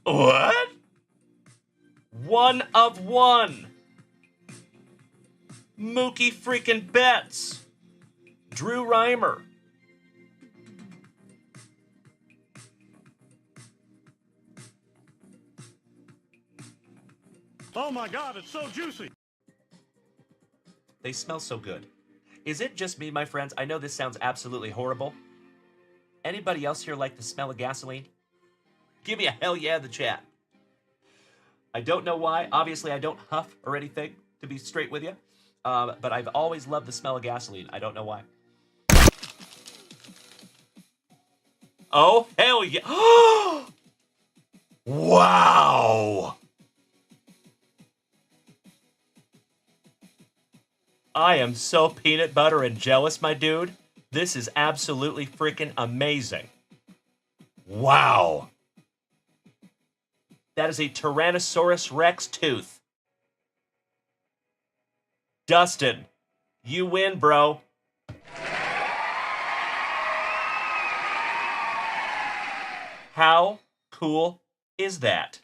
What? One of one. Mookie freaking Betts. Drew Reimer. Oh my God, it's so juicy. They smell so good. Is it just me, my friends? I know this sounds absolutely horrible. Anybody else here like the smell of gasoline? Give me a hell yeah in the chat. I don't know why. Obviously, I don't huff or anything, to be straight with you. But I've always loved the smell of gasoline. I don't know why. Oh, hell yeah. Wow. I am so peanut butter and jealous, my dude. This is absolutely freaking amazing. Wow. That is a Tyrannosaurus Rex tooth. Dustin, you win, bro. How cool is that?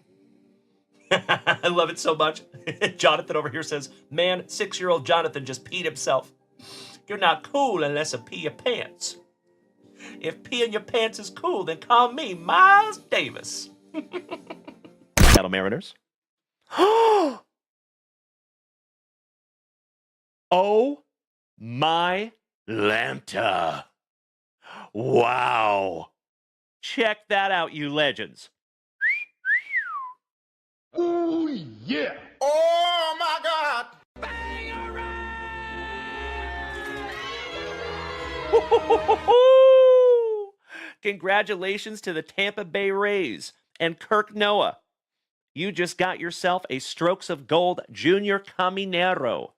I love it so much. Jonathan over here says, man, 6-year-old Jonathan just peed himself. You're not cool unless you pee your pants. If peeing your pants is cool, then call me Miles Davis. Seattle Mariners. Oh my Lanta. Wow. Check that out, you legends. Oh yeah. Oh my God. Congratulations to the Tampa Bay Rays and Kirk Noah. You just got yourself a Strokes of Gold Junior Caminero.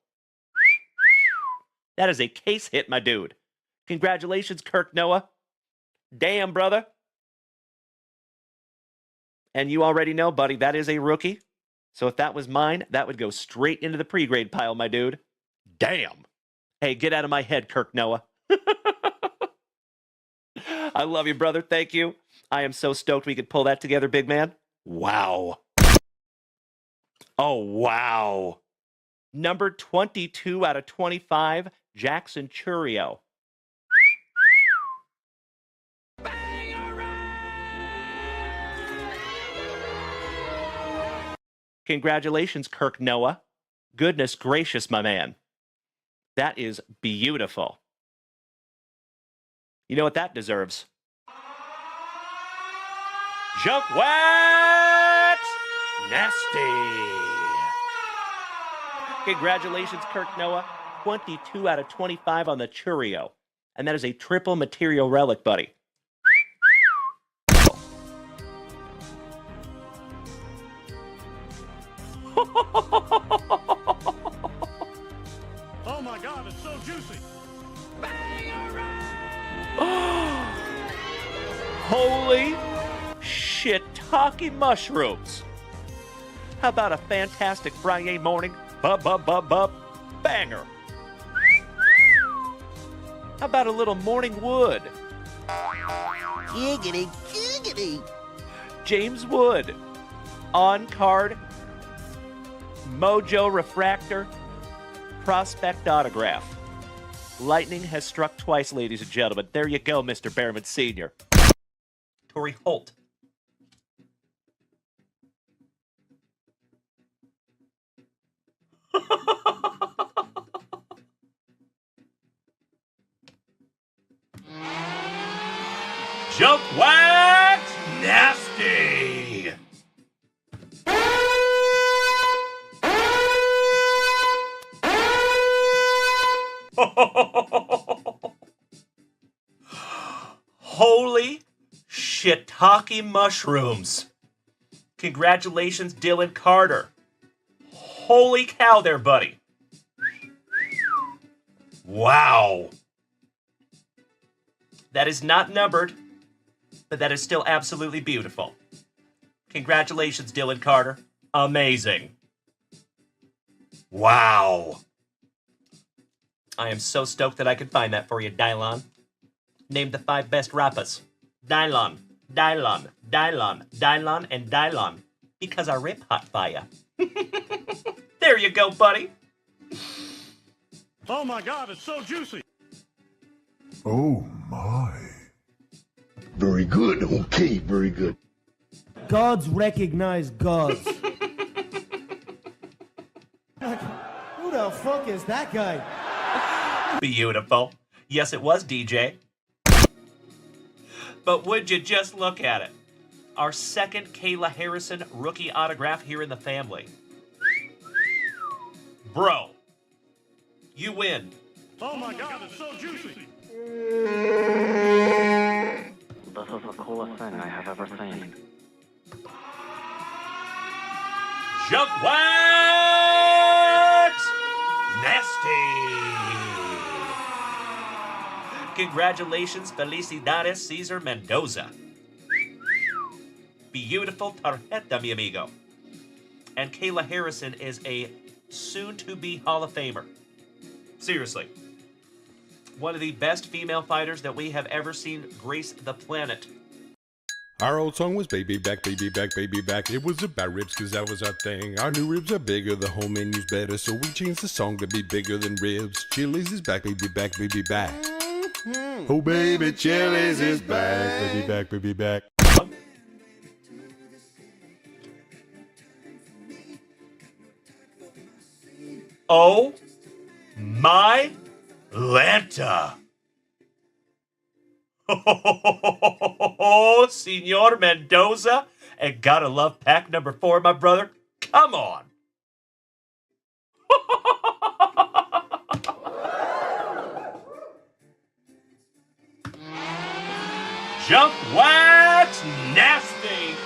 That is a case hit, my dude. Congratulations, Kirk Noah. Damn, brother. And you already know, buddy, that is a rookie. So if that was mine, that would go straight into the pre-grade pile, my dude. Damn. Hey, get out of my head, Kirk Noah. I love you, brother. Thank you. I am so stoked we could pull that together, big man. Wow. Oh, wow. Number 22 out of 25, Jackson Churio. Congratulations, Kirk Noah. Goodness gracious, my man. That is beautiful. You know what that deserves? JunkWax Nasty. Congratulations, Kirk Noah. 22 out of 25 on the Churio. And that is a triple material relic, buddy. Oh my God, it's so juicy. Holy shiitake mushrooms. How about a fantastic Friday morning banger? How about a little morning wood? Giggity, giggity. James Wood. On card. Mojo Refractor. Prospect autograph. Lightning has struck twice, ladies and gentlemen. There you go, Mr. Behrman Sr. Torrey Holt. JunkWax Nasty. Holy shiitake mushrooms. Congratulations, Dylan Carter. Holy cow there, buddy. Wow. That is not numbered, but that is still absolutely beautiful. Congratulations, Dylan Carter. Amazing. Wow. I am so stoked that I could find that for you, Dylon. Name the 5 best rappas. Dylon, Dylon, Dylon, Dylon, and Dylon. Because I rip hot fire. There you go, buddy. Oh my God, it's so juicy. Oh my. Very good. Okay, very good. Gods recognize gods. Who the fuck is that guy? Beautiful. Yes, it was DJ. But would you just look at it? Our second Kayla Harrison rookie autograph here in the family. Bro, you win. Oh my God, it's so juicy. This is the coolest thing I have ever seen. JunkWax Nasty. Congratulations, Felicidades, Cesar Mendoza. Beautiful tarjeta, mi amigo. And Kayla Harrison is a soon-to-be Hall of Famer. Seriously. One of the best female fighters that we have ever seen grace the planet. Our old song was Baby Back, Baby Back, Baby Back. It was about ribs cause that was our thing. Our new ribs are bigger, the whole menu's better. So we changed the song to be bigger than ribs. Chili's is back, baby back, baby back. Oh baby, Chili's is back, baby back, baby back. Oh my Lanta. Oh, Senor Mendoza. And gotta love pack number 4, my brother. Come on. JunkWax Nasty.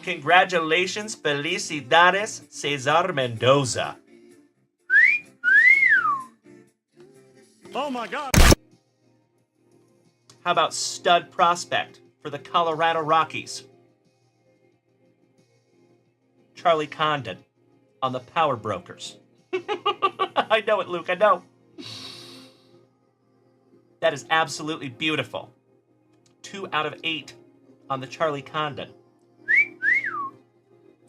Congratulations, Felicidades, Cesar Mendoza. Oh my God. How about stud prospect for the Colorado Rockies? Charlie Condon on the Power Brokers. I know it, Luke, I know. That is absolutely beautiful. 2 out of 8 on the Charlie Condon.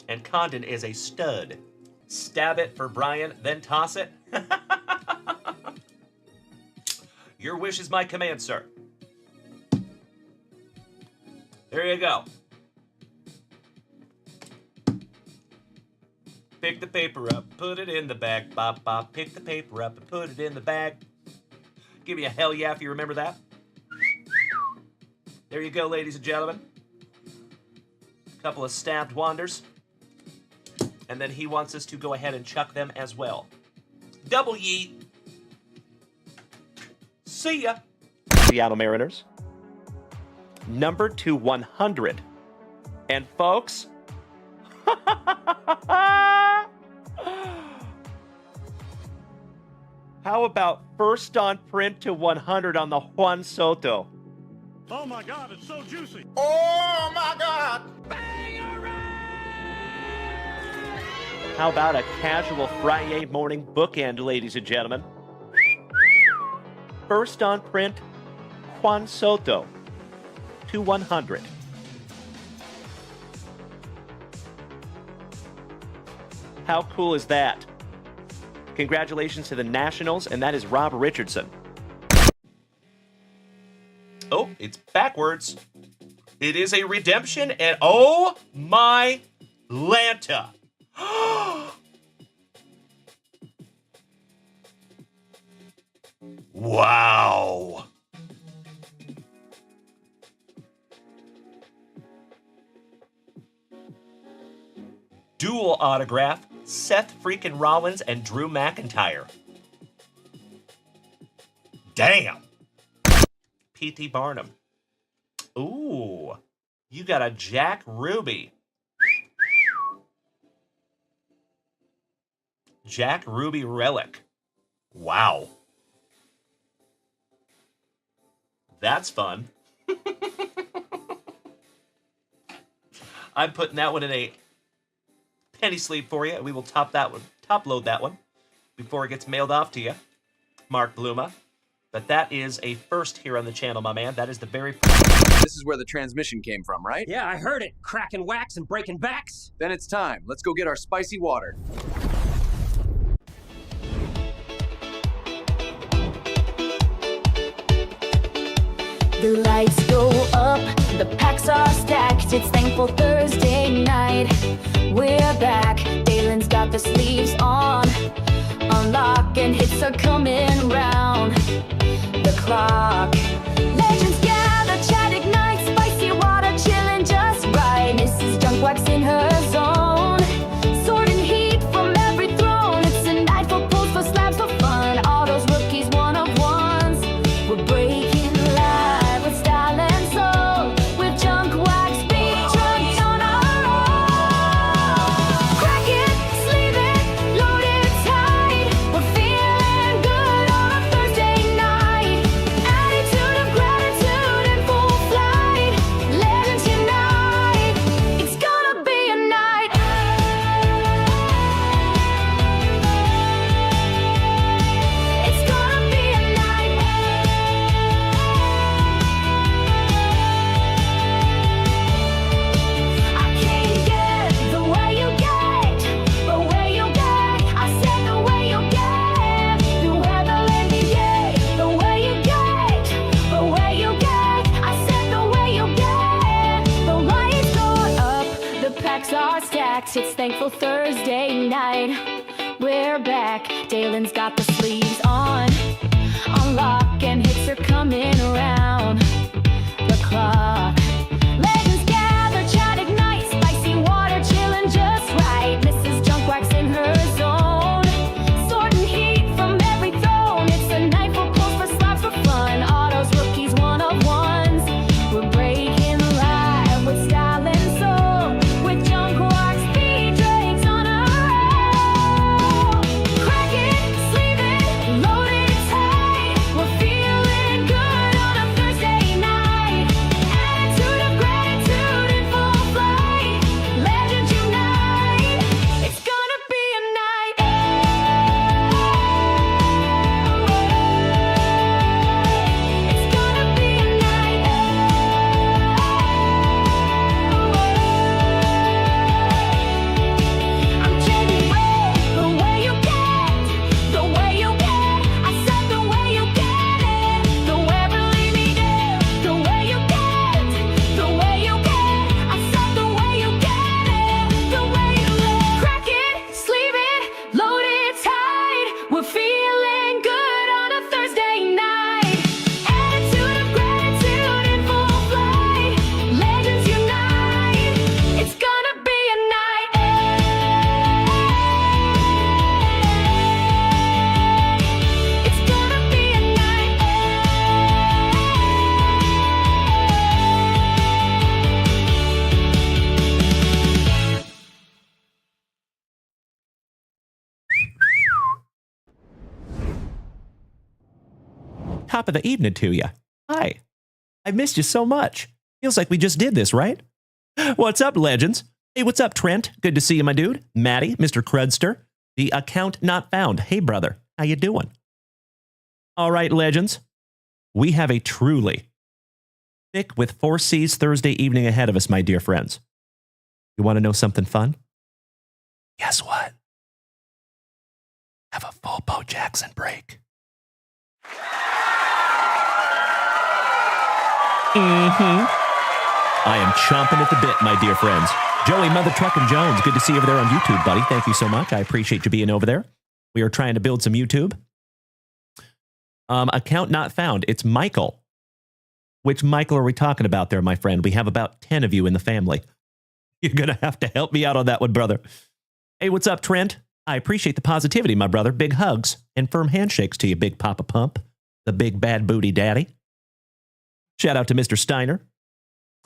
And Condon is a stud. Stab it for Brian, then toss it. Your wish is my command, sir. There you go. Pick the paper up, put it in the bag. Bop, bop. Pick the paper up and put it in the bag. Give me a hell yeah if you remember that. There you go, ladies and gentlemen. A couple of stabbed wanders. And then he wants us to go ahead and chuck them as well. Double yeet. See ya. Seattle Mariners. Number 2/100. And folks, how about first on print to 100 on the Juan Soto? Oh my God, it's so juicy. Oh my God. How about a casual Friday morning bookend, ladies and gentlemen? First on print, Juan Soto to 100. How cool is that? Congratulations to the Nationals, and that is Rob Richardson. Oh, it's backwards. It is a redemption, and oh my Lanta. Wow. Dual autograph, Seth freaking Rollins and Drew McIntyre. Damn. P.T. Barnum. Ooh, you got a Jack Ruby. Jack Ruby relic. Wow. That's fun. I'm putting that one in a penny sleeve for you, and we will top load that one before it gets mailed off to you, Mark Bluma. But that is a first here on the channel, my man. That is the very first. This is where the transmission came from, right? Yeah, I heard it. Cracking wax and breaking backs. Then it's time. Let's go get our spicy water. The lights go up, the packs are stacked. It's Thankful Thursday night. We're back. Dalen's got the sleeves on. Unlock and hits are coming round the clock. Legends gather, chat ignite, spicy water chilling just right. Mrs. JunkWax in her zone, sorting heat from every throne. It's a night for pulls, for slabs, for fun. All those rookies, one of ones. We're breaking live with style and soul, with JunkWax beat drunk on our roll. Crack it, sleeve it, load it tight. We're feeling good on a Thursday night. Attitude of gratitude in full flight. Legends unite. It's gonna be a night. It's gonna be a night. I can't get the way you get, the way you get. I said the way you get, the weather let me get, the way you get, the way you get. I said the way you get. The lights go up, the packs are stacked. It's Thankful Thursday night. We're back. Dalen's got the sleeves on. Unlock and hits are coming around the clock. Legends gather, chat ignite, spicy water chilling just right. Mrs. JunkWax in her zone, sorting heat from every throne. It's a night for pulls, for slabs, for fun. All those rookies, one of ones. We're breaking live with style and soul, with JunkWax beat drinks on a roll. Crack it, sleeve it, load it tight. We're feeling good on a Thursday night. Attitude of gratitude in full flight. Legends unite. It's gonna be a night. It's gonna be a night. I'm JWV, the way you get, the way you get. I said the way you get it, the way believe me dead. The way you get, the way you get. I said the way you get it, the way you get. Crack it, sleeve it, load it tight. We're feeling good on a Thursday night. Attitude of gratitude in full flight. Legends unite. It's gonna be a night. It's gonna be a night. Top of the evening to you. Hi. I missed you so much. Feels like we just did this, right? What's up, legends? Hey, what's up, Trent? Good to see you, my dude. Maddie, Mr. Crudster. The account not found. Hey, brother. How you doing? All right, legends. We have a truly thick with 4 C's Thursday evening ahead of us, my dear friends. You want to know something fun? Guess what? Have a full Bo Jackson break. I am chomping at the bit, my dear friends. Joey Mother Truckin' Jones, good to see you over there on YouTube, buddy. Thank you so much. I appreciate you being over there. We are trying to build some YouTube. Account not found. It's Michael. Which Michael are we talking about there, my friend? We have about 10 of you in the family. You're going to have to help me out on that one, brother. Hey, what's up, Trent? I appreciate the positivity, my brother. Big hugs and firm handshakes to you, Big Papa Pump, the big bad booty daddy. Shout out to Mr. Steiner.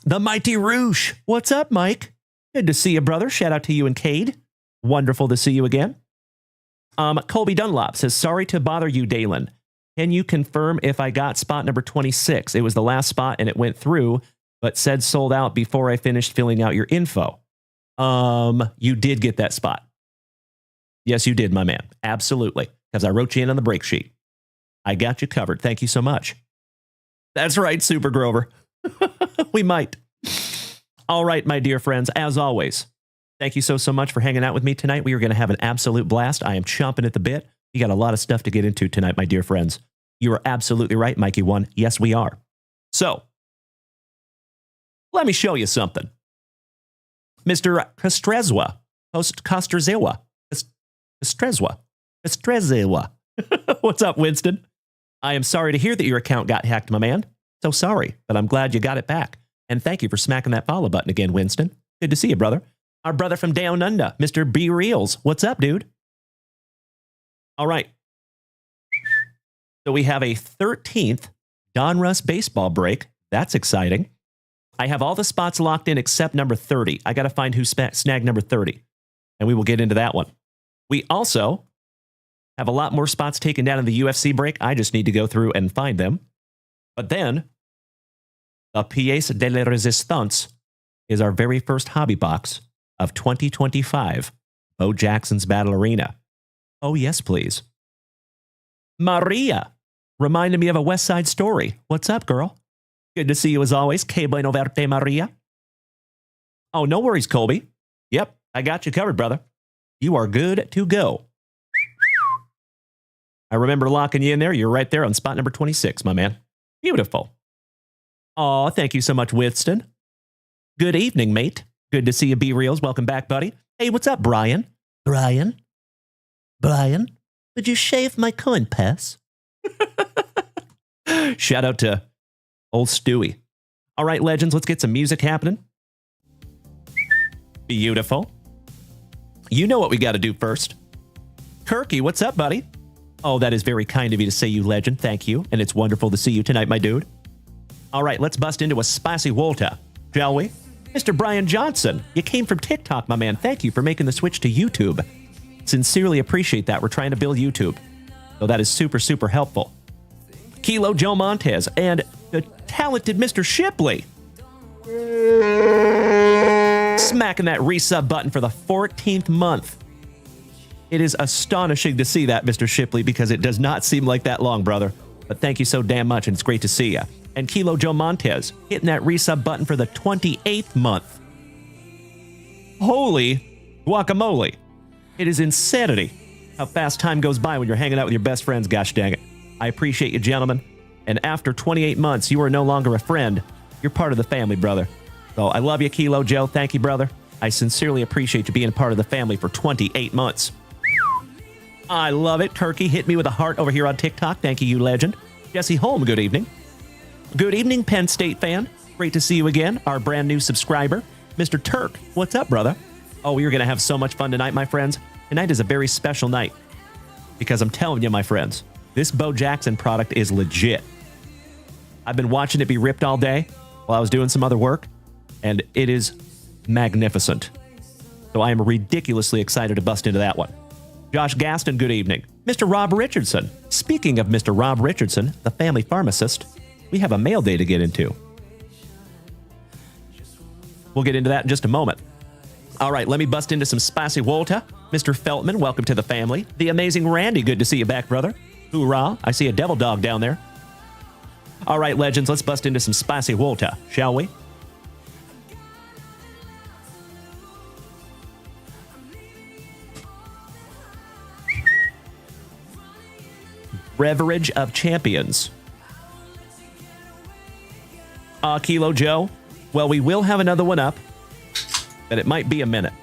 The Mighty Roosh. What's up, Mike? Good to see you, brother. Shout out to you and Cade. Wonderful to see you again. Colby Dunlop says, sorry to bother you, Dalen. Can you confirm if I got spot number 26? It was the last spot and it went through, but said sold out before I finished filling out your info. You did get that spot. Yes, you did, my man. Absolutely. Because I wrote you in on the break sheet. I got you covered. Thank you so much. That's right, Super Grover. We might. All right, my dear friends, as always, thank you so much for hanging out with me tonight. We are going to have an absolute blast. I am chomping at the bit. We got a lot of stuff to get into tonight, my dear friends. You are absolutely right, Mikey One. Yes, we are. So, let me show you something. Mr. Kostrezwa. Kostrezwa. What's up, Winston? I am sorry to hear that your account got hacked, my man. So sorry, but I'm glad you got it back. And thank you for smacking that follow button again, Winston. Good to see you, brother. Our brother from Down Under, Mr. B Reels. What's up, dude? All right. So we have a 13th Donruss baseball break. That's exciting. I have all the spots locked in except number 30. I got to find who snagged number 30. And we will get into that one. We also have a lot more spots taken down in the UFC break. I just need to go through and find them. But then, the Pièce de la Résistance is our very first hobby box of 2025, Bo Jackson's Battle Arena. Oh, yes, please. Maria reminded me of a West Side Story. What's up, girl? Good to see you as always. Que bueno verte, Maria. Oh, no worries, Colby. Yep, I got you covered, brother. You are good to go. I remember locking you in there. You're right there on spot number 26, my man. Beautiful. Aw, thank you so much, Winston. Good evening, mate. Good to see you, B-Reels. Welcome back, buddy. Hey, what's up, Brian? Brian, would you shave my coin pass? Shout out to old Stewie. All right, legends, let's get some music happening. Beautiful. You know what we got to do first. Kirky, what's up, buddy? Oh, that is very kind of you to say, you legend. Thank you. And it's wonderful to see you tonight, my dude. All right, let's bust into a spicy Volta, shall we? Mr. Brian Johnson, you came from TikTok, my man. Thank you for making the switch to YouTube. Sincerely appreciate that. We're trying to build YouTube. So that is super, super helpful. Kilo Joe Montez and the talented Mr. Shipley. Smacking that resub button for the 14th month. It is astonishing to see that, Mr. Shipley, because it does not seem like that long, brother. But thank you so damn much, and it's great to see you. And Kilo Joe Montez hitting that resub button for the 28th month. Holy guacamole. It is insanity how fast time goes by when you're hanging out with your best friends, gosh dang it. I appreciate you, gentlemen. And after 28 months, you are no longer a friend. You're part of the family, brother. So I love you, Kilo Joe. Thank you, brother. I sincerely appreciate you being part of the family for 28 months. I love it. Turkey hit me with a heart over here on TikTok. Thank you, you legend. Jesse Holm, good evening. Good evening, Penn State fan. Great to see you again. Our brand new subscriber, Mr. Turk. What's up, brother? Oh, we are going to have so much fun tonight, my friends. Tonight is a very special night because I'm telling you, my friends, this Bo Jackson product is legit. I've been watching it be ripped all day while I was doing some other work, and it is magnificent. So I am ridiculously excited to bust into that one. Josh Gaston, good evening. Mr. Rob Richardson. Speaking of Mr. Rob Richardson, the family pharmacist, we have a mail day to get into. We'll get into that in just a moment. All right, let me bust into some spicy Volta. Mr. Feltman, welcome to the family. The amazing Randy, good to see you back, brother. Hoorah, I see a devil dog down there. All right, legends, let's bust into some spicy Volta, shall we? Beverage of Champions. Kilo Joe. Well, we will have another one up, but it might be a minute.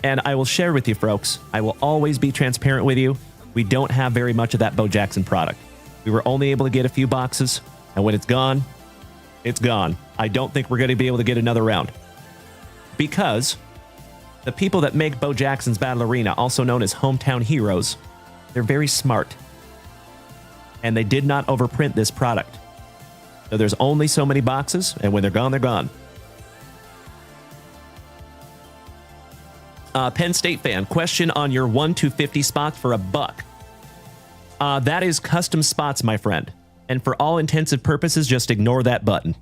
And I will share with you, folks. I will always be transparent with you. We don't have very much of that Bo Jackson product. We were only able to get a few boxes, and when it's gone, it's gone. I don't think we're going to be able to get another round. Because the people that make Bo Jackson's Battle Arena, also known as Hometown Heroes, they're very smart. And they did not overprint this product. So there's only so many boxes, and when they're gone, they're gone. Penn State fan, question on your 1 to 50 spots for $1. That is custom spots, my friend. And for all intents and purposes, just ignore that button.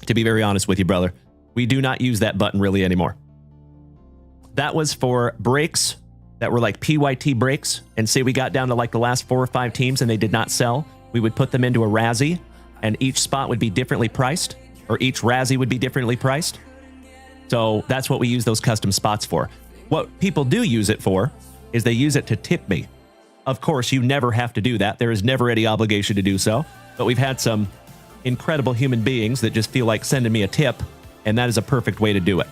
To be very honest with you, brother, we do not use that button really anymore. That was for breaks that were like PYT breaks, and say we got down to like the last 4 or 5 teams and they did not sell, we would put them into a Razzie, and each spot would be differently priced. or each Razzie would be differently priced. So that's what we use those custom spots for. What people do use it for is they use it to tip me. Of course, you never have to do that. There is never any obligation to do so. But we've had some incredible human beings that just feel like sending me a tip, and that is a perfect way to do it.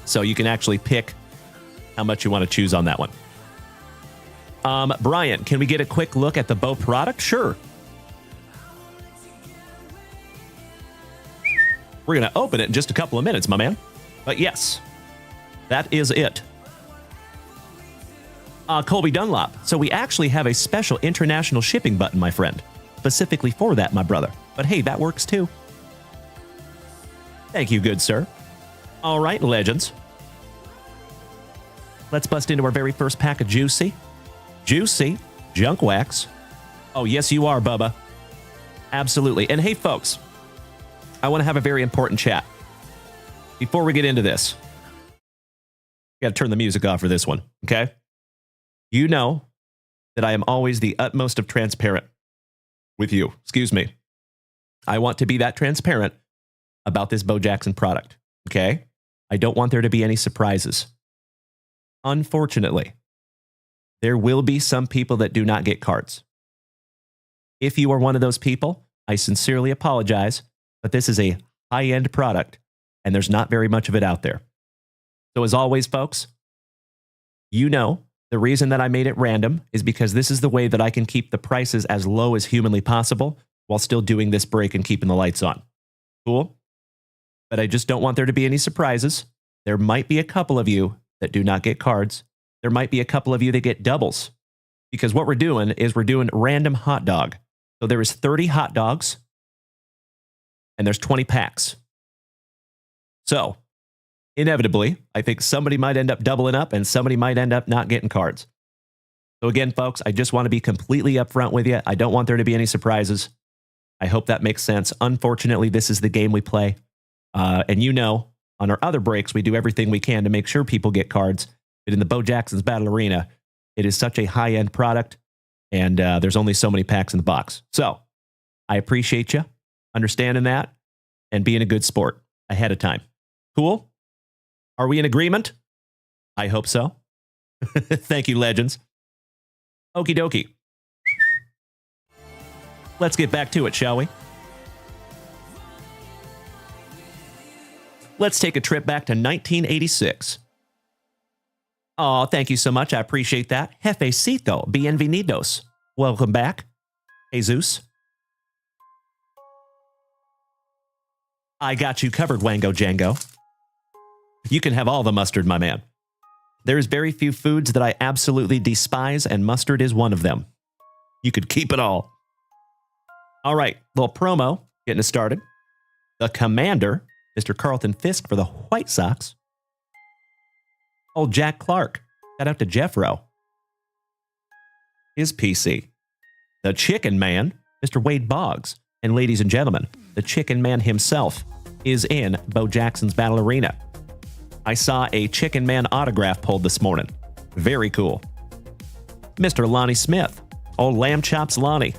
So you can actually pick how much you want to choose on that one. Brian, can we get a quick look at the bow product? Sure. We're going to open it in just a couple of minutes, my man. But yes, that is it. Colby Dunlop. So we actually have a special international shipping button, my friend. Specifically for that, my brother. But hey, that works too. Thank you, good sir. All right, legends. Let's bust into our very first pack of Juicy. Juicy Junk Wax. Oh, yes, you are, Bubba. Absolutely. And hey, folks, I want to have a very important chat. Before we get into this, got to turn the music off for this one, okay? You know that I am always the utmost of transparent with you. Excuse me. I want to be that transparent about this Bo Jackson product, okay? I don't want there to be any surprises. Unfortunately, there will be some people that do not get cards. If you are one of those people, I sincerely apologize, but this is a high-end product, and there's not very much of it out there. So as always, folks, you know the reason that I made it random is because this is the way that I can keep the prices as low as humanly possible while still doing this break and keeping the lights on. Cool? But I just don't want there to be any surprises. There might be a couple of you that do not get cards. There might be a couple of you that get doubles. Because what we're doing is we're doing random hot dog. So there is 30 hot dogs, and there's 20 packs. So inevitably, I think somebody might end up doubling up and somebody might end up not getting cards. So again, folks, I just want to be completely upfront with you. I don't want there to be any surprises. I hope that makes sense. Unfortunately, this is the game we play. And you know, on our other breaks, we do everything we can to make sure people get cards. But in the Bo Jackson's Battle Arena, it is such a high-end product, and there's only so many packs in the box. So I appreciate you understanding that and being a good sport ahead of time. Cool? Are we in agreement? I hope so. Thank you, legends. Okie dokie. Let's get back to it, shall we? Let's take a trip back to 1986. Oh, thank you so much. I appreciate that. Jefecito, bienvenidos. Welcome back. Jesus. I got you covered, Wango Django. You can have all the mustard, my man. There's very few foods that I absolutely despise, and mustard is one of them. You could keep it all. All right, little promo, getting us started. The Commander, Mr. Carlton Fisk for the White Sox. Old Jack Clark, shout out to Jeffro. His PC. The Chicken Man, Mr. Wade Boggs. And ladies and gentlemen, the Chicken Man himself is in Bo Jackson's Battle Arena. I saw a Chicken Man autograph pulled this morning. Very cool. Mr. Lonnie Smith. Old Lamb Chops Lonnie.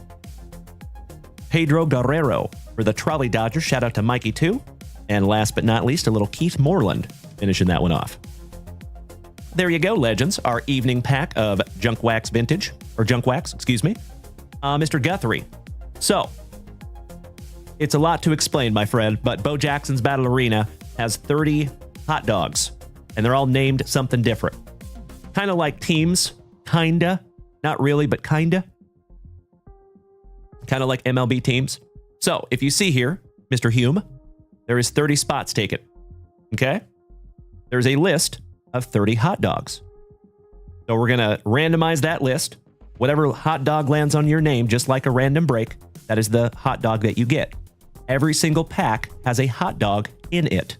Pedro Guerrero for the Trolley Dodgers. Shout out to Mikey too. And last but not least, a little Keith Moreland finishing that one off. There you go, legends. Our evening pack of JunkWaxVintage. Or Junk Wax, excuse me. Mr. Guthrie. So, it's a lot to explain, my friend, but Bo Jackson's Battle Arena has 30 hot dogs, and they're all named something different. Kind of like teams, kinda. Not really, but kinda. Kind of like MLB teams. So, if you see here, Mr. Hume, there is 30 spots taken. Okay? There's a list of 30 hot dogs. So we're going to randomize that list. Whatever hot dog lands on your name, just like a random break, that is the hot dog that you get. Every single pack has a hot dog in it.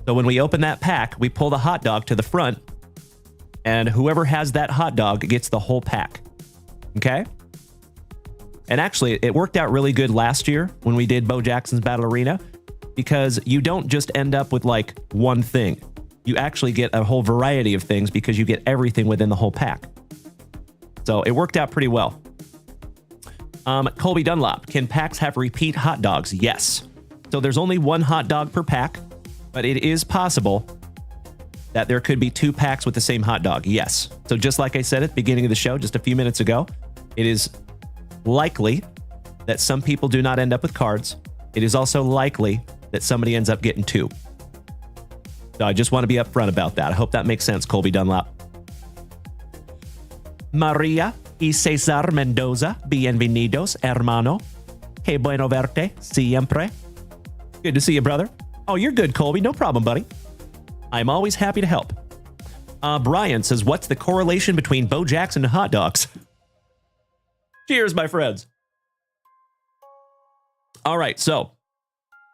So when we open that pack, we pull the hot dog to the front, and whoever has that hot dog gets the whole pack. Okay? And actually, it worked out really good last year when we did Bo Jackson's Battle Arena, because you don't just end up with like one thing. You actually get a whole variety of things because you get everything within the whole pack. So it worked out pretty well. Colby Dunlop, can packs have repeat hot dogs? Yes. So there's only one hot dog per pack, but it is possible that there could be 2 packs with the same hot dog. Yes. So just like I said at the beginning of the show, just a few minutes ago, it is likely that some people do not end up with cards. It is also likely that somebody ends up getting 2. So I just want to be upfront about that. I hope that makes sense, Colby Dunlop. Maria y Cesar Mendoza, bienvenidos, hermano. Que bueno verte, siempre. Good to see you, brother. Oh, you're good, Colby. No problem, buddy. I'm always happy to help. Brian says, what's the correlation between Bo Jackson and hot dogs? Cheers, my friends. All right, so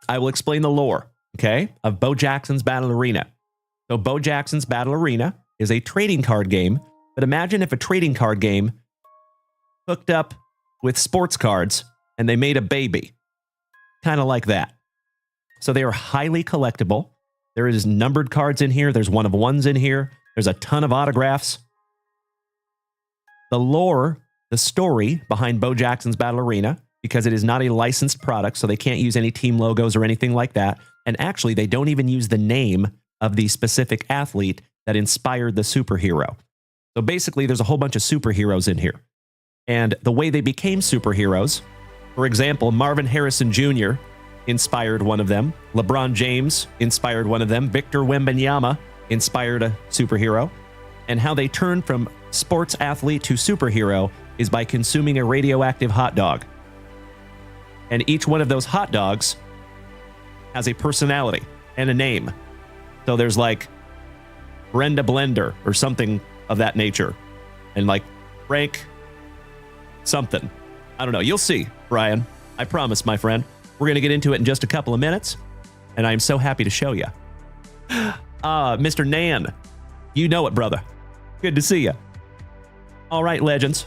I will explain the lore, okay, of Bo Jackson's Battle Arena. So Bo Jackson's Battle Arena is a trading card game, but imagine if a trading card game hooked up with sports cards and they made a baby. Kind of like that. So they are highly collectible. There is numbered cards in here. There's 1-of-1s in here. There's a ton of autographs. The lore, the story behind Bo Jackson's Battle Arena, because it is not a licensed product, so they can't use any team logos or anything like that. And actually, they don't even use the name of the specific athlete that inspired the superhero. So basically, there's a whole bunch of superheroes in here. And the way they became superheroes, for example, Marvin Harrison Jr. inspired one of them. LeBron James inspired one of them. Victor Wembanyama inspired a superhero. And how they turned from sports athlete to superhero is by consuming a radioactive hot dog. And each one of those hot dogs has a personality and a name. So there's like Brenda Blender or something of that nature. And like Frank something. I don't know. You'll see, Brian. I promise, my friend. We're going to get into it in just a couple of minutes. And I'm so happy to show you. Mr. Nan. You know it, brother. Good to see you. All right, legends.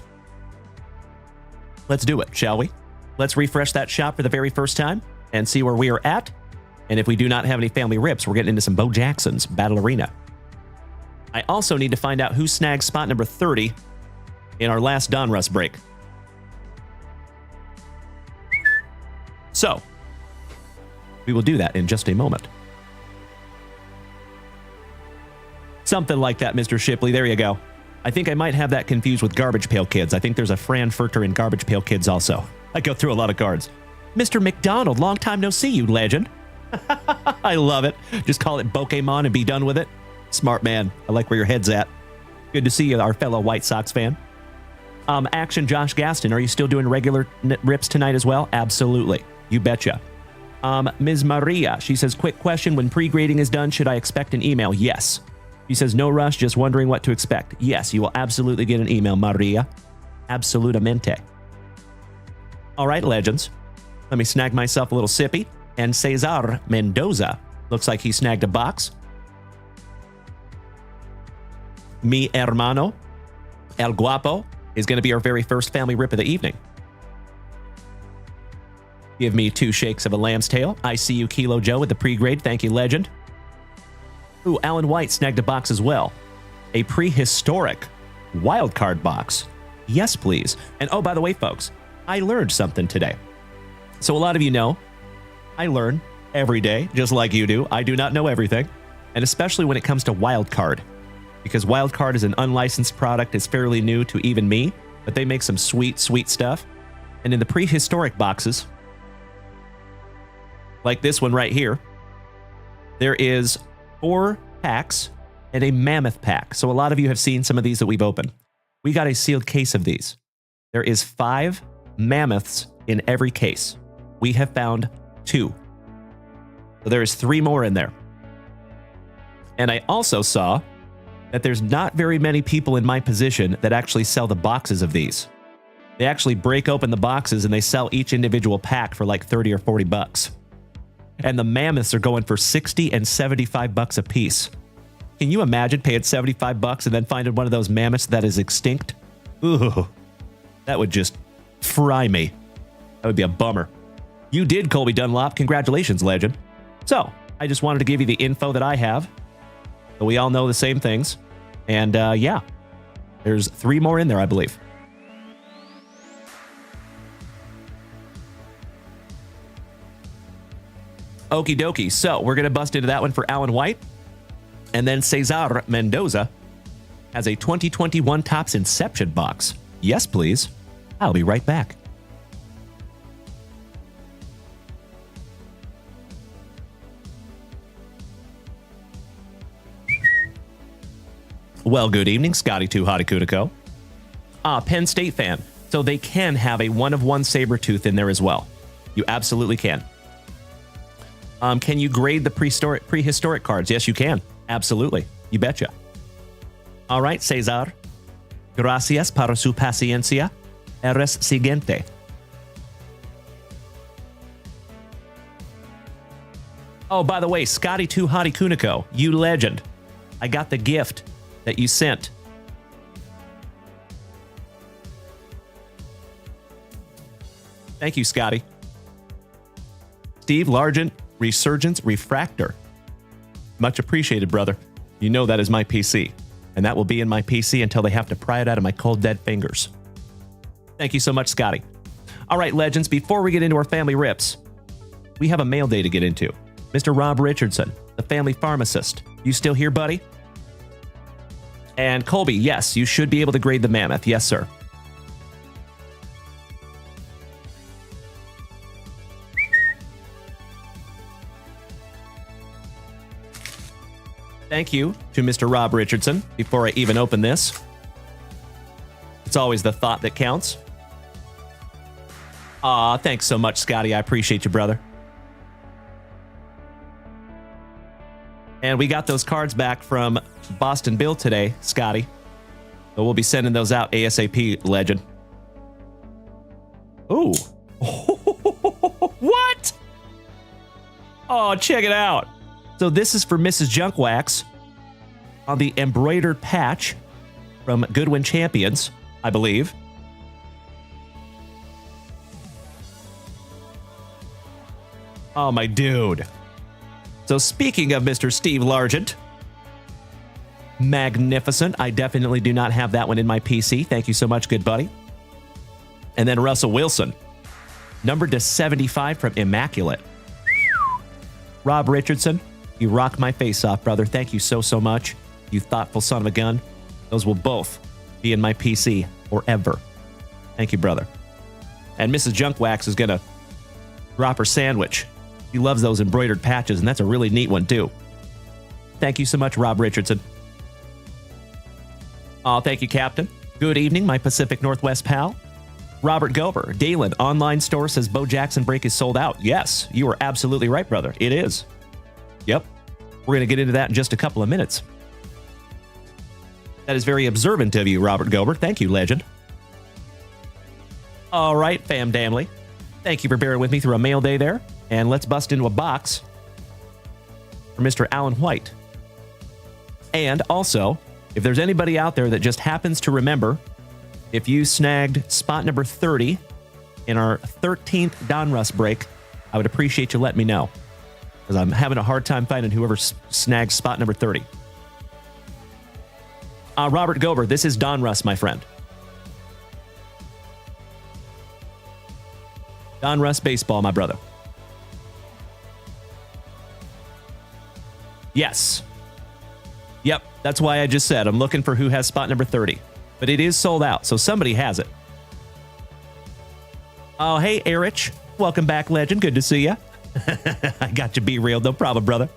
Let's do it, shall we? Let's refresh that shop for the very first time and see where we are at. And if we do not have any family rips, we're getting into some Bo Jackson's Battle Arena. I also need to find out who snagged spot number 30 in our last Donruss break. So, we will do that in just a moment. Something like that, Mr. Shipley. There you go. I think I might have that confused with Garbage Pail Kids. I think there's a Fran Furter in Garbage Pail Kids also. I go through a lot of cards. Mr. McDonald, long time no see, you legend. I love it. Just call it Pokemon and be done with it. Smart man. I like where your head's at. Good to see you, our fellow White Sox fan. Action Josh Gaston, are you still doing regular rips tonight as well? Absolutely. You betcha. Ms. Maria, she says, quick question. When pre-grading is done, should I expect an email? Yes. She says, no rush, just wondering what to expect. Yes, you will absolutely get an email, Maria. Absolutamente. All right, legends. Let me snag myself a little sippy. And Cesar Mendoza looks like he snagged a box. Mi hermano, El Guapo, is going to be our very first family rip of the evening. Give me 2 shakes of a lamb's tail. I see you, Kilo Joe, with the pre-grade. Thank you, legend. Ooh, Alan White snagged a box as well. A prehistoric wildcard box. Yes, please. And oh, by the way, folks, I learned something today. So a lot of you know, I learn every day, just like you do. I do not know everything. And especially when it comes to wildcard. Because wildcard is an unlicensed product. It's fairly new to even me. But they make some sweet, sweet stuff. And in the prehistoric boxes, like this one right here, there is 4 packs and a mammoth pack. So a lot of you have seen some of these that we've opened. We got a sealed case of these. There is 5 mammoths in every case. We have found 2. So there is 3 more in there. And I also saw that there's not very many people in my position that actually sell the boxes of these. They actually break open the boxes and they sell each individual pack for like 30 or 40 bucks. And the mammoths are going for 60 and 75 bucks a piece. Can you imagine paying 75 bucks and then finding one of those mammoths that is extinct? Ooh, that would just fry me. That would be a bummer. You did, Colby Dunlop. Congratulations, legend. So, I just wanted to give you the info that I have. So we all know the same things. And yeah, there's 3 more in there, I believe. Okie dokie. So we're going to bust into that one for Alan White. And then Cesar Mendoza has a 2021 Topps Inception box. Yes, please. I'll be right back. Well, good evening, Scotty 2 Hottie Kuniko. Penn State fan. So they can have a 1-of-1 Sabretooth in there as well. You absolutely can. Can you grade the prehistoric cards? Yes, you can. Absolutely. You betcha. All right, Cesar. Gracias para su paciencia. Eres siguiente. Oh, by the way, Scotty 2 Hottie Kuniko, you legend. I got the gift that you sent. Thank you, Scotty. Steve Largent, Resurgence Refractor. Much appreciated, brother. You know that is my PC, and that will be in my PC until they have to pry it out of my cold, dead fingers. Thank you so much, Scotty. All right, legends, before we get into our family rips, we have a mail day to get into. Mr. Rob Richardson, the family pharmacist. You still here, buddy? And Colby, yes, you should be able to grade the mammoth. Yes, sir. Thank you to Mr. Rob Richardson. Before I even open this, it's always the thought that counts. Aw, thanks so much, Scotty. I appreciate you, brother. And we got those cards back from Boston Bill today, Scotty. So we'll be sending those out ASAP, legend. Ooh. What? Oh, check it out. So this is for Mrs. Junkwax on the embroidered patch from Goodwin Champions, I believe. Oh, my dude. So speaking of Mr. Steve Largent, magnificent. I definitely do not have that one in my PC. Thank you so much, good buddy. And then Russell Wilson, numbered to 75 from Immaculate. Rob Richardson, you rock my face off, brother. Thank you so, so much. You thoughtful son of a gun. Those will both be in my PC forever. Thank you, brother. And Mrs. Junkwax is going to drop her sandwich. She loves those embroidered patches, and that's a really neat one, too. Thank you so much, Rob Richardson. Oh, thank you, Captain. Good evening, my Pacific Northwest pal. Robert Gober, Dalen, online store says Bo Jackson break is sold out. Yes, you are absolutely right, brother. It is. Yep. We're going to get into that in just a couple of minutes. That is very observant of you, Robert Gober. Thank you, legend. All right, fam damly. Thank you for bearing with me through a mail day there. And let's bust into a box for Mr. Alan White. And also, if there's anybody out there that just happens to remember, if you snagged spot number 30 in our 13th Donruss break, I would appreciate you letting me know, because I'm having a hard time finding whoever snagged spot number 30. Robert Gober, this is Donruss, my friend. Donruss baseball, my brother. Yes. Yep, that's why I just said I'm looking for who has spot number 30. But it is sold out, so somebody has it. Oh, hey, Erich. Welcome back, legend. Good to see you. I got you be real, no problem, brother.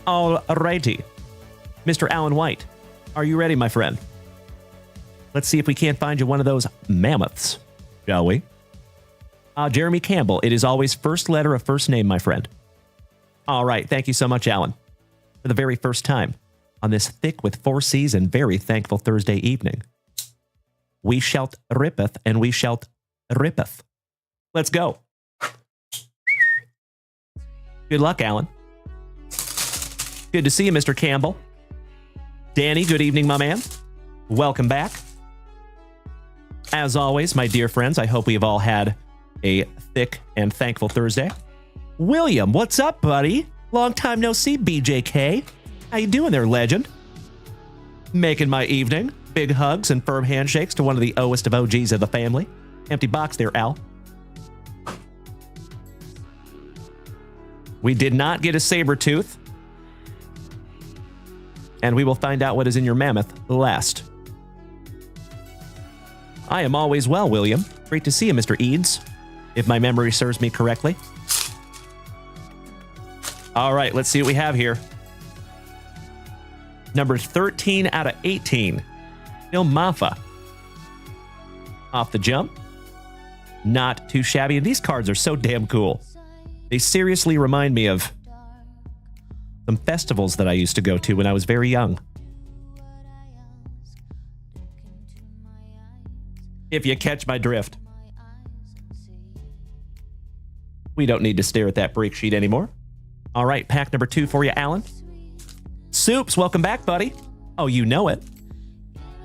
All righty. Mr. Alan White, are you ready, my friend? Let's see if we can't find you one of those mammoths, shall we? Jeremy Campbell, it is always first letter of first name, my friend. All right, thank you so much, Alan. For the very first time on this thick with 4 C's and very thankful Thursday evening, we shalt rippeth and we shalt rippeth. Let's go. Good luck, Alan. Good to see you, Mr. Campbell. Danny, good evening, my man. Welcome back. As always, my dear friends, I hope we have all had a thick and thankful Thursday. William, what's up, buddy? Long time no see, BJK. How you doing there, legend? Making my evening. Big hugs and firm handshakes to one of the oldest of OGs of the family. Empty box there, Al. We did not get a saber tooth. And we will find out what is in your mammoth last. I am always well, William. Great to see you, Mr. Eads, if my memory serves me correctly. All right, let's see what we have here. Number 13 out of 18. Phil Maffa. Off the jump. Not too shabby. And these cards are so damn cool. They seriously remind me of some festivals that I used to go to when I was very young. If you catch my drift. We don't need to stare at that break sheet anymore. All right, pack number 2 for you, Alan. Soups, welcome back, buddy. Oh, you know it.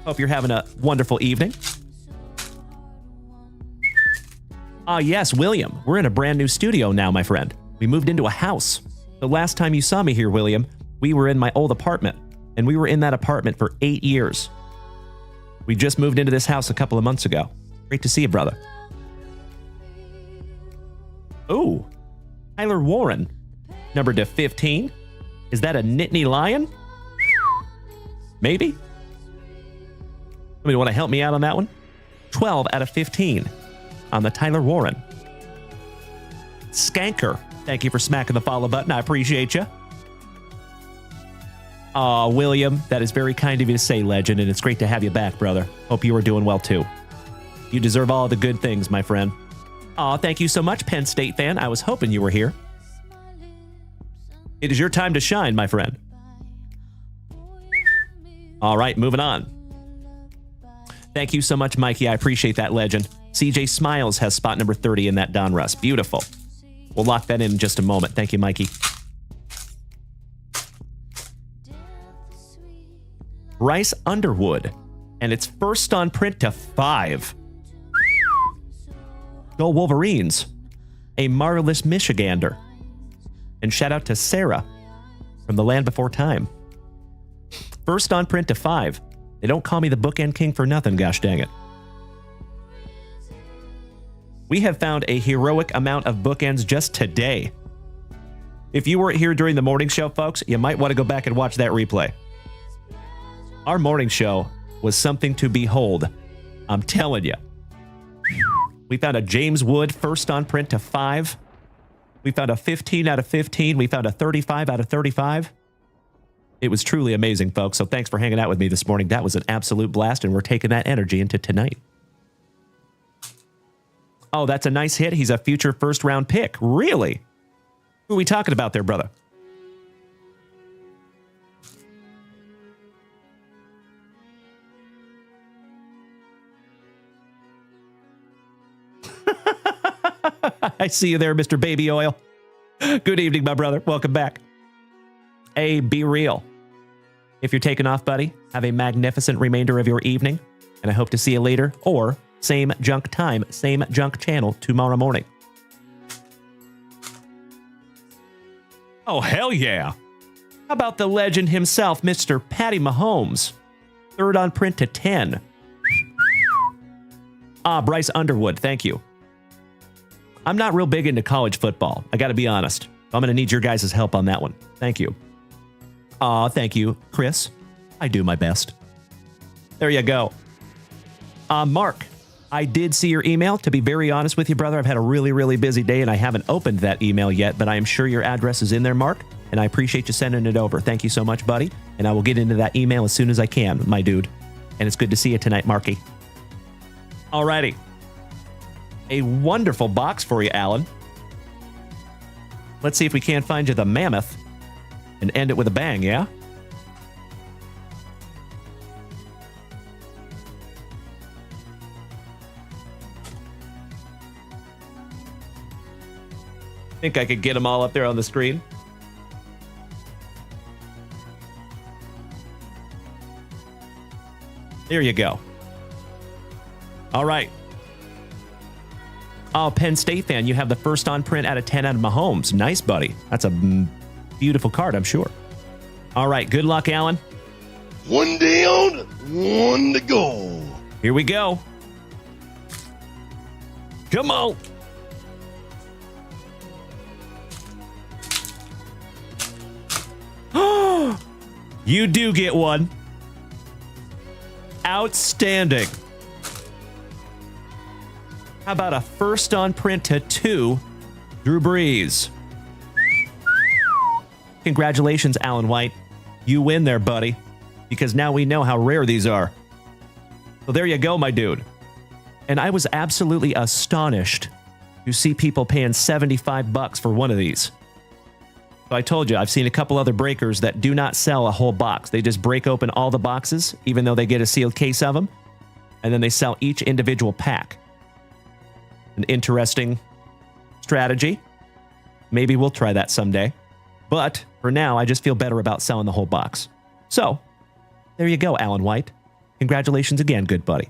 Hope you're having a wonderful evening. Ah, yes, William. We're in a brand new studio now, my friend. We moved into a house. The last time you saw me here, William, we were in my old apartment, and we were in that apartment for 8 years. We just moved into this house a couple of months ago. Great to see you, brother. Ooh, Tyler Warren, number to 15. Is that a Nittany Lion? Maybe. Somebody want to help me out on that one? 12 out of 15 on the Tyler Warren. Skanker, thank you for smacking the follow button. I appreciate you. Aw, William, that is very kind of you to say, legend, and it's great to have you back, brother. Hope you are doing well, too. You deserve all the good things, my friend. Aw, thank you so much, Penn State fan. I was hoping you were here. It is your time to shine, my friend. All right, moving on. Thank you so much, Mikey. I appreciate that, legend. CJ Smiles has spot number 30 in that Donruss. Beautiful. We'll lock that in just a moment. Thank you, Mikey. Bryce Underwood, and it's first on print to 5. Go Wolverines, a marvelous Michigander. And shout out to Sarah from the Land Before Time. First on print to 5. They don't call me the Bookend King for nothing, gosh dang it. We have found a heroic amount of bookends just today. If you weren't here during the morning show, folks, you might want to go back and watch that replay. Our morning show was something to behold. I'm telling you. We found a James Wood first on print to 5. We found a 15 out of 15. We found a 35 out of 35. It was truly amazing, folks. So thanks for hanging out with me this morning. That was an absolute blast, and we're taking that energy into tonight. Oh, that's a nice hit. He's a future first-round pick. Really? Who are we talking about there, brother? I see you there, Mr. Baby Oil. Good evening, my brother. Welcome back. Hey, be real. If you're taking off, buddy, have a magnificent remainder of your evening, and I hope to see you later, or same junk time, same junk channel tomorrow morning. Oh, hell yeah. How about the legend himself, Mr. Patty Mahomes? Third on print to 10. Ah, Bryce Underwood, thank you. I'm not real big into college football. I got to be honest. I'm going to need your guys' help on that one. Thank you. Aw, thank you, Chris. I do my best. There you go. Mark, I did see your email. To be very honest with you, brother, I've had a really, really busy day, and I haven't opened that email yet, but I am sure your address is in there, Mark, and I appreciate you sending it over. Thank you so much, buddy, and I will get into that email as soon as I can, my dude. And it's good to see you tonight, Marky. Alrighty. A wonderful box for you, Alan. Let's see if we can't find you the mammoth and end it with a bang, yeah? Think I could get them all up there on the screen? There you go. All right. Oh, Penn State fan, you have the first on print out of 10 out of Mahomes. Nice, buddy. That's a beautiful card, I'm sure. All right, good luck, Alan. One down, one to go. Here we go. Come on. You do get one. Outstanding. How about a first on print to 2, Drew Brees? Congratulations, Alan White. You win there, buddy, because now we know how rare these are. So there you go, my dude. And I was absolutely astonished to see people paying $75 for one of these. So I told you, I've seen a couple other breakers that do not sell a whole box. They just break open all the boxes, even though they get a sealed case of them, and then they sell each individual pack. An interesting strategy. Maybe we'll try that someday. But for now, I just feel better about selling the whole box. So, there you go, Alan White. Congratulations again, good buddy.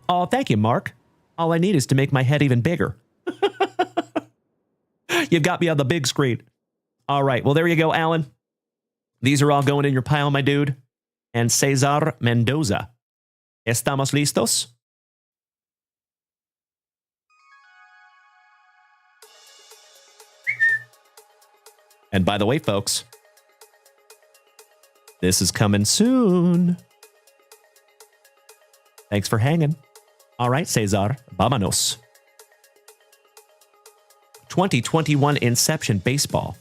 Oh, thank you, Mark. All I need is to make my head even bigger. You've got me on the big screen. All right, well, there you go, Alan. These are all going in your pile, my dude. And Cesar Mendoza. ¿Estamos listos? And by the way, folks, this is coming soon. Thanks for hanging. All right, Cesar, vámonos. 2021 Inception Baseball.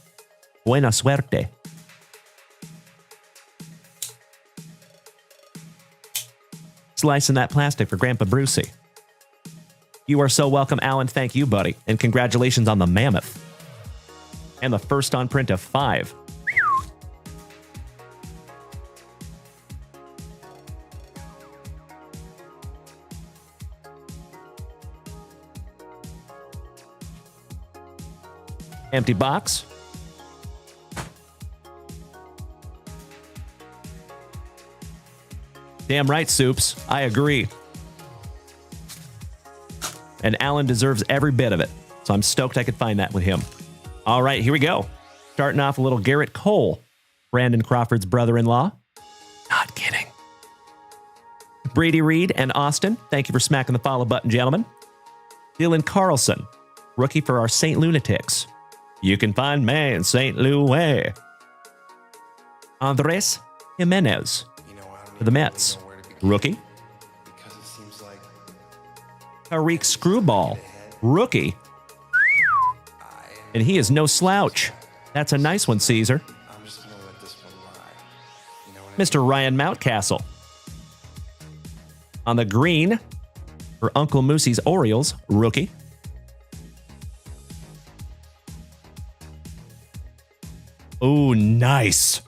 Buena suerte. Slicing that plastic for Grandpa Brucey. You are so welcome, Alan. Thank you, buddy. And congratulations on the mammoth. And the first on print of 5. Empty box. Damn right, Soups. I agree. And Alan deserves every bit of it. So I'm stoked I could find that with him. All right, here we go. Starting off a little Garrett Cole, Brandon Crawford's brother-in-law. Not kidding. Brady Reed and Austin, thank you for smacking the follow button, gentlemen. Dylan Carlson, rookie for our St. Lunatics. You can find me in St. Louis. Andres Jimenez for the Mets, rookie. Tariq Screwball, rookie. And he is no slouch. That's a nice one, Caesar. Mr. Ryan Mountcastle. On the green for Uncle Moosey's Orioles, rookie. Oh, nice.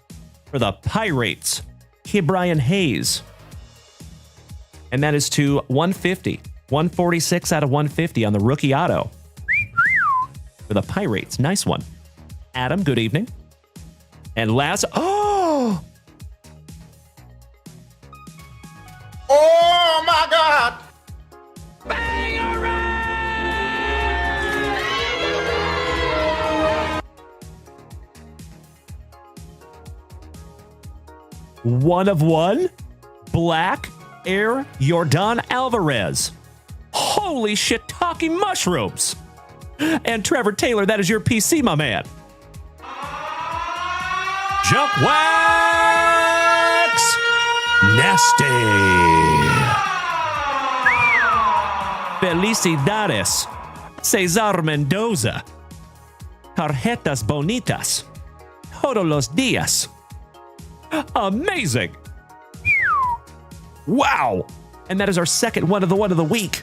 For the Pirates, Ke'Bryan Hayes. And that is to 150. 146 out of 150 on the rookie auto. For the Pirates. Nice one. Adam, good evening. And last... Oh! Oh my God! One of one. Black Air Yordan Alvarez. Holy shit, talking mushrooms. And Trevor Taylor, that is your PC, my man. JunkWax Nasty. Felicidades. Cesar Mendoza. Tarjetas bonitas. Todos los días. Amazing. Wow. And that is our second one of the week.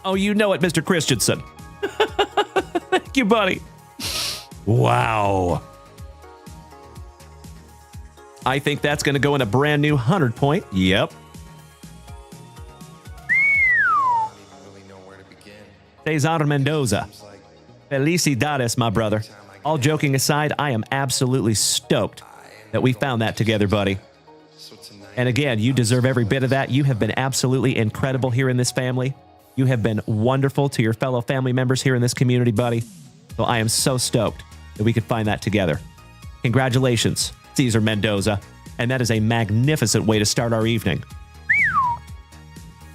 Oh, you know it, Mr. Christensen. Thank you, buddy. Wow. I think that's going to go in a brand new 100 point. Yep. Cesar Mendoza. Felicidades, my brother. All joking aside, I am absolutely stoked that we found that together, buddy. And again, you deserve every bit of that. You have been absolutely incredible here in this family. You have been wonderful to your fellow family members here in this community, buddy. So I am so stoked that we could find that together. Congratulations, Cesar Mendoza. And that is a magnificent way to start our evening.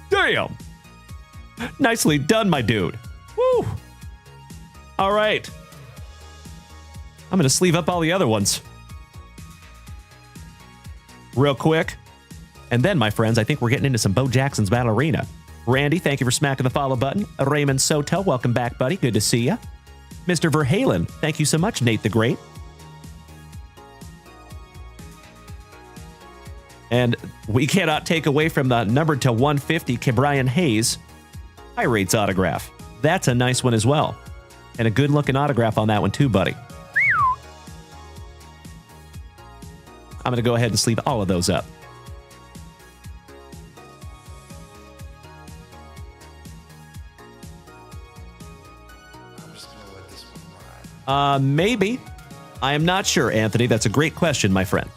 Damn! Nicely done, my dude. Woo! All right. I'm going to sleeve up all the other ones. real quick. And then, my friends, I think we're getting into some Bo Jackson's Ballerina. Randy, thank you for smacking the follow button. Raymond Soto, welcome back, buddy. Good to see you. Mr. Verhalen, thank you so much, Nate the Great. And we cannot take away from the number to 150 Kebrian Hayes Pirates autograph. That's a nice one as well. And a good-looking autograph on that one too, buddy. I'm going to go ahead and sleeve all of those up. Maybe. I am not sure, Anthony. That's a great question, my friend.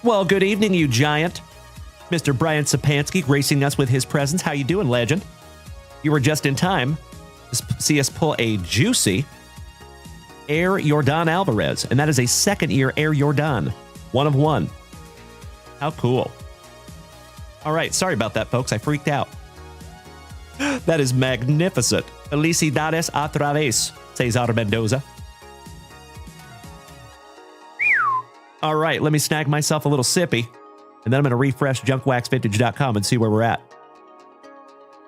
Well, good evening, you giant. Mr. Brian Sapansky gracing us with his presence. How you doing, legend? You were just in time to see us pull a juicy Air Jordan Alvarez, and that is a second-year Air Jordan. 1 of 1. How cool. All right, sorry about that, folks. I freaked out. That is magnificent. Felicidades otra vez, Cesar Mendoza. All right, let me snag myself a little sippy, and then I'm going to refresh JunkWaxVintage.com and see where we're at.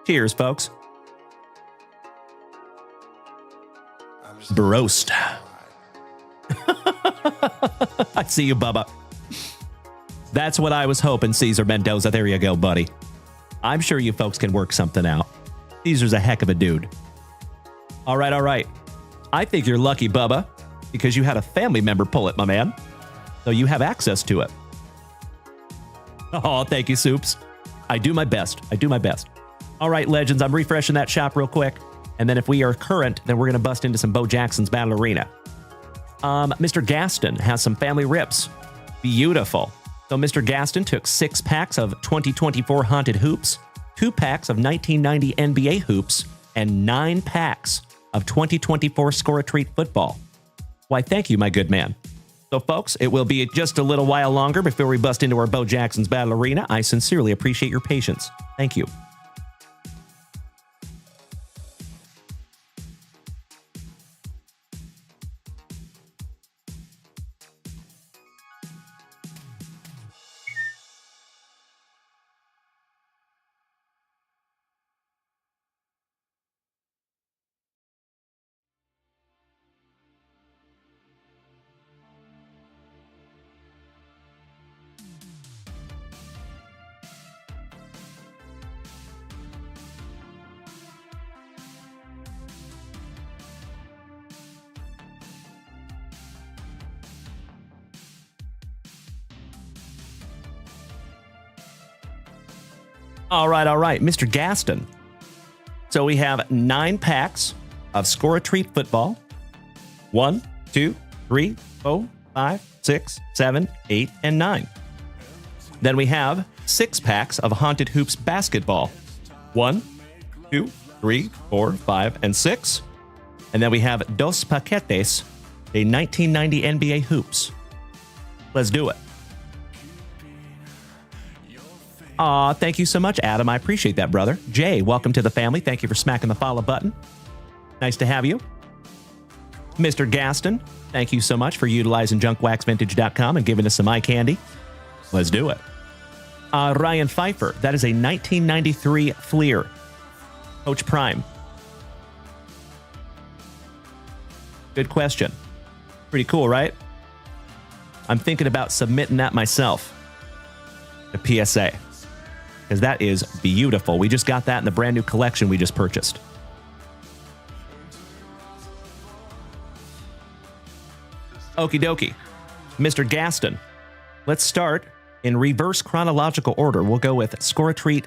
Cheers, folks. Broast. I see you, Bubba. That's what I was hoping, Cesar Mendoza. There you go, buddy. I'm sure you folks can work something out. Caesar's a heck of a dude. All right, all right. I think you're lucky, Bubba, because you had a family member pull it, my man. So you have access to it. Oh, thank you, Soups. I do my best. I do my best. All right, legends, I'm refreshing that shop real quick. And then if we are current, then we're going to bust into some Bo Jackson's Ballerina. Mr. Gaston has some family rips. Beautiful. So Mr. Gaston took 6 packs of 2024 Haunted Hoops, 2 packs of 1990 NBA Hoops, and 9 packs of 2024 Score a Treat Football. Why, thank you, my good man. So, folks, it will be just a little while longer before we bust into our Bo Jackson's Ballerina. I sincerely appreciate your patience. Thank you. All right, Mr. Gaston. So we have 9 packs of Score a Treat Football. 1, 2, 3, 4, 5, 6, 7, 8, and 9. Then we have 6 packs of Haunted Hoops Basketball. 1, 2, 3, 4, 5, and 6. And then we have dos paquetes de 1990 NBA Hoops. Let's do it. Aw, thank you so much, Adam. I appreciate that, brother. Jay, welcome to the family. Thank you for smacking the follow button. Nice to have you. Mr. Gaston, thank you so much for utilizing JunkWaxVintage.com and giving us some eye candy. Let's do it. Ryan Pfeiffer, that is a 1993 Fleer. Coach Prime. Good question. Pretty cool, right? I'm thinking about submitting that myself. A PSA. Because that is beautiful. We just got that in the brand new collection we just purchased. Okie dokie. Mr. Gaston, let's start in reverse chronological order. We'll go with Score a Treat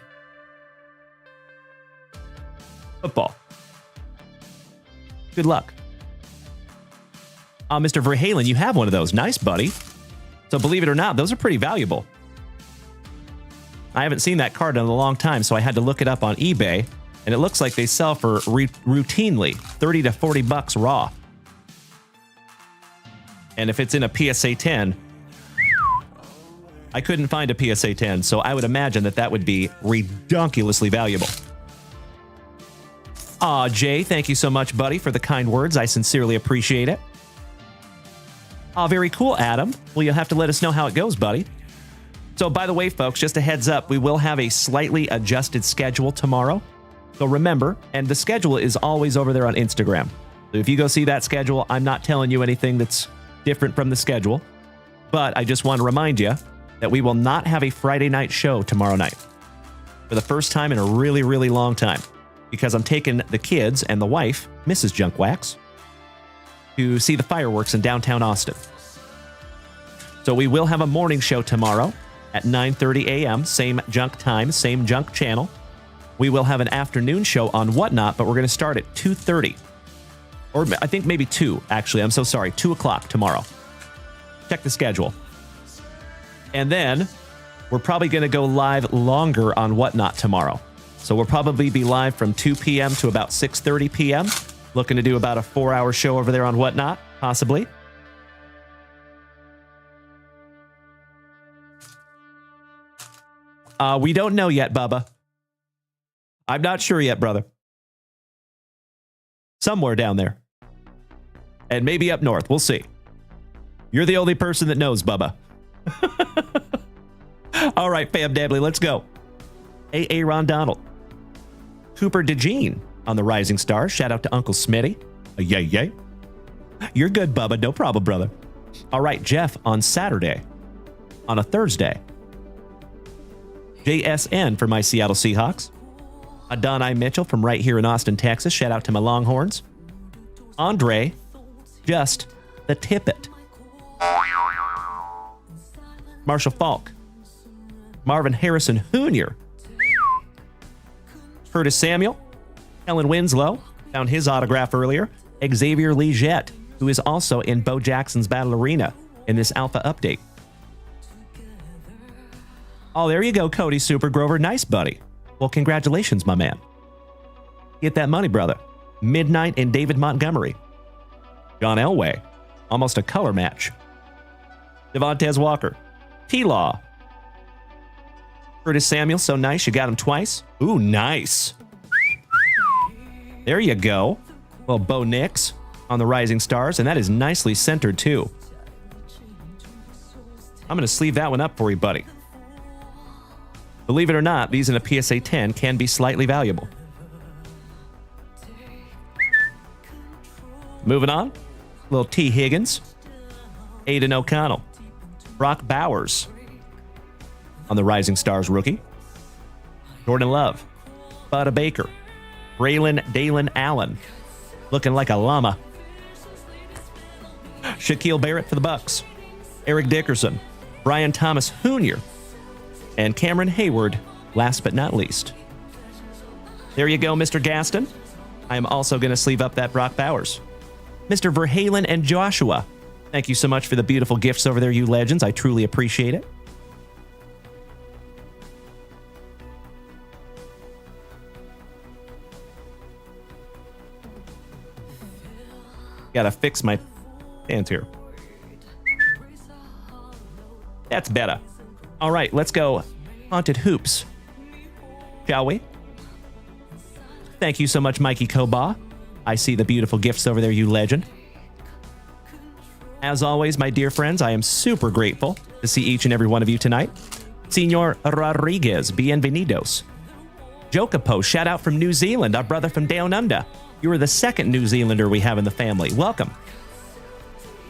Football. Good luck. Mr. Verhalen, you have one of those. Nice, buddy. So believe it or not, those are pretty valuable. I haven't seen that card in a long time, so I had to look it up on eBay, and it looks like they sell for routinely $30 to $40 raw. And if it's in a PSA 10, I couldn't find a PSA 10, so I would imagine that that would be redonkulously valuable. Jay, thank you so much, buddy, for the kind words. I sincerely appreciate it. Oh, very cool, Adam. Well, you'll have to let us know how it goes, buddy. So, by the way, folks, just a heads up, we will have a slightly adjusted schedule tomorrow. So remember, and the schedule is always over there on Instagram. So if you go see that schedule, I'm not telling you anything that's different from the schedule. But I just want to remind you that we will not have a Friday night show tomorrow night. For the first time in a really, really long time. Because I'm taking the kids and the wife, Mrs. JunkWax, to see the fireworks in downtown Austin. So we will have a morning show tomorrow at 9:30 a.m., same junk time, same junk channel. We will have an afternoon show on Whatnot, but we're going to start at 2:30. Or I think maybe 2, actually. I'm so sorry. 2 o'clock tomorrow. Check the schedule. And then we're probably going to go live longer on Whatnot tomorrow. So we'll probably be live from 2 p.m. to about 6:30 p.m. Looking to do about a 4-hour show over there on Whatnot, possibly. We don't know yet, Bubba. I'm not sure yet, brother. Somewhere down there. And maybe up north. We'll see. You're the only person that knows, Bubba. All right, fam dabbly, let's go. A.A. Ron Donald. Cooper DeJean on the Rising Stars. Shout out to Uncle Smitty. Yay, yay. You're good, Bubba. No problem, brother. All right, Jeff on Saturday. On a Thursday. JSN for my Seattle Seahawks. Adonai Mitchell from right here in Austin, Texas. Shout out to my Longhorns. Andre, just the tippet. Marshall Falk. Marvin Harrison Jr. Curtis Samuel. Helen Winslow. Found his autograph earlier. Xavier Legette, who is also in Bo Jackson's Battle Arena in this alpha update. Oh, there you go, Cody Super Grover. Nice, buddy. Well, congratulations, my man. Get that money, brother. Midnight in David Montgomery. John Elway. Almost a color match. Devontae Walker. T-Law. Curtis Samuel, so nice. You got him twice. Ooh, nice. There you go. Well, Bo Nix on the Rising Stars, and that is nicely centered, too. I'm going to sleeve that one up for you, buddy. Believe it or not, these in a PSA 10 can be slightly valuable. Moving on. Little T. Higgins. Aiden O'Connell. Brock Bowers on the Rising Stars rookie. Jordan Love. Butta Baker. Braylon Dalen Allen. Looking like a llama. Shaquille Barrett for the Bucks. Eric Dickerson. Brian Thomas Jr. And Cameron Hayward, last but not least. There you go, Mr. Gaston. I am also going to sleeve up that Brock Bowers. Mr. Verhalen and Joshua, thank you so much for the beautiful gifts over there, you legends. I truly appreciate it. Gotta fix my hands here. That's better. All right, let's go Haunted Hoops, shall we? Thank you so much, Mikey Koba. I see the beautiful gifts over there, you legend. As always, my dear friends, I am super grateful to see each and every one of you tonight. Senor Rodriguez, bienvenidos. Jokapo, shout out from New Zealand, our brother from Down Under. You are the second New Zealander we have in the family. Welcome.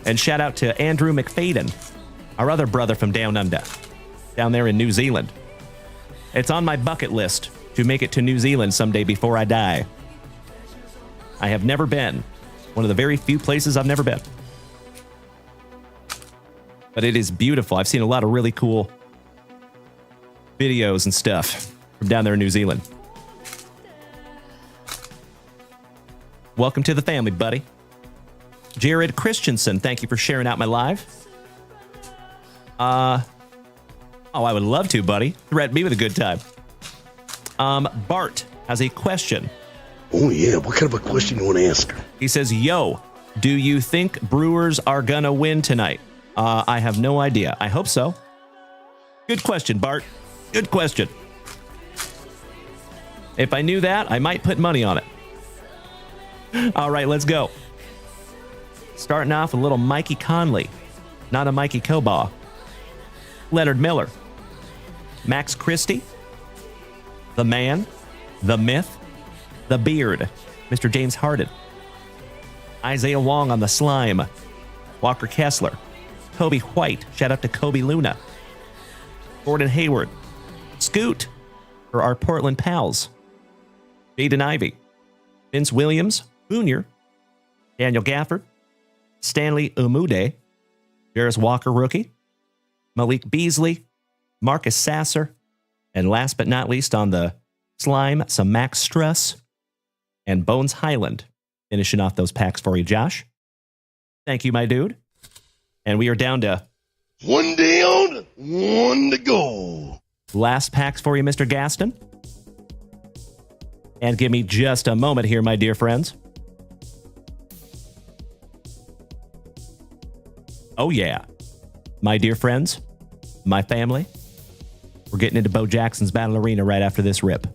And shout out to Andrew McFadden, our other brother from Down Under, down there in New Zealand. It's on my bucket list to make it to New Zealand someday before I die. I have never been. One of the very few places I've never been. But it is beautiful. I've seen a lot of really cool videos and stuff from down there in New Zealand. Welcome to the family, buddy. Jared Christensen, thank you for sharing out my live. Oh, I would love to, buddy. Threaten me with a good time. Bart has a question. Oh, yeah. What kind of a question you want to ask her? He says, yo, do you think Brewers are going to win tonight? I have no idea. I hope so. Good question, Bart. Good question. If I knew that, I might put money on it. All right, let's go. Starting off with little Mikey Conley. not a Mikey Kobaugh. Leonard Miller. Max Christie. The Man. The Myth. The Beard. Mr. James Harden. Isaiah Wong on the Slime. Walker Kessler. Kobe White. Shout out to Kobe Luna. Gordon Hayward. Scoot. For our Portland pals. Jaden Ivey. Vince Williams. Jr. Daniel Gafford. Stanley Umude. Jarris Walker rookie. Malik Beasley. Marcus Sasser. And last but not least on the Slime, some Max Struss. And Bones Highland. Finishing off those packs for you, Josh. Thank you, my dude. And we are down to One down, one to go. last packs for you, Mr. Gaston. And give me just a moment here, my dear friends. Oh, yeah. My dear friends, my family, we're getting into Bo Jackson's Battle Arena right after this rip.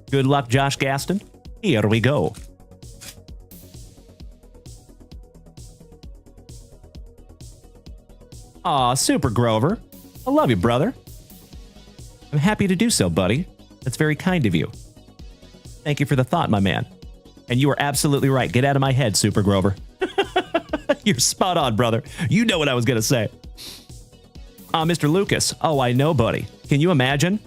Good luck, Josh Gaston. Here we go. Aw, Super Grover. I love you, brother. I'm happy to do so, buddy. That's very kind of you. Thank you for the thought, my man. And you are absolutely right. Get out of my head, Super Grover. You're spot on, brother. You know what I was going to say. Mr. Lucas. Oh, I know, buddy. Can you imagine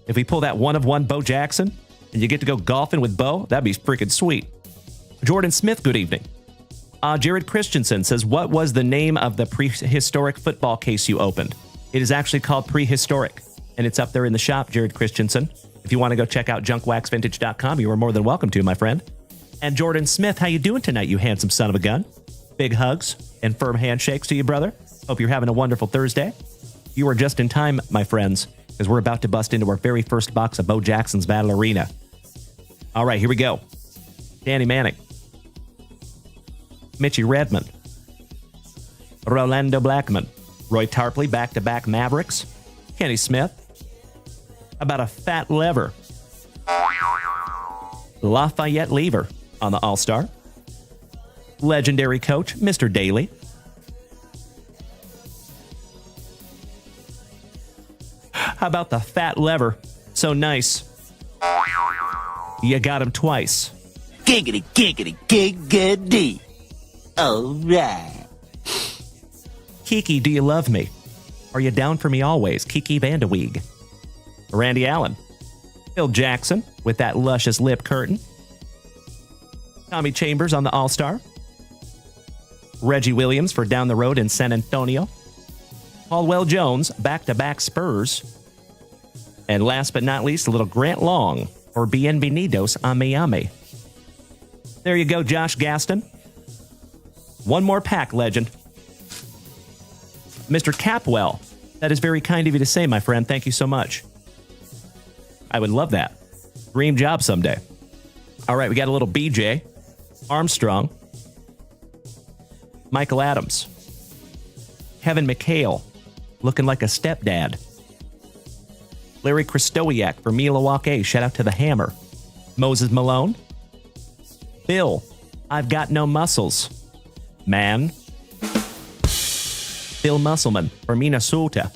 if we pull that one-of-one Bo Jackson and you get to go golfing with Bo? That'd be freaking sweet. Jordan Smith, good evening. Jared Christensen says, what was the name of the prehistoric football case you opened? It is actually called Prehistoric, and it's up there in the shop, Jared Christensen. If you want to go check out JunkWaxVintage.com, you are more than welcome to, my friend. And Jordan Smith, how you doing tonight, you handsome son of a gun? Big hugs and firm handshakes to you, brother. Hope you're having a wonderful Thursday. You are just in time, my friends, because we're about to bust into our very first box of Bo Jackson's Battle Arena. All right, here we go. Danny Manning. Mitchie Redmond. Rolando Blackman. Roy Tarpley, back-to-back Mavericks. Kenny Smith. How about a fat lever? Lafayette Lever on the All-Star. Legendary coach, Mr. Daly. How about the fat lever? So nice. You got him twice. Giggity, giggity, giggity. All right. Kiki, do you love me? Are you down for me always? Kiki Vandeweeg. Randy Allen. Phil Jackson with that luscious lip curtain. Tommy Chambers on the All-Star. Reggie Williams for down the road in San Antonio. Paulwell Jones, back-to-back Spurs. And last but not least, a little Grant Long for Bienvenidos a Miami. There you go, Josh Gaston. One more pack, legend. Mr. Capwell, that is very kind of you to say, my friend. Thank you so much. I would love that. Dream job someday. All right, we got a little BJ. Armstrong. Michael Adams. Kevin McHale, looking like a stepdad. Larry Kristowiak for Milwaukee. Shout out to the Hammer. Moses Malone. Bill, I've got no muscles. Man. Bill Musselman for Minnesota.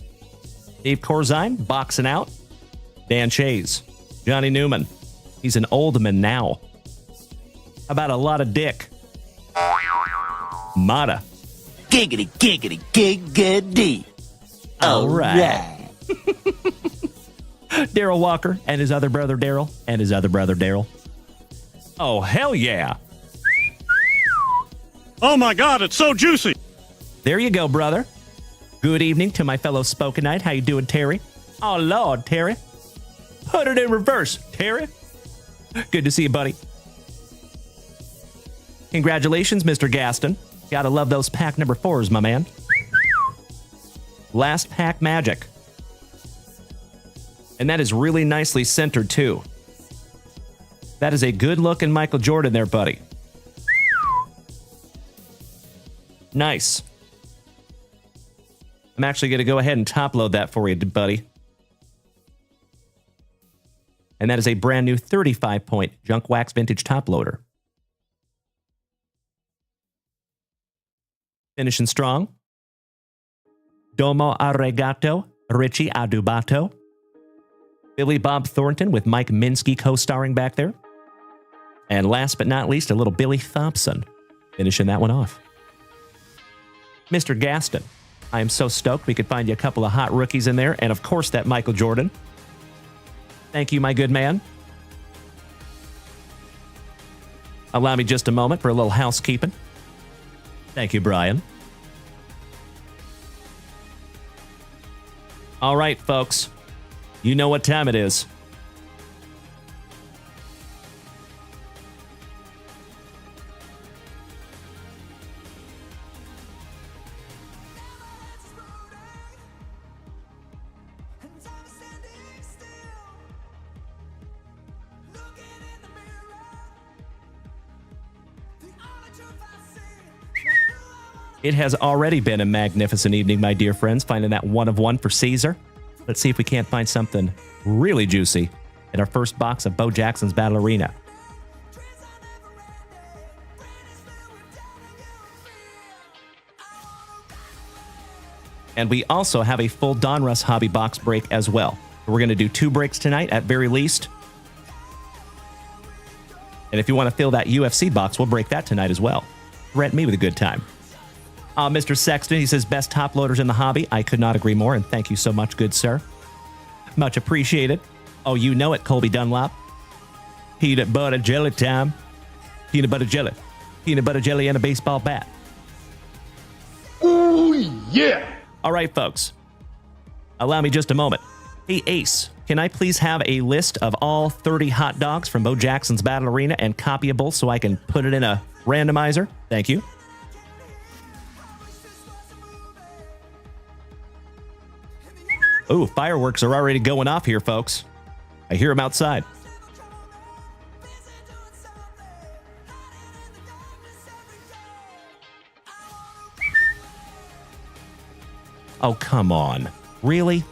Dave Corzine, boxing out. Dan Chase. Johnny Newman. He's an old man now. How about a lot of dick? Mata. Giggity, giggity, giggity. All right. Daryl Walker and his other brother Daryl and his other brother Daryl. Oh, hell yeah. Oh my God, it's so juicy. There you go, brother. Good evening to my fellow Spokenite. How you doing, Terry? Oh, Lord, Terry. Put it in reverse, Terry. Good to see you, buddy. Congratulations, Mr. Gaston. Gotta love those pack number 4s, my man. Last pack magic. And that is really nicely centered, too. That is a good-looking Michael Jordan there, buddy. Nice. I'm actually going to go ahead and top-load that for you, buddy. And that is a brand new 35-point Junk Wax Vintage top loader. Finishing strong. Domo Arigato, Richie Adubato. Billy Bob Thornton with Mike Minsky co-starring back there. And last but not least, a little Billy Thompson finishing that one off. Mr. Gaston, I am so stoked we could find you a couple of hot rookies in there. And of course, that Michael Jordan. Thank you, my good man. Allow me just a moment for a little housekeeping. Thank you, Brian. All right, folks. You know what time it is. It has already been a magnificent evening, my dear friends, finding that one of one for Caesar. Let's see if we can't find something really juicy in our first box of Bo Jackson's Battle Arena. And we also have a full Donruss Hobby box break as well. We're going to do 2 breaks tonight at very least. And if you want to fill that UFC box, we'll break that tonight as well. Threaten me with a good time. Mr. Sexton, he says, best top loaders in the hobby. I could not agree more, and thank you so much, good sir. Much appreciated. Oh, you know it, Colby Dunlop. Peanut butter jelly time. Peanut butter jelly. Peanut butter jelly and a baseball bat. Ooh, yeah. All right, folks. Allow me just a moment. Hey, Ace, can I please have a list of all 30 hot dogs from Bo Jackson's Battle Arena and copyable so I can put it in a randomizer? Thank you. Ooh, fireworks are already going off here, folks. I hear them outside. Oh, come on. Really?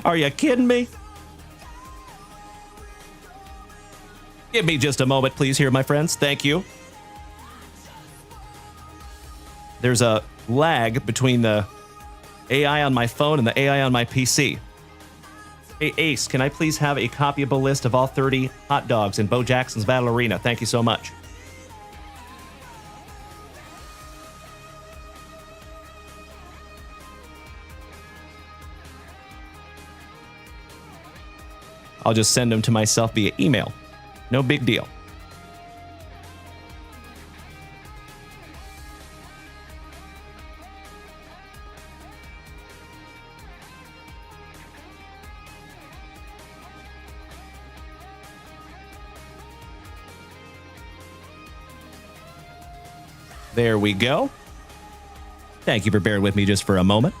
Are you kidding me? Give me just a moment, please, here, my friends. Thank you. There's a lag between the AI on my phone and the AI on my PC. Hey, Ace, can I please have a copyable list of all 30 hot dogs in Bo Jackson's Battle Arena? Thank you so much. I'll just send them to myself via email. No big deal. There we go. Thank you for bearing with me just for a moment.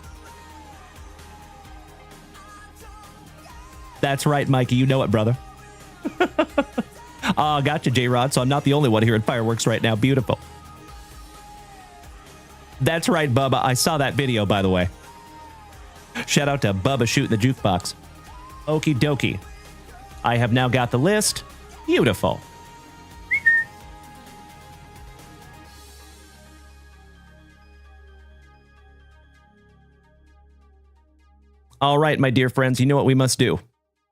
That's right, Mikey. You know it, brother. Gotcha, J-Rod. So I'm not the only one here in fireworks right now. Beautiful. That's right, Bubba. I saw that video, by the way. Shout out to Bubba shooting the jukebox. Okie dokie. I have now got the list. Beautiful. All right, my dear friends, you know what we must do.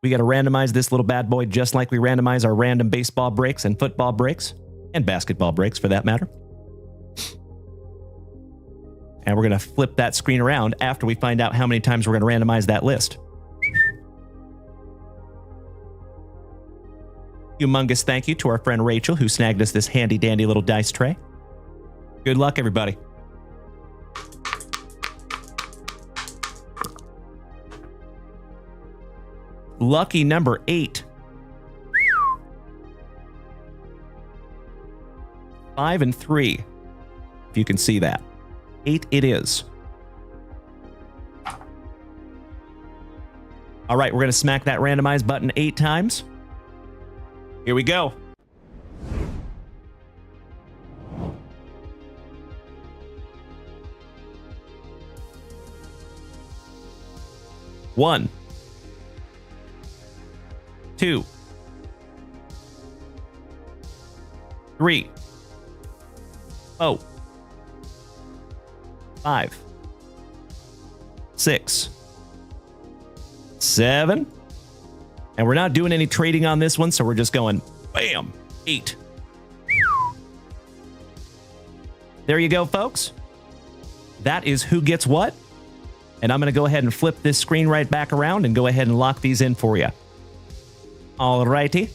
We got to randomize this little bad boy just like we randomize our random baseball breaks and football breaks and basketball breaks for that matter. And we're going to flip that screen around after we find out how many times we're going to randomize that list. Humongous thank you to our friend Rachel who snagged us this handy dandy little dice tray. Good luck, everybody. Lucky number 8. 5 and 3. If you can see that. 8 it is. All right, we're going to smack that randomize button 8 times. Here we go. One. 2, 3, 4, 5, 6, 7. And we're not doing any trading on this one, so we're just going bam, 8. There you go, folks. That is who gets what. And I'm going to go ahead and flip this screen right back around and go ahead and lock these in for you. All righty.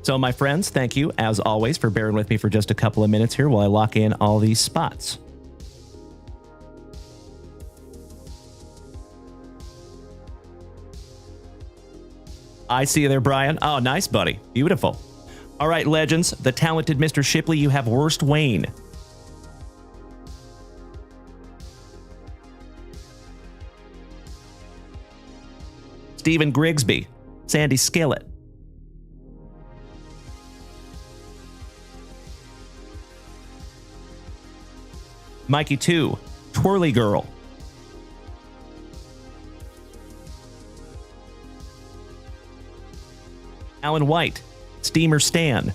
So, my friends, thank you, as always, for bearing with me for just a couple of minutes here while I lock in all these spots. I see you there, Brian. Oh, nice, buddy. Beautiful. All right, legends. The talented Mr. Shipley, you have Worst Wayne. Stephen Grigsby, Sandy Skillet. Mikey 2, Twirly Girl. Alan White, Steamer Stan.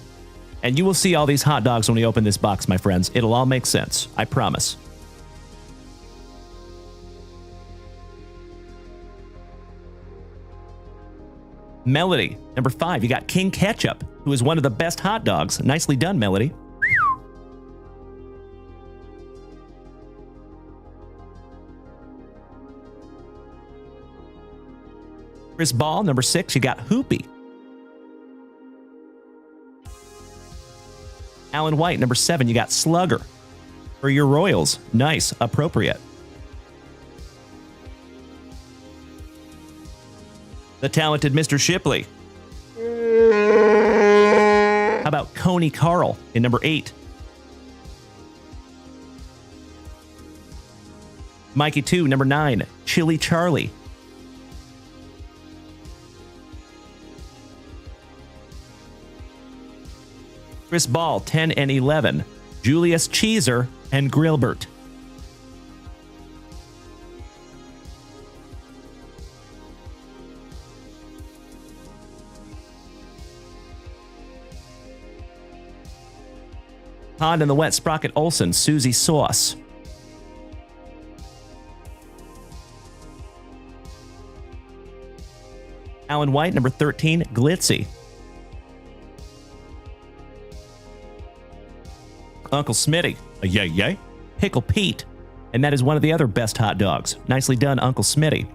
And you will see all these hot dogs when we open this box, my friends. It'll all make sense. I promise. Melody, number 5. You got King Ketchup, who is one of the best hot dogs. Nicely done, Melody. Chris Ball, number 6. You got Hoopy. Alan White, number 7. You got Slugger. For your Royals. Nice. Appropriate. The talented Mr. Shipley. How about Coney Carl in number 8? Mikey 2, number 9. Chili Charlie. Chris Ball, 10 and 11. Julius Cheeser and Grillbert. Todd and the Wet Sprocket Olsen, Susie Sauce. Alan White, number 13, Glitzy. Uncle Smitty, a yay yay. Pickle Pete, and that is one of the other best hot dogs. Nicely done, Uncle Smitty.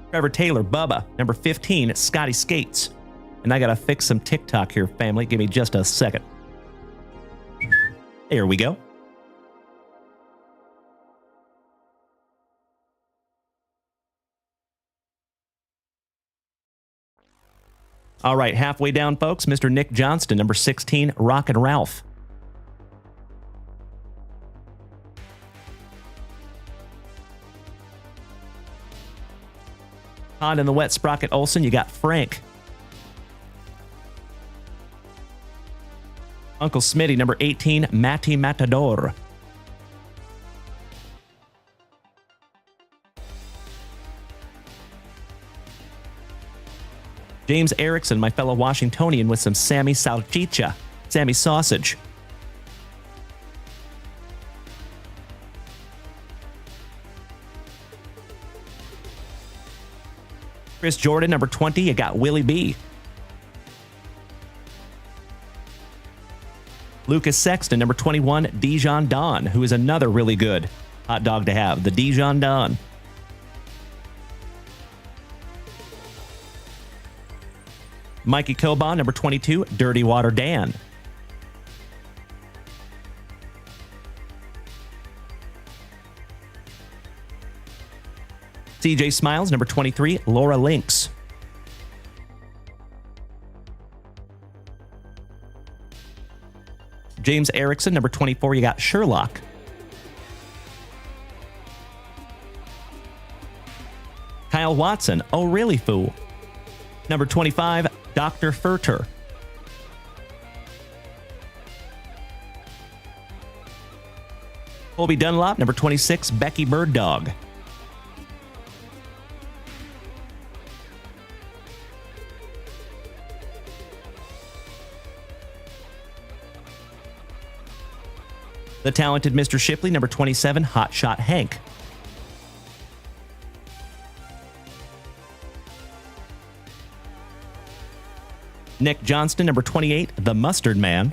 Trevor Taylor, Bubba, number 15, Scotty Skates. And I gotta fix some TikTok here, family. Give me just a second. There we go. All right, halfway down, folks, Mr. Nick Johnston, number 16, Rockin' Ralph. Todd and the Wet Sprocket Olsen, you got Frank. Uncle Smitty, number 18, Matty Matador. James Erickson, my fellow Washingtonian, with some Sammy Salchicha, Sammy Sausage. Chris Jordan, number 20, you got Willie B. Lucas Sexton, number 21, Dijon Don, who is another really good hot dog to have, the Dijon Don. Mikey Coban, number 22, Dirty Water Dan. CJ Smiles, number 23, Laura Lynx. James Erickson, number 24, you got Sherlock. Kyle Watson, oh really fool. Number 25, Dr. Furter. Colby Dunlop, number 26, Becky Bird Dog. The talented Mr. Shipley, number 27, Hot Shot Hank. Nick Johnston, number 28, The Mustard Man.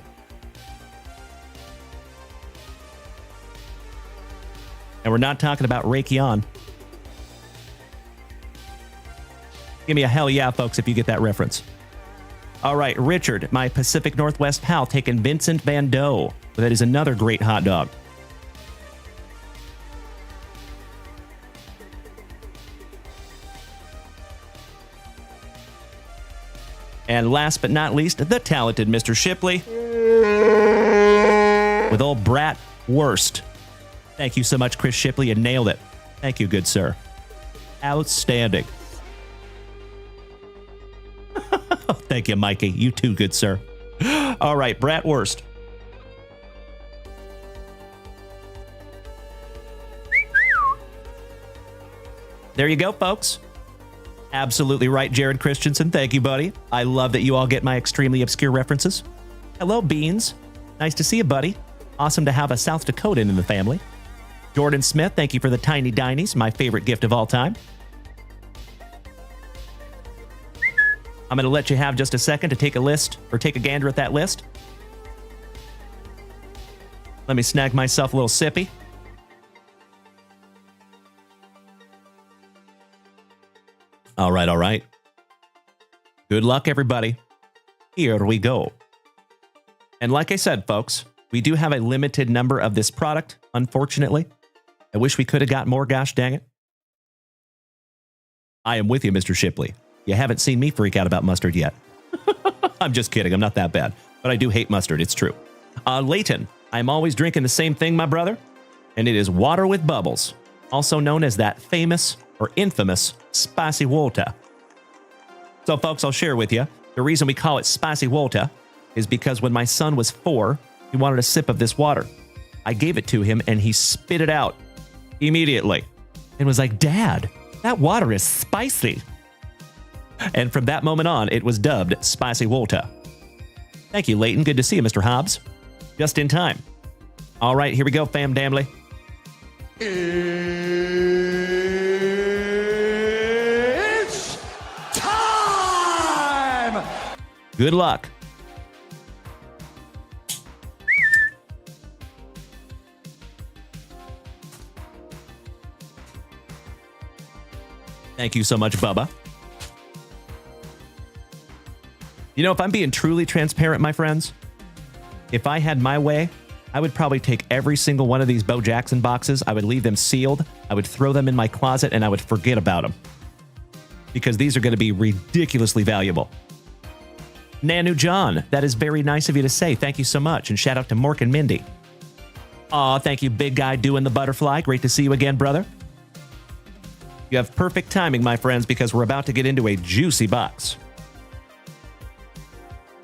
And we're not talking about Raytheon. Give me a hell yeah, folks, if you get that reference. All right, Richard, my Pacific Northwest pal, taking Vincent Van Doe. That is another great hot dog. And last but not least, the talented Mr. Shipley with old Brat Wurst. Thank you so much, Chris Shipley. You nailed it. Thank you, good sir. Outstanding. Thank you, Mikey. You too, good sir. All right, Brat Wurst. There you go, folks. Absolutely right, Jared Christensen. Thank you, buddy. I love that you all get my extremely obscure references. Hello, Beans. Nice to see you, buddy. Awesome to have a South Dakotan in the family. Jordan Smith, thank you for the Tiny Dinies, my favorite gift of all time. I'm going to let you have just a second to take a list or take a gander at that list. Let me snag myself a little sippy. All right, all right. Good luck, everybody. Here we go. And like I said, folks, we do have a limited number of this product, unfortunately. I wish we could have got more, gosh dang it. I am with you, Mr. Shipley. You haven't seen me freak out about mustard yet. I'm just kidding. I'm not that bad. But I do hate mustard. It's true. Leighton, I'm always drinking the same thing, my brother. And it is water with bubbles, also known as that famous or infamous spicy water. So, folks, I'll share with you. The reason we call it spicy water is because when my son was 4, he wanted a sip of this water. I gave it to him, and he spit it out immediately and was like, "Dad, that water is spicy." And from that moment on, it was dubbed Spicy Water. Thank you, Leighton. Good to see you, Mr. Hobbs. Just in time. All right, here we go, fam damly. It's time! Good luck. Thank you so much, Bubba. You know, if I'm being truly transparent, my friends, if I had my way, I would probably take every single one of these Bo Jackson boxes. I would leave them sealed. I would throw them in my closet, and I would forget about them. Because these are going to be ridiculously valuable. Nanu John, that is very nice of you to say. Thank you so much. And shout out to Mork and Mindy. Aw, thank you, big guy doing the butterfly. Great to see you again, brother. You have perfect timing, my friends, because we're about to get into a juicy box.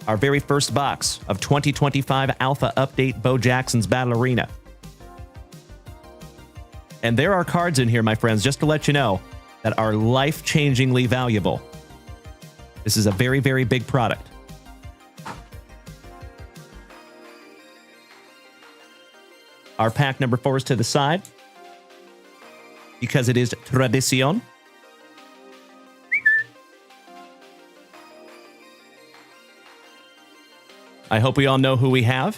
Our very first box of 2025 Alpha Update Bo Jackson's Battle Arena. And there are cards in here, my friends, just to let you know, that are life-changingly valuable. This is a very, very big product. Our pack number 4 is to the side, because it is tradición. I hope we all know who we have.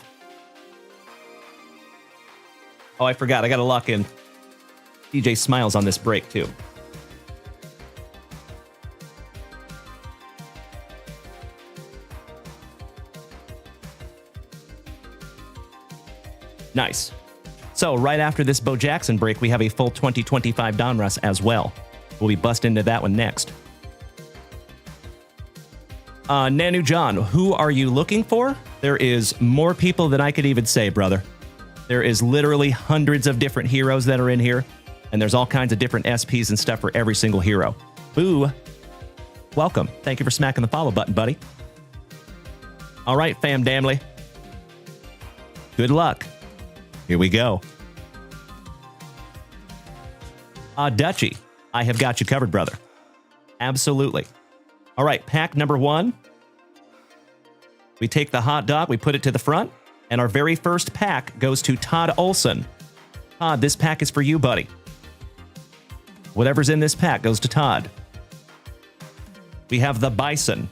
Oh, I forgot. I got to lock in DJ Smiles on this break, too. Nice. So, right after this Bo Jackson break, we have a full 2025 Donruss as well. We'll be busting into that one next. Nanu John, who are you looking for? There is more people than I could even say, brother. There is literally hundreds of different heroes that are in here, and there's all kinds of different SPs and stuff for every single hero. Boo. Welcome. Thank you for smacking the follow button, buddy. All right, fam damly. Good luck. Here we go. Dutchie, I have got you covered, brother. Absolutely. All right, pack number 1. We take the hot dog, we put it to the front, and our very first pack goes to Todd Olson. Todd, this pack is for you, buddy. Whatever's in this pack goes to Todd. We have the Bison.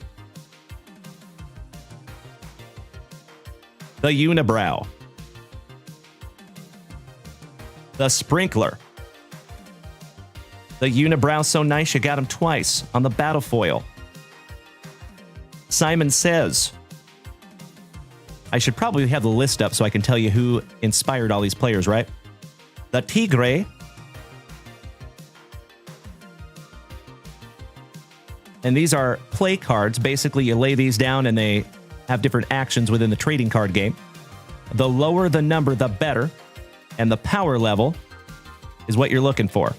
The Unibrow. The Sprinkler. The Unibrow so nice you got him twice on the battle foil. Simon Says. I should probably have the list up so I can tell you who inspired all these players, right? The Tigre. And these are play cards. Basically, you lay these down and they have different actions within the trading card game. The lower the number, the better. And the power level is what you're looking for.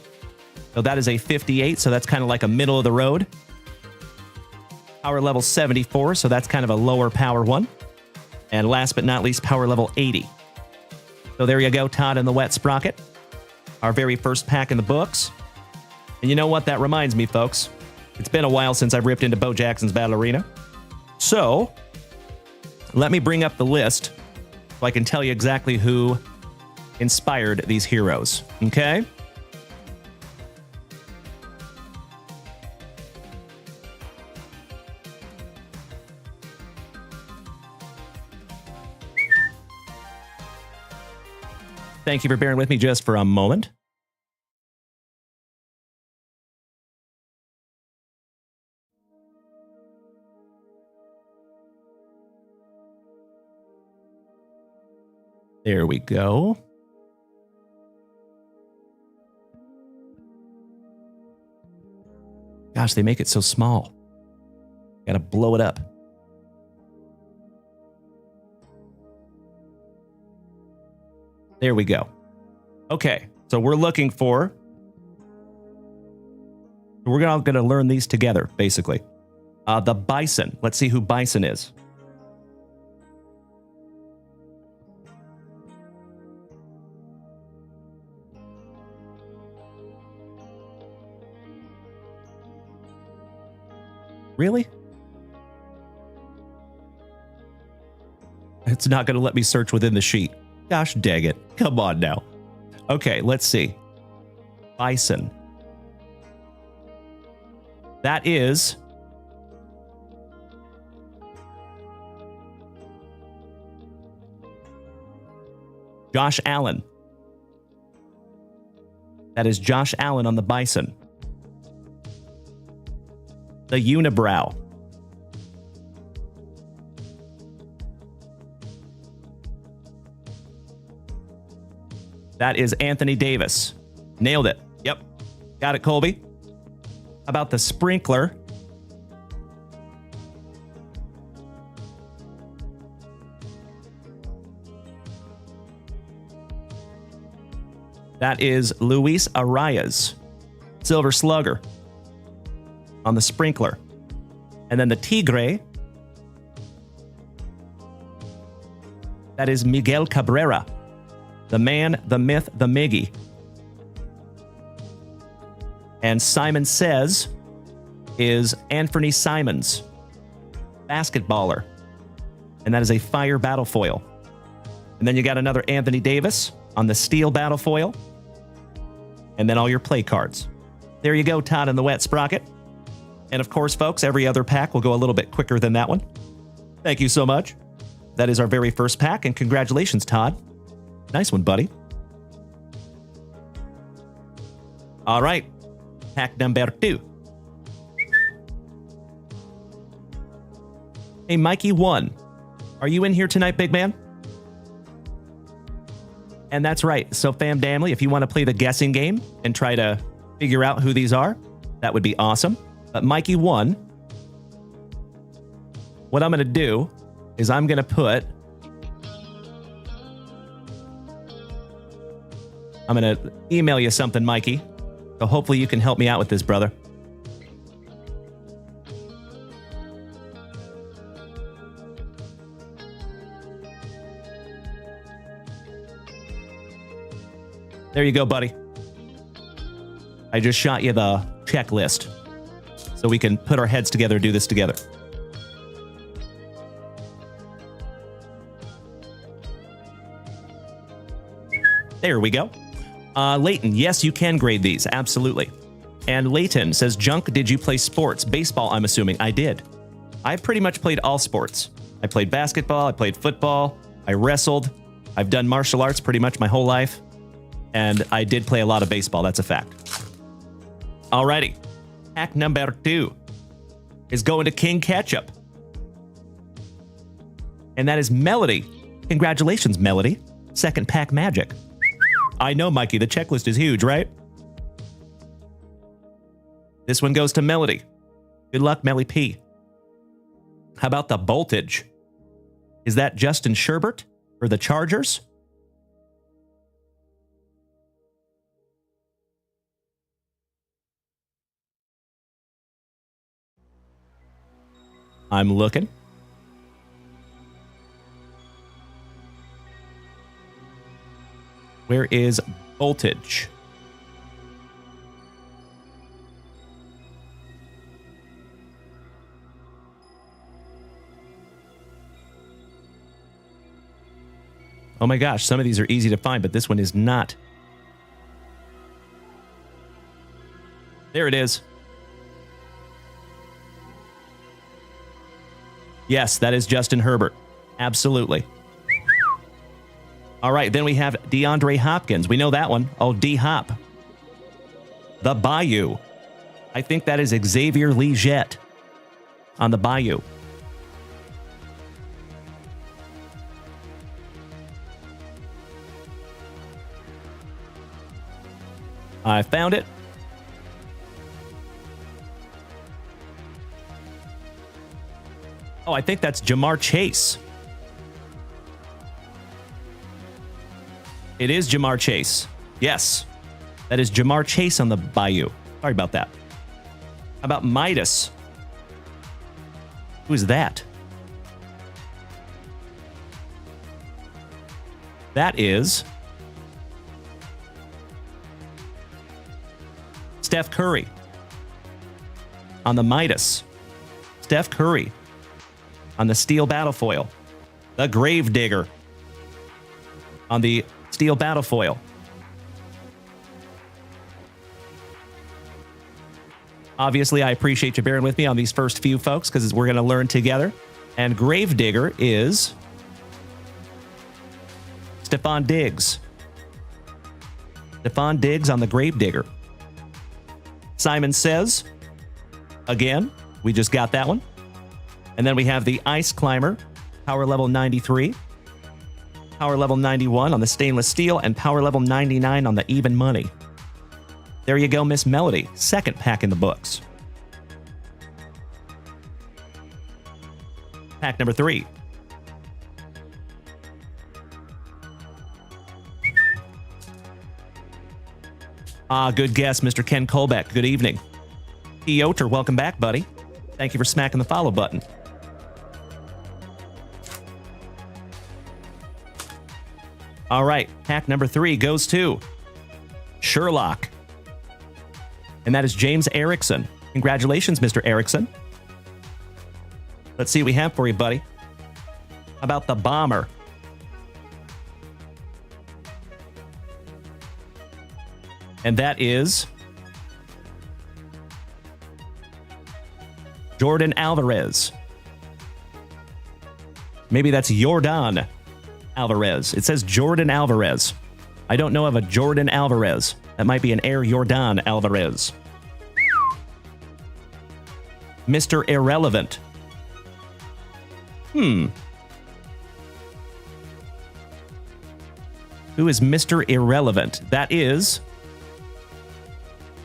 So that is a 58, so that's kind of like a middle of the road. Power level 74, so that's kind of a lower power one. And last but not least, power level 80. So there you go, Todd and the Wet Sprocket. Our very first pack in the books. And you know what? That reminds me, folks. It's been a while since I've ripped into Bo Jackson's Battle Arena. So, let me bring up the list so I can tell you exactly who inspired these heroes. Okay? Thank you for bearing with me just for a moment. There we go. Gosh, they make it so small. Gotta blow it up. There we go. Okay, so we're looking for... We're all going to learn these together, basically. The Bison. Let's see who Bison is. Really? It's not going to let me search within the sheet. Gosh dang it. Come on now. Okay, let's see. Bison. That is... Josh Allen. That is Josh Allen on the Bison. The Unibrow. That is Anthony Davis. Nailed it. Yep. Got it, Colby. How about the Sprinkler? That is Luis Arias. Silver Slugger on the Sprinkler. And then the Tigre. That is Miguel Cabrera. The man, the myth, the Miggy. And Simon Says is Anthony Simons, basketballer. And that is a fire battle foil. And then you got another Anthony Davis on the steel battle foil. And then all your play cards. There you go, Todd and the Wet Sprocket. And of course, folks, every other pack will go a little bit quicker than that one. Thank you so much. That is our very first pack, and congratulations, Todd. Nice one, buddy. All right. Pack number 2. Hey, Mikey 1. Are you in here tonight, big man? And that's right. So, fam damly, if you want to play the guessing game and try to figure out who these are, that would be awesome. But Mikey 1, what I'm going to do is I'm going to put... I'm going to email you something, Mikey. So hopefully you can help me out with this, brother. There you go, buddy. I just shot you the checklist so we can put our heads together and do this together. There we go. Leighton, yes, you can grade these. Absolutely. And Leighton says, Junk, did you play sports? Baseball, I'm assuming. I did. I pretty much played all sports. I played basketball. I played football. I wrestled. I've done martial arts pretty much my whole life. And I did play a lot of baseball. That's a fact. Alrighty. Hack number 2 is going to King Ketchup. And that is Melody. Congratulations, Melody. Second pack magic. I know, Mikey, the checklist is huge, right? This one goes to Melody. Good luck, Melly P. How about the voltage? Is that Justin Sherbert for the Chargers? I'm looking. Where is voltage? Oh my gosh, some of these are easy to find, but this one is not. There it is. Yes, that is Justin Herbert. Absolutely. All right, then we have DeAndre Hopkins. We know that one. Oh, D-Hop. The Bayou. I think that is Xavier Legette on the Bayou. I found it. Oh, I think that's Jamar Chase. It is Jamar Chase. Yes. That is Jamar Chase on the Bayou. Sorry about that. How about Midas? Who is that? That is Steph Curry on the Midas. Steph Curry on the Steel Battlefoil. The Gravedigger on the Steel Battlefoil. Obviously, I appreciate you bearing with me on these first few, folks, because we're going to learn together. And Gravedigger is Stephon Diggs. Stephon Diggs on the Gravedigger. Simon Says, again, we just got that one. And then we have the Ice Climber, power level 93, power level 91 on the stainless steel, and power level 99 on the even money. There you go, Miss Melody. Second pack in the books. Pack number 3. Good guess, Mr. Ken Colbeck. Good evening. Piotr, welcome back, buddy. Thank you for smacking the follow button. All right, pack number 3 goes to Sherlock. And that is James Erickson. Congratulations, Mr. Erickson. Let's see what we have for you, buddy. How about the Bomber? And that is Jordan Alvarez. Maybe that's Jordan Alvarez. It says Jordan Alvarez. I don't know of a Jordan Alvarez. That might be an Air Jordan Alvarez. Mr. Irrelevant. Who is Mr. Irrelevant? That is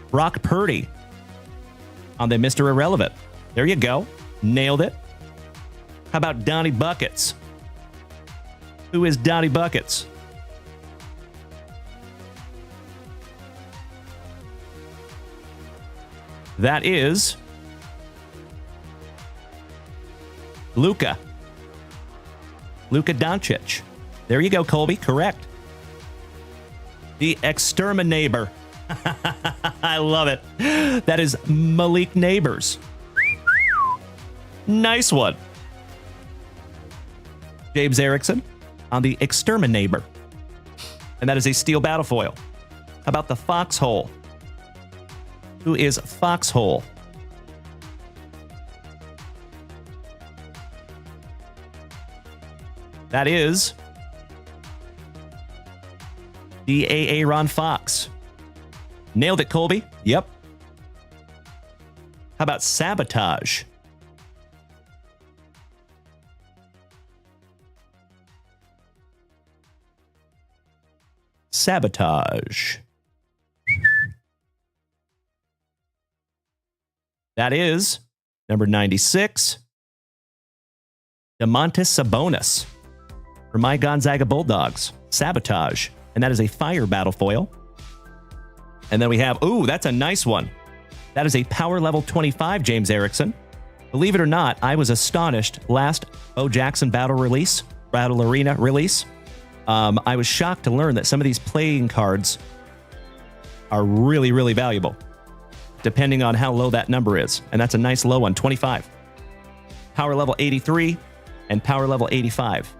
Brock Purdy on the Mr. Irrelevant. There you go. Nailed it. How about Donnie Buckets? Who is Donnie Buckets? That is Luka Doncic. There you go, Colby. Correct. The Exterminator. I love it. That is Malik Neighbors. Nice one. James Erickson on the Exterminator. And that is a steel battlefoil. How about the Foxhole? Who is Foxhole? That is D.A. Ron Fox. Nailed it, Colby. Yep. How about Sabotage? Sabotage. That is number 96. DeMontis Sabonis for my Gonzaga Bulldogs. Sabotage. And that is a fire battle foil. And then we have, ooh, that's a nice one. That is a power level 25, James Erickson. Believe it or not, I was astonished last Bo Jackson Battle Arena release. I was shocked to learn that some of these playing cards are really, really valuable, depending on how low that number is. And that's a nice low one, 25. Power level 83 and power level 85.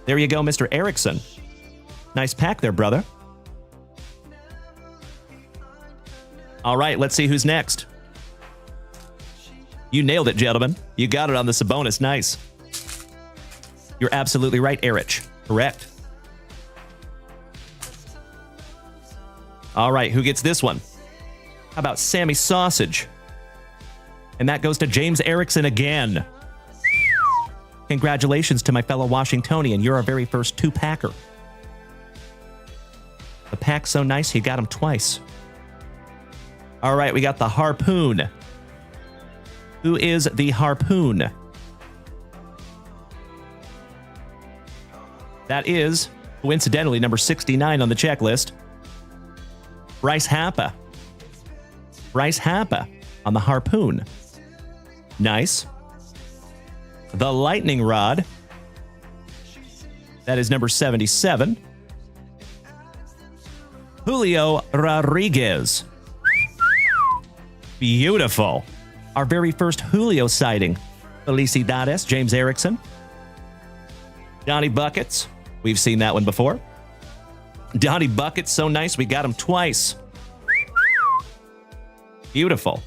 There you go, Mr. Erickson. Nice pack there, brother. All right, let's see who's next. You nailed it, gentlemen. You got it on the Sabonis. Nice. You're absolutely right, Erich. Correct. All right, who gets this one? How about Sammy Sausage? And that goes to James Erickson again. Congratulations to my fellow Washingtonian. You're our very first two-packer. The pack's so nice, you got him twice. All right, we got the Harpoon. Who is the Harpoon? That is, coincidentally, number 69 on the checklist. Bryce Happa. Bryce Happa on the Harpoon. Nice. The Lightning Rod. That is number 77. Julio Rodriguez. Beautiful. Our very first Julio sighting. Felicidades, James Erickson. Donnie Buckets. We've seen that one before. Donnie Buckets, so nice, we got him twice. Beautiful.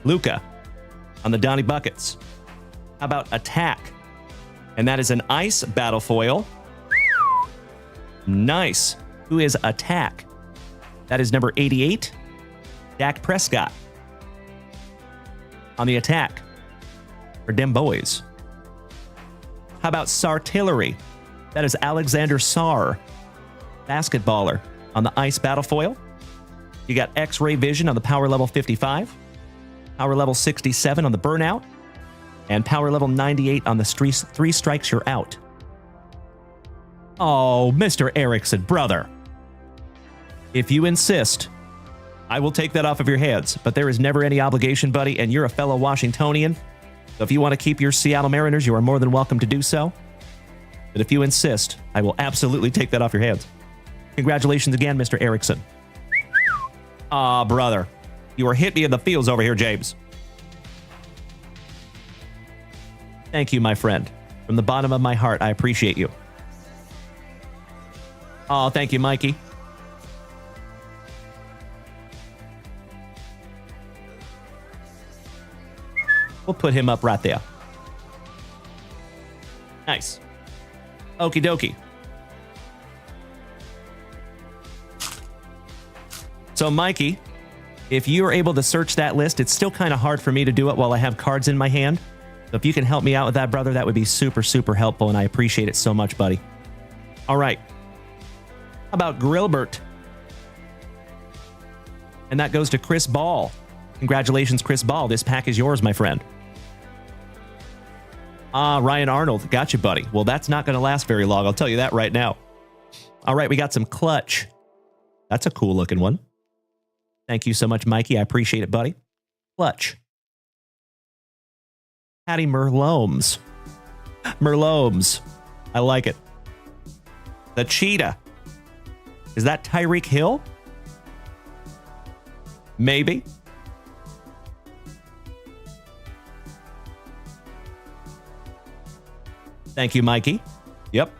Luca on the Donnie Buckets. How about Attack? And that is an ice battle foil. Nice. Who is Attack? That is number 88, Dak Prescott. On the Attack for them boys. How about Sartillery? That is Alexander Sarr, basketballer, on the ice battle foil. You got X-Ray Vision on the power level 55, power level 67 on the Burnout, and power level 98 on the Three Strikes You're Out. Oh, Mr. Erickson, brother. If you insist, I will take that off of your hands, but there is never any obligation, buddy, and you're a fellow Washingtonian. So if you want to keep your Seattle Mariners, you are more than welcome to do so. But if you insist, I will absolutely take that off your hands. Congratulations again, Mr. Erickson. Aw, brother. You were hit me in the feels over here, James. Thank you, my friend. From the bottom of my heart, I appreciate you. Oh, thank you, Mikey. We'll put him up right there. Nice. Okie dokie. So, Mikey, if you are able to search that list, it's still kind of hard for me to do it while I have cards in my hand. So if you can help me out with that, brother, that would be super, super helpful, and I appreciate it so much, buddy. All right. How about Grilbert? And that goes to Chris Ball. Congratulations, Chris Ball. This pack is yours, my friend. Ryan Arnold. Got you, buddy. Well, that's not going to last very long. I'll tell you that right now. All right, we got some Clutch. That's a cool looking one. Thank you so much, Mikey. I appreciate it, buddy. Clutch. Patty Merlomes. Merloms. I like it. The cheetah. Is that Tyreek Hill? Maybe. Thank you, Mikey. Yep.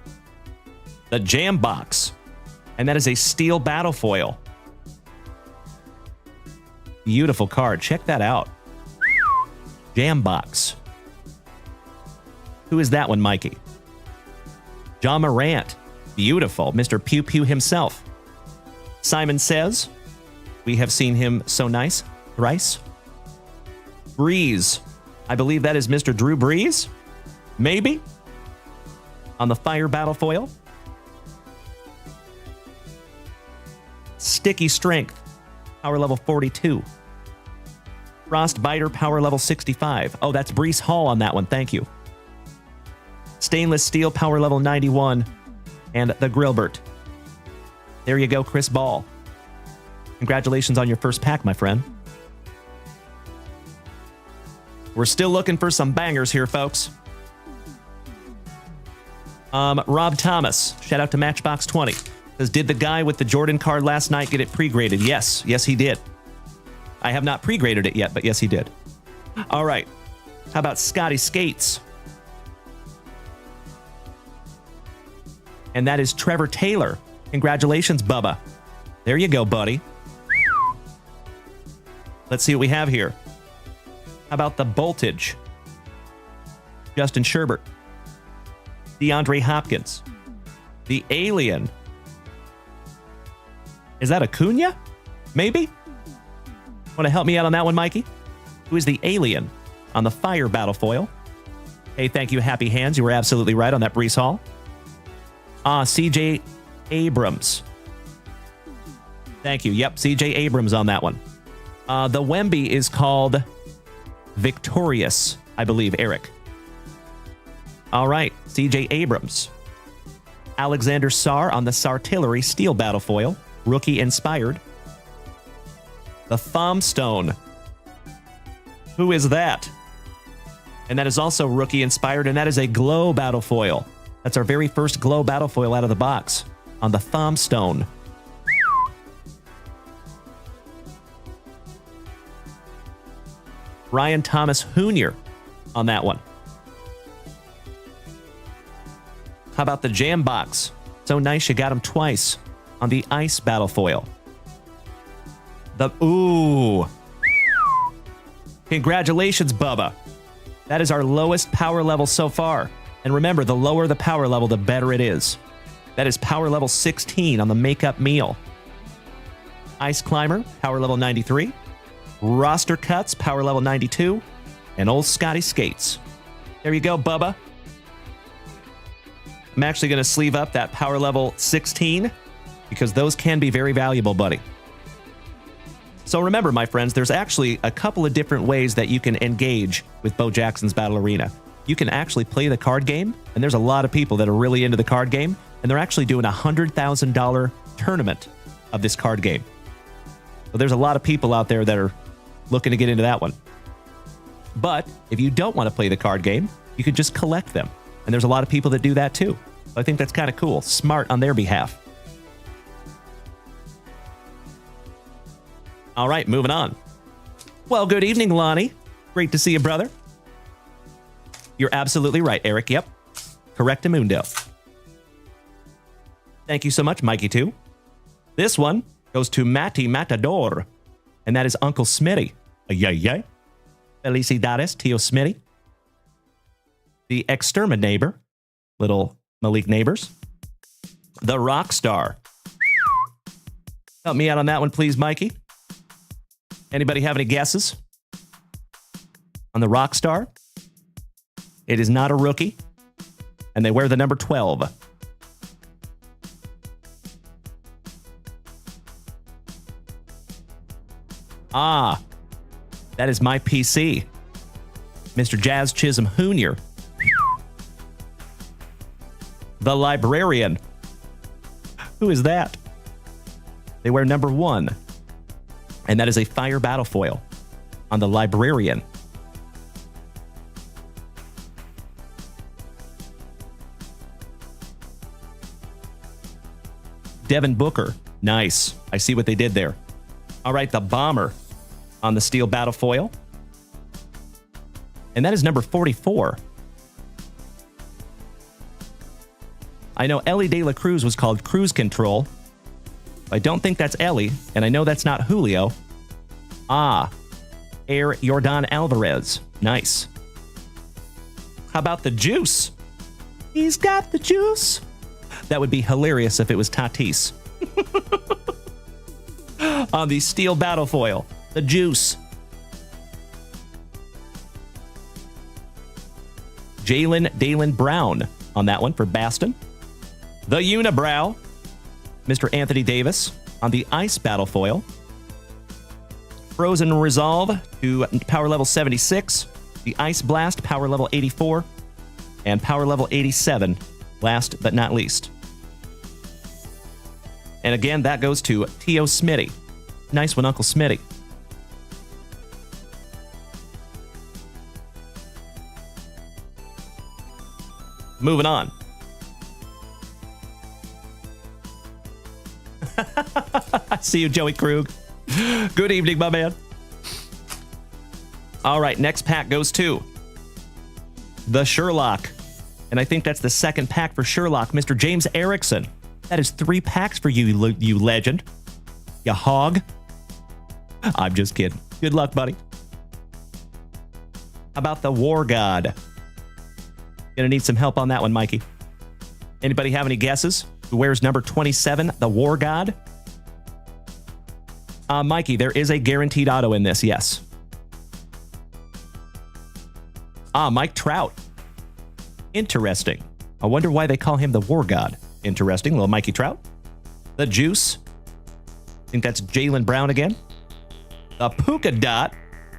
The Jam Box. And that is a steel battle foil. Beautiful card. Check that out. Jam Box. Who is that one, Mikey? John Morant. Beautiful. Mr. Pew Pew himself. Simon says, we have seen him so nice. Thrice. Breeze. I believe that is Mr. Drew Brees. Maybe. On the fire battle foil. Sticky Strength. Power level 42. Frostbiter, power level 65. Oh, that's Brees Hall on that one. Thank you. Stainless Steel, power level 91. And the Grillbert. There you go, Chris Ball. Congratulations on your first pack, my friend. We're still looking for some bangers here, folks. Rob Thomas, shout out to Matchbox 20. Says, did the guy with the Jordan card last night get it pre-graded? Yes, he did. I have not pre-graded it yet, but yes, he did. All right. How about Scotty Skates? And that is Trevor Taylor. Congratulations, Bubba. There you go, buddy. Let's see what we have here. How about the Voltage? Justin Sherbert. DeAndre Hopkins. The Alien. Is that Acuna? Maybe? Want to help me out on that one, Mikey? Who is the Alien on the Fire Battle foil? Hey, thank you, Happy Hands. You were absolutely right on that, Brees Hall. CJ Abrams. Thank you. Yep, CJ Abrams on that one. The Wemby is called Victorious, I believe, Eric. All right, CJ Abrams. Alexander Sarr on the Sartillery Steel Battle foil. Rookie inspired. The Thumbstone. Who is that? And that is also rookie inspired, and that is a glow battle foil. That's our very first glow battle foil out of the box on the Thumbstone. Ryan Thomas Jr. on that one. How about the Jam Box? So nice you got him twice on the Ice Battle foil. Ooh. Congratulations, Bubba. That is our lowest power level so far. And remember, the lower the power level, the better it is. That is power level 16 on the Makeup Meal. Ice Climber, power level 93. Roster Cuts, power level 92. And Old Scotty Skates. There you go, Bubba. I'm actually going to sleeve up that power level 16 because those can be very valuable, buddy. So remember, my friends, there's actually a couple of different ways that you can engage with Bo Jackson's Battle Arena. You can actually play the card game, and there's a lot of people that are really into the card game, and they're actually doing a $100,000 tournament of this card game. So there's a lot of people out there that are looking to get into that one. But if you don't want to play the card game, you can just collect them. And there's a lot of people that do that too. So I think that's kind of cool. Smart on their behalf. All right, moving on. Well, good evening, Lonnie. Great to see you, brother. You're absolutely right, Eric. Yep. Correctamundo. Thank you so much, Mikey, too. This one goes to Matty Matador, and that is Uncle Smitty. Yay. Felicidades, Tio Smitty. The Exterminator, little Malik Neighbors. The Rockstar. Help me out on that one, please, Mikey. Anybody have any guesses on the Rockstar? It is not a rookie, and they wear the number 12. That is my PC. Mr. Jazz Chisholm Jr. The Librarian. Who is that? They wear number 1. And that is a Fire Battle foil on the Librarian. Devin Booker. Nice. I see what they did there. All right, the Bomber on the steel battle foil. And that is number 44. I know Ellie De La Cruz was called Cruise Control. I don't think that's Ellie, and I know that's not Julio. Ah, Air Jordan Alvarez. Nice. How about the Juice? He's got the juice. That would be hilarious if it was Tatis. On the steel battle foil, the Juice. Dalen Brown on that one for Baston. The Unibrow, Mr. Anthony Davis on the Ice Battle Foil. Frozen Resolve to Power Level 76. The Ice Blast, Power Level 84. And Power Level 87, last but not least. And again, that goes to T.O. Smitty. Nice one, Uncle Smitty. Moving on. I see you, Joey Krug. Good evening, my man. All right, next pack goes to the Sherlock. And I think that's the second pack for Sherlock, Mr. James Erickson. That is 3 packs for you, you legend. You hog. I'm just kidding. Good luck, buddy. How about the War God? Gonna need some help on that one, Mikey. Anybody have any guesses? Who wears number 27, the War God? Mikey, there is a guaranteed auto in this, yes. Mike Trout. Interesting. I wonder why they call him the War God. Interesting, little Mikey Trout. The Juice. I think that's Jalen Brown again. The Puka Dot.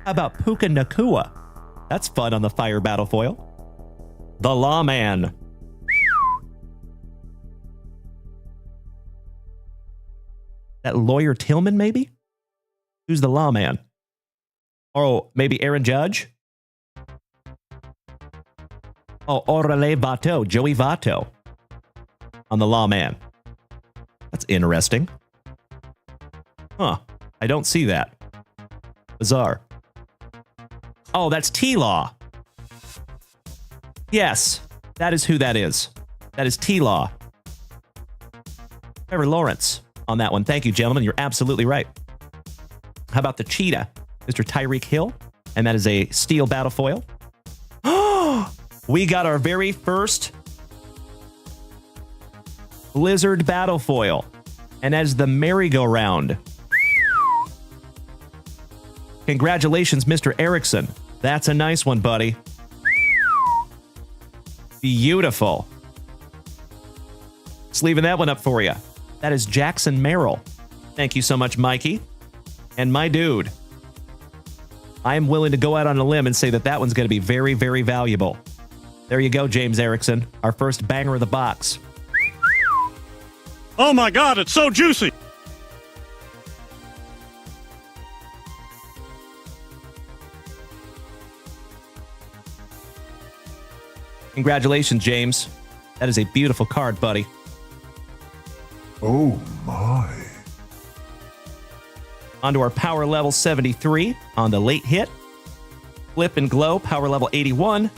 How about Puka Nakua? That's fun on the Fire Battle Foil. The Lawman. That Lawyer Tillman, maybe? Who's the Lawman? Oh, maybe Aaron Judge? Oh, Orale Vato, Joey Vato on the Lawman. That's interesting. Huh, I don't see that. Bizarre. Oh, that's T-Law. Yes, that is who that is. That is T-Law. Trevor Lawrence on that one. Thank you, gentlemen. You're absolutely right. How about the Cheetah? Mr. Tyreek Hill. And that is a steel battle foil. We got our very first Blizzard battle foil. And as the merry-go-round. Congratulations, Mr. Erickson. That's a nice one, buddy. Beautiful. Just leaving that one up for you. That is Jackson Merrill. Thank you so much, Mikey. And my dude, I am willing to go out on a limb and say that that one's going to be very, very valuable. There you go, James Erickson. Our first banger of the box. Oh my God, it's so juicy. Congratulations, James. That is a beautiful card, buddy. Oh my. Onto our power level 73 on the late hit. Flip and Glow, power level 81.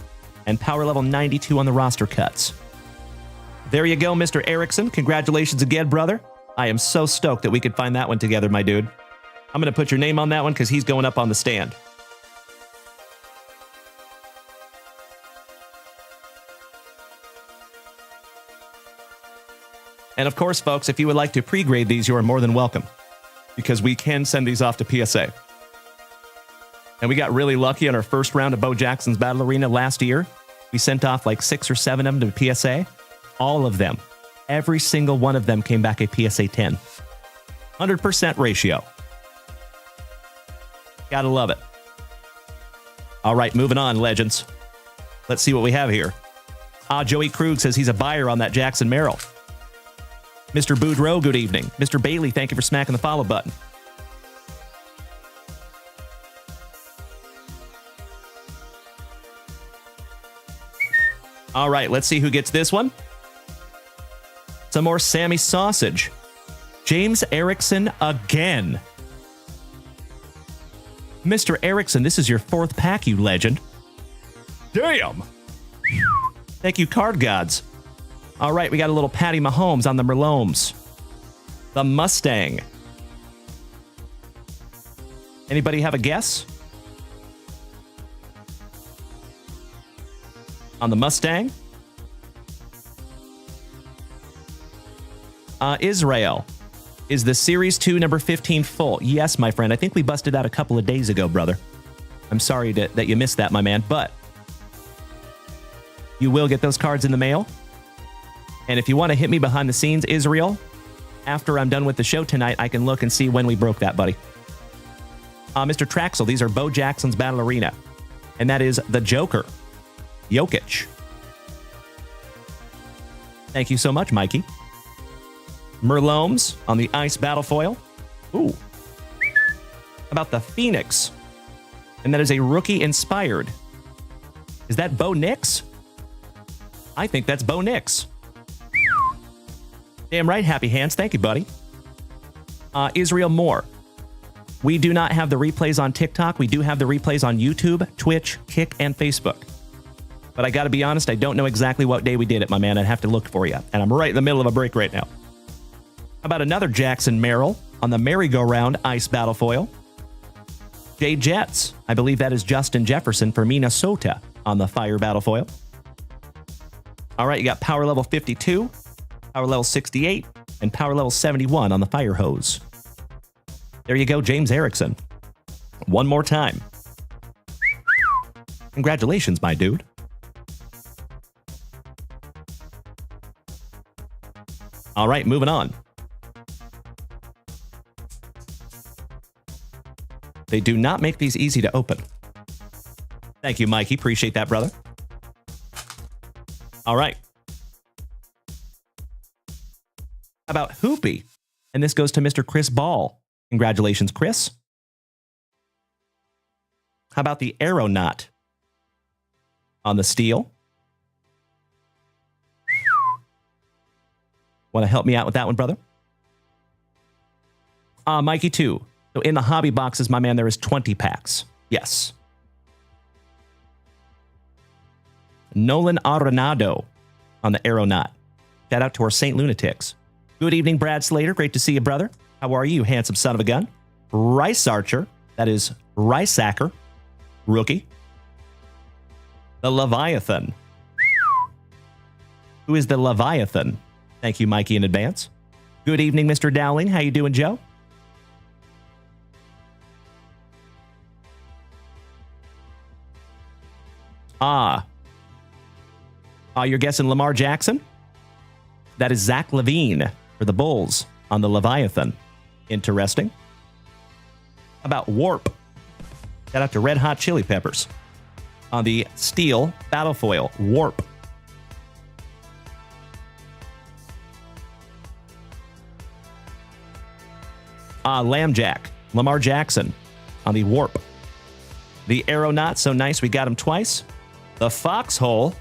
And power level 92 on the roster cuts. There you go, Mr. Erickson. Congratulations again, brother. I am so stoked that we could find that one together, my dude. I'm going to put your name on that one because he's going up on the stand. And of course, folks, if you would like to pre-grade these, you are more than welcome, because we can send these off to PSA. And we got really lucky on our first round of Bo Jackson's Battle Arena last year. We sent off like 6 or 7 of them to PSA. All of them, every single one of them came back a PSA 10. 100% ratio. Gotta love it. All right, moving on, legends. Let's see what we have here. Joey Krug says he's a buyer on that Jackson Merrill. Mr. Boudreau, good evening. Mr. Bailey, thank you for smacking the follow button. All right, let's see who gets this one. Some more Sammy Sausage. James Erickson again. Mr. Erickson, this is your 4th pack, you legend. Damn. Thank you, card gods. All right, we got a little Patty Mahomes on the Merlomes. The Mustang. Anybody have a guess? On the Mustang? Israel. Is the Series 2 number 15 full? Yes, my friend. I think we busted out a couple of days ago, brother. I'm sorry that you missed that, my man, but you will get those cards in the mail. And if you want to hit me behind the scenes, Israel, after I'm done with the show tonight, I can look and see when we broke that, buddy. Mr. Traxel, these are Bo Jackson's Battle Arena. And that is the Joker, Jokic. Thank you so much, Mikey. Merlomes on the Ice Battle Foil. Ooh. About the Phoenix. And that is a rookie inspired. Is that Bo Nix? I think that's Bo Nix. Damn right, Happy Hands. Thank you, buddy. Israel Moore. We do not have the replays on TikTok. We do have the replays on YouTube, Twitch, Kick, and Facebook. But I got to be honest, I don't know exactly what day we did it, my man. I'd have to look for you. And I'm right in the middle of a break right now. How about another Jackson Merrill on the merry-go-round Ice Battle Foil? Jay Jets. I believe that is Justin Jefferson for Minnesota on the Fire Battle Foil. All right, you got Power Level 52, Power Level 68, and Power Level 71 on the Fire Hose. There you go, James Erickson. One more time. Congratulations, my dude. All right, moving on. They do not make these easy to open. Thank you, Mikey. Appreciate that, brother. All right. How about Hoopy? And this goes to Mr. Chris Ball. Congratulations, Chris. How about the Aeronaut on the steel? Want to help me out with that one, brother? Mikey, too. So in the hobby boxes, my man, there is 20 packs. Yes. Nolan Arenado on the Aeronaut. Shout out to our St. Lunatics. Good evening, Brad Slater. Great to see you, brother. How are you, handsome son of a gun? Rice Archer. That is Rice Acker. Rookie. The Leviathan. Who is the Leviathan? Thank you, Mikey, in advance. Good evening, Mr. Dowling. How you doing, Joe? You're guessing Lamar Jackson? That is Zach LaVine for the Bulls on the Leviathan. Interesting. How about Warp? Shout out to Red Hot Chili Peppers on the Steel Battle Foil. Warp. Lambjack. Lamar Jackson on the Warp. The Aeronaut, so nice we got him twice. The Foxhole.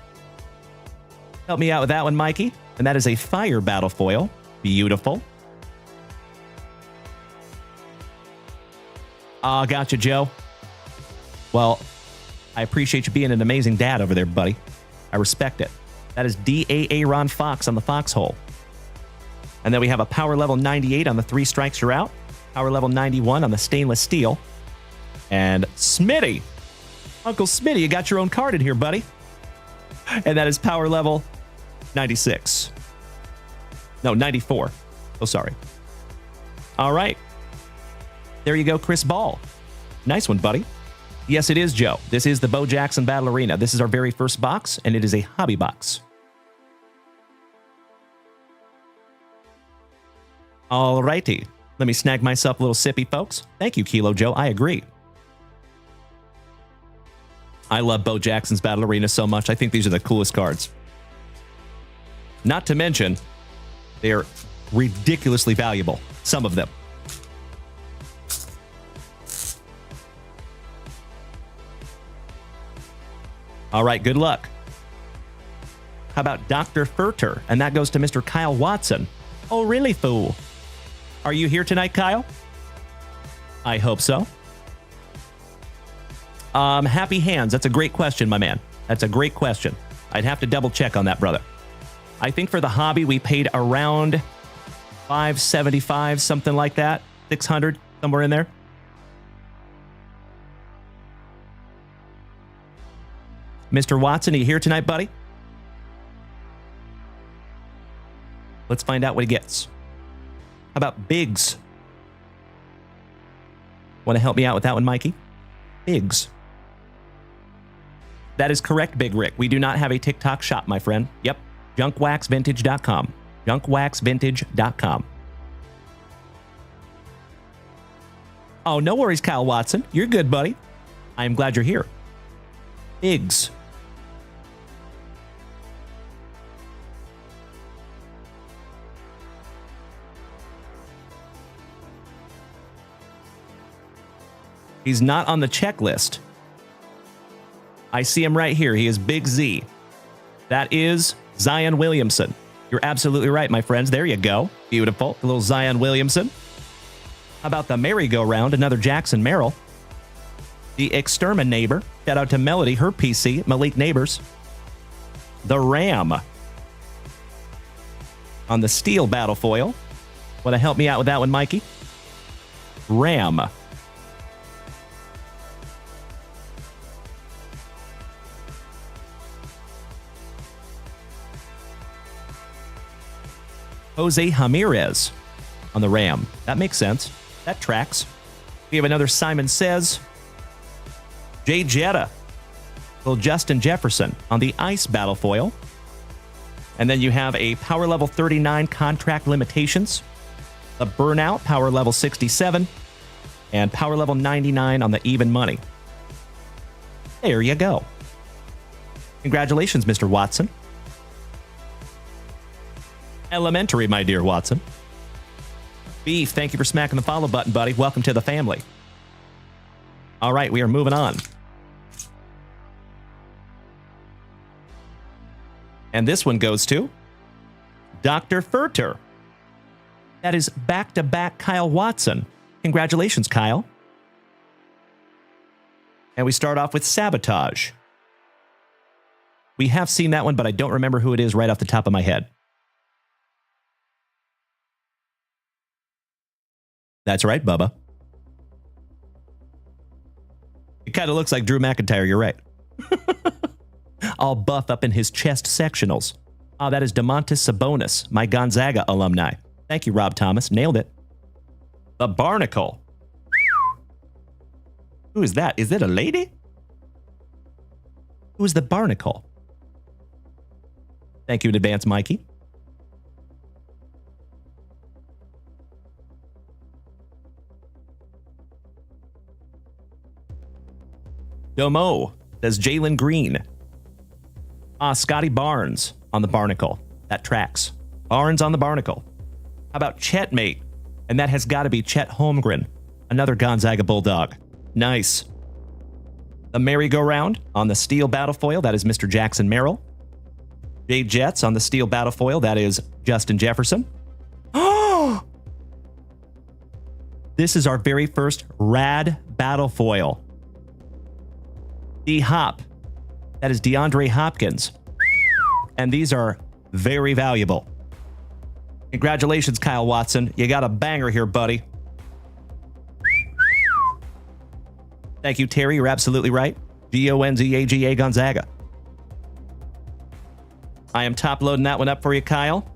Help me out with that one, Mikey. And that is a Fire Battle Foil. Beautiful. Gotcha, Joe. Well, I appreciate you being an amazing dad over there, buddy. I respect it. That is D.A. Ron Fox on the Foxhole. And then we have a Power Level 98 on the 3 Strikes You're Out. Power Level 91 on the Stainless Steel. And Smitty. Uncle Smitty, you got your own card in here, buddy. And that is Power Level 96. No, 94. Oh, sorry. All right. There you go, Chris Ball. Nice one, buddy. Yes, it is, Joe. This is the Bo Jackson Battle Arena. This is our very first box, and it is a hobby box. All righty. Let me snag myself a little sippy, folks. Thank you, Kilo Joe. I agree. I love Bo Jackson's Battle Arena so much. I think these are the coolest cards. Not to mention, they're ridiculously valuable. Some of them. All right, good luck. How about Dr. Furter? And that goes to Mr. Kyle Watson. Oh, really, fool? Are you here tonight, Kyle? I hope so. Happy hands. That's a great question, my man. That's a great question. I'd have to double check on that, brother. I think for the hobby, we paid around $575, something like that. 600, somewhere in there. Mr. Watson, are you here tonight, buddy? Let's find out what he gets. How about Biggs? Want to help me out with that one, Mikey? Biggs. That is correct, Big Rick. We do not have a TikTok shop, my friend. Yep. JunkWaxVintage.com. JunkWaxVintage.com. Oh, no worries, Kyle Watson. You're good, buddy. I am glad you're here. Biggs. He's not on the checklist. I see him right here. He is Big Z. That is Zion Williamson. You're absolutely right, my friends. There you go. Beautiful. A little Zion Williamson. How about the merry-go-round? Another Jackson Merrill. The Exterminator. Shout out to Melody, her PC. Malik Neighbors. The Ram. On the steel battle foil. Want to help me out with that one, Mikey? Ram. Jose Ramirez on the Ram. That makes sense. That tracks. We have another Simon Says. Jay Jetta. Little Justin Jefferson on the Ice Battle Foil. And then you have a Power Level 39 Contract Limitations. The Burnout, Power Level 67. And Power Level 99 on the Even Money. There you go. Congratulations, Mr. Watson. Elementary, my dear Watson. Beef, thank you for smacking the follow button, buddy. Welcome to the family. All right, we are moving on. And this one goes to Dr. Furter. That is back-to-back Kyle Watson. Congratulations, Kyle. And we start off with Sabotage. We have seen that one, but I don't remember who it is right off the top of my head. That's right, Bubba. It kind of looks like Drew McIntyre, you're right. All buff up in his chest sectionals. Oh, that is DeMontis Sabonis, my Gonzaga alumni. Thank you, Rob Thomas. Nailed it. The Barnacle. Who is that? Is it a lady? Who is the Barnacle? Thank you in advance, Mikey. Domo, says Jalen Green. Scotty Barnes on the Barnacle. That tracks. Barnes on the Barnacle. How about Chetmate? And that has got to be Chet Holmgren. Another Gonzaga Bulldog. Nice. The merry-go-round on the steel battle foil. That is Mr. Jackson Merrill. Jay Jets on the steel battle foil. That is Justin Jefferson. Oh! This is our very first rad battle foil. D-Hop. That is DeAndre Hopkins. And these are very valuable. Congratulations, Kyle Watson. You got a banger here, buddy. Thank you, Terry. You're absolutely right. Gonzaga Gonzaga. I am top-loading that one up for you, Kyle.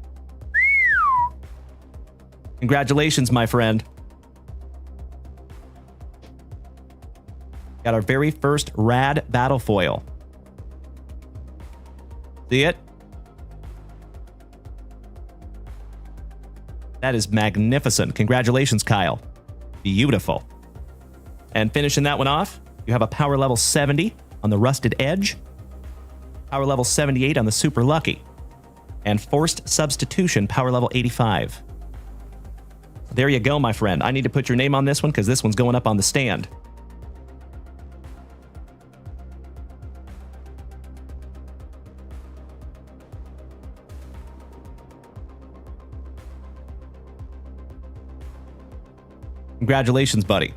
Congratulations, my friend. Got our very first rad battle foil. See it? That is magnificent. Congratulations, Kyle. Beautiful. And finishing that one off, you have a power level 70 on the Rusted Edge, power level 78 on the Super Lucky, and Forced Substitution power level 85. There you go, my friend. I need to put your name on this one because this one's going up on the stand. Congratulations, buddy.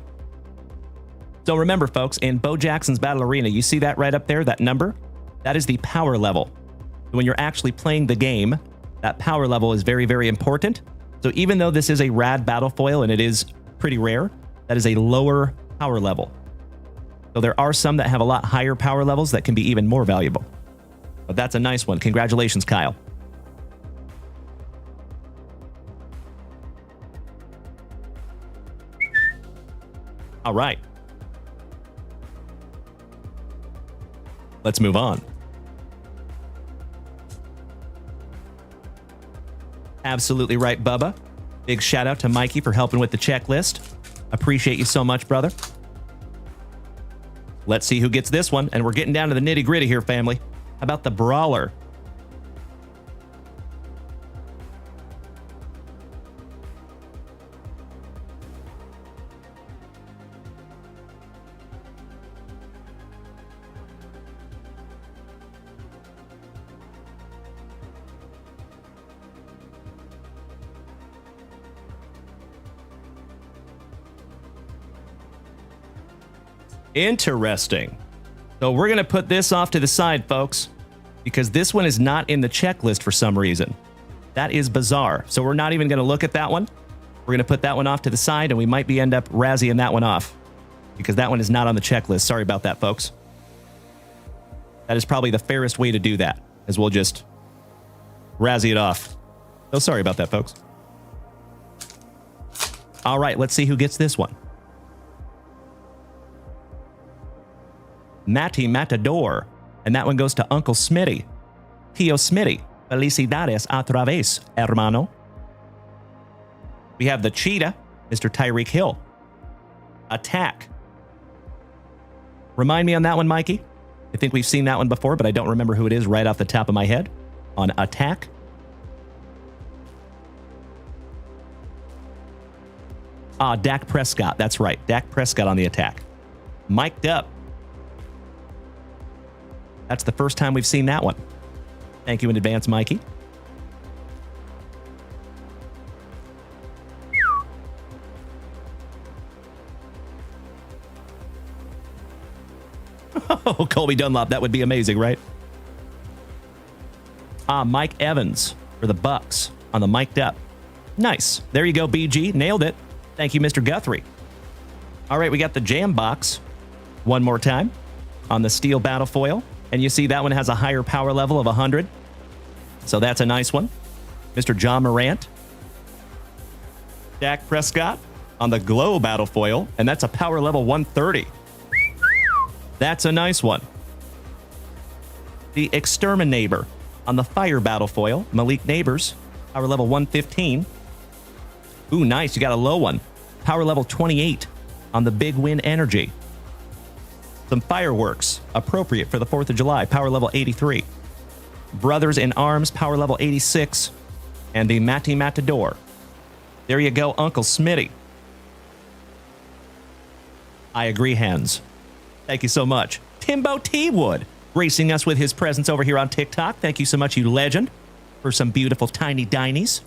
So remember, folks, in Bo Jackson's Battle Arena, you see that right up there, that number? That is the power level. When you're actually playing the game, that power level is very, very important. So even though this is a rad battle foil and it is pretty rare, that is a lower power level. So there are some that have a lot higher power levels that can be even more valuable. But that's a nice one. Congratulations, Kyle. All right. Let's move on. Absolutely right, Bubba. Big shout out to Mikey for helping with the checklist. Appreciate you so much, brother. Let's see who gets this one. And we're getting down to the nitty gritty here, family. How about the Brawler? Interesting. So we're going to put this off to the side, folks, because this one is not in the checklist for some reason. That is bizarre. So we're not even going to look at that one. We're going to put that one off to the side, and we might end up Razzie-ing that one off because that one is not on the checklist. Sorry about that, folks. That is probably the fairest way to do that, is we'll just Razzie it off. So sorry about that, folks. All right, let's see who gets this one. Matty Matador. And that one goes to Uncle Smitty. Tio Smitty. Felicidades otra vez, hermano. We have the Cheetah, Mr. Tyreek Hill. Attack. Remind me on that one, Mikey. I think we've seen that one before, but I don't remember who it is right off the top of my head. On Attack. Dak Prescott. That's right. Dak Prescott on the Attack. Mic'd up. That's the first time we've seen that one. Thank you in advance, Mikey. Oh, Colby Dunlop. That would be amazing, right? Mike Evans for the Bucks on the mic'd up. Nice. There you go, BG. Nailed it. Thank you, Mr. Guthrie. All right, we got the Jam Box one more time on the steel battle foil. And you see that one has a higher power level of 100. So that's a nice one. Mr. John Morant. Dak Prescott on the glow battle foil. And that's a power level 130. That's a nice one. The Exterminator on the fire battle foil. Malik Neighbors. Power level 115. Ooh, nice. You got a low one. Power level 28 on the Big Win Energy. Some fireworks, appropriate for the 4th of July, power level 83. Brothers in Arms, power level 86. And the Matty Matador. There you go, Uncle Smitty. I agree, Hans. Thank you so much. Timbo T. Wood, gracing us with his presence over here on TikTok. Thank you so much, you legend, for some beautiful tiny dinies.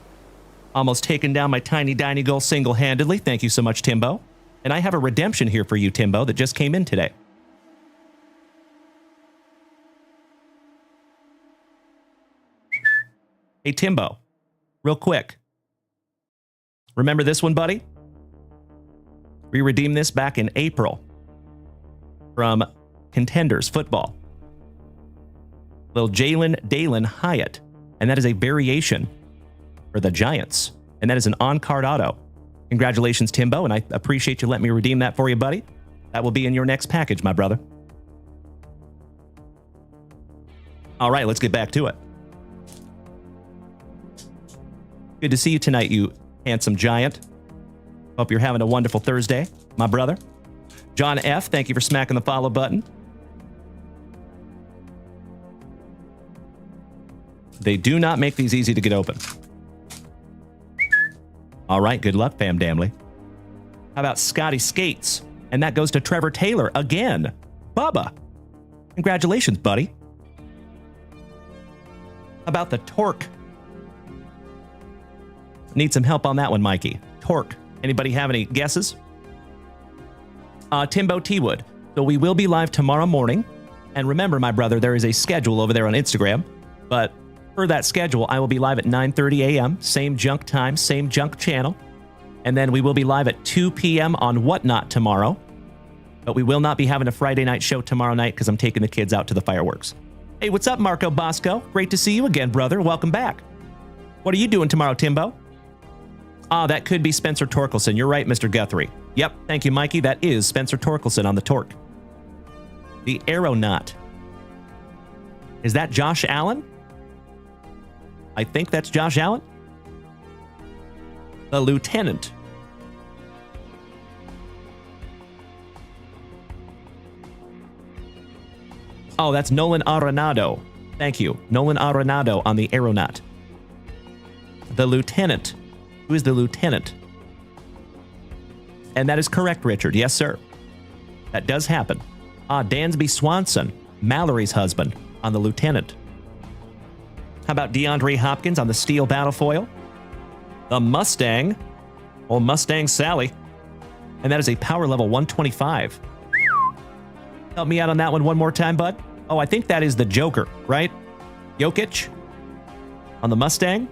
Almost taking down my tiny diny goal single-handedly. Thank you so much, Timbo. And I have a redemption here for you, Timbo, that just came in today. Hey, Timbo, real quick. Remember this one, buddy? We redeemed this back in April from Contenders Football. Little Jalen Dalen Hyatt. And that is a variation for the Giants. And that is an on-card auto. Congratulations, Timbo, and I appreciate you letting me redeem that for you, buddy. That will be in your next package, my brother. All right, let's get back to it. Good to see you tonight, you handsome giant. Hope you're having a wonderful Thursday, my brother. John F., thank you for smacking the follow button. They do not make these easy to get open. All right, good luck, Fam Damley. How about Scotty Skates? And that goes to Trevor Taylor again. Bubba. Congratulations, buddy. How about the Torque? Need some help on that one, Mikey. Torque. Anybody have any guesses? Timbo T-Wood. So we will be live tomorrow morning. And remember, my brother, there is a schedule over there on Instagram. But for that schedule, I will be live at 9:30 a.m. Same junk time, same junk channel. And then we will be live at 2 p.m. on Whatnot tomorrow. But we will not be having a Friday night show tomorrow night because I'm taking the kids out to the fireworks. Hey, what's up, Marco Bosco? Great to see you again, brother. Welcome back. What are you doing tomorrow, Timbo? That could be Spencer Torkelson. You're right, Mr. Guthrie. Yep, thank you, Mikey. That is Spencer Torkelson on the Torque. The Aeronaut. Is that Josh Allen? I think that's Josh Allen. The Lieutenant. Oh, that's Nolan Arenado. Thank you. Nolan Arenado on the Aeronaut. The Lieutenant. Who is the Lieutenant? And that is correct, Richard. Yes, sir. That does happen. Dansby Swanson, Mallory's husband, on the Lieutenant. How about DeAndre Hopkins on the Steel Battlefoil? The Mustang. Old Mustang Sally. And that is a power level 125. Help me out on that one more time, bud. Oh, I think that is the Joker, right? Jokic on the Mustang.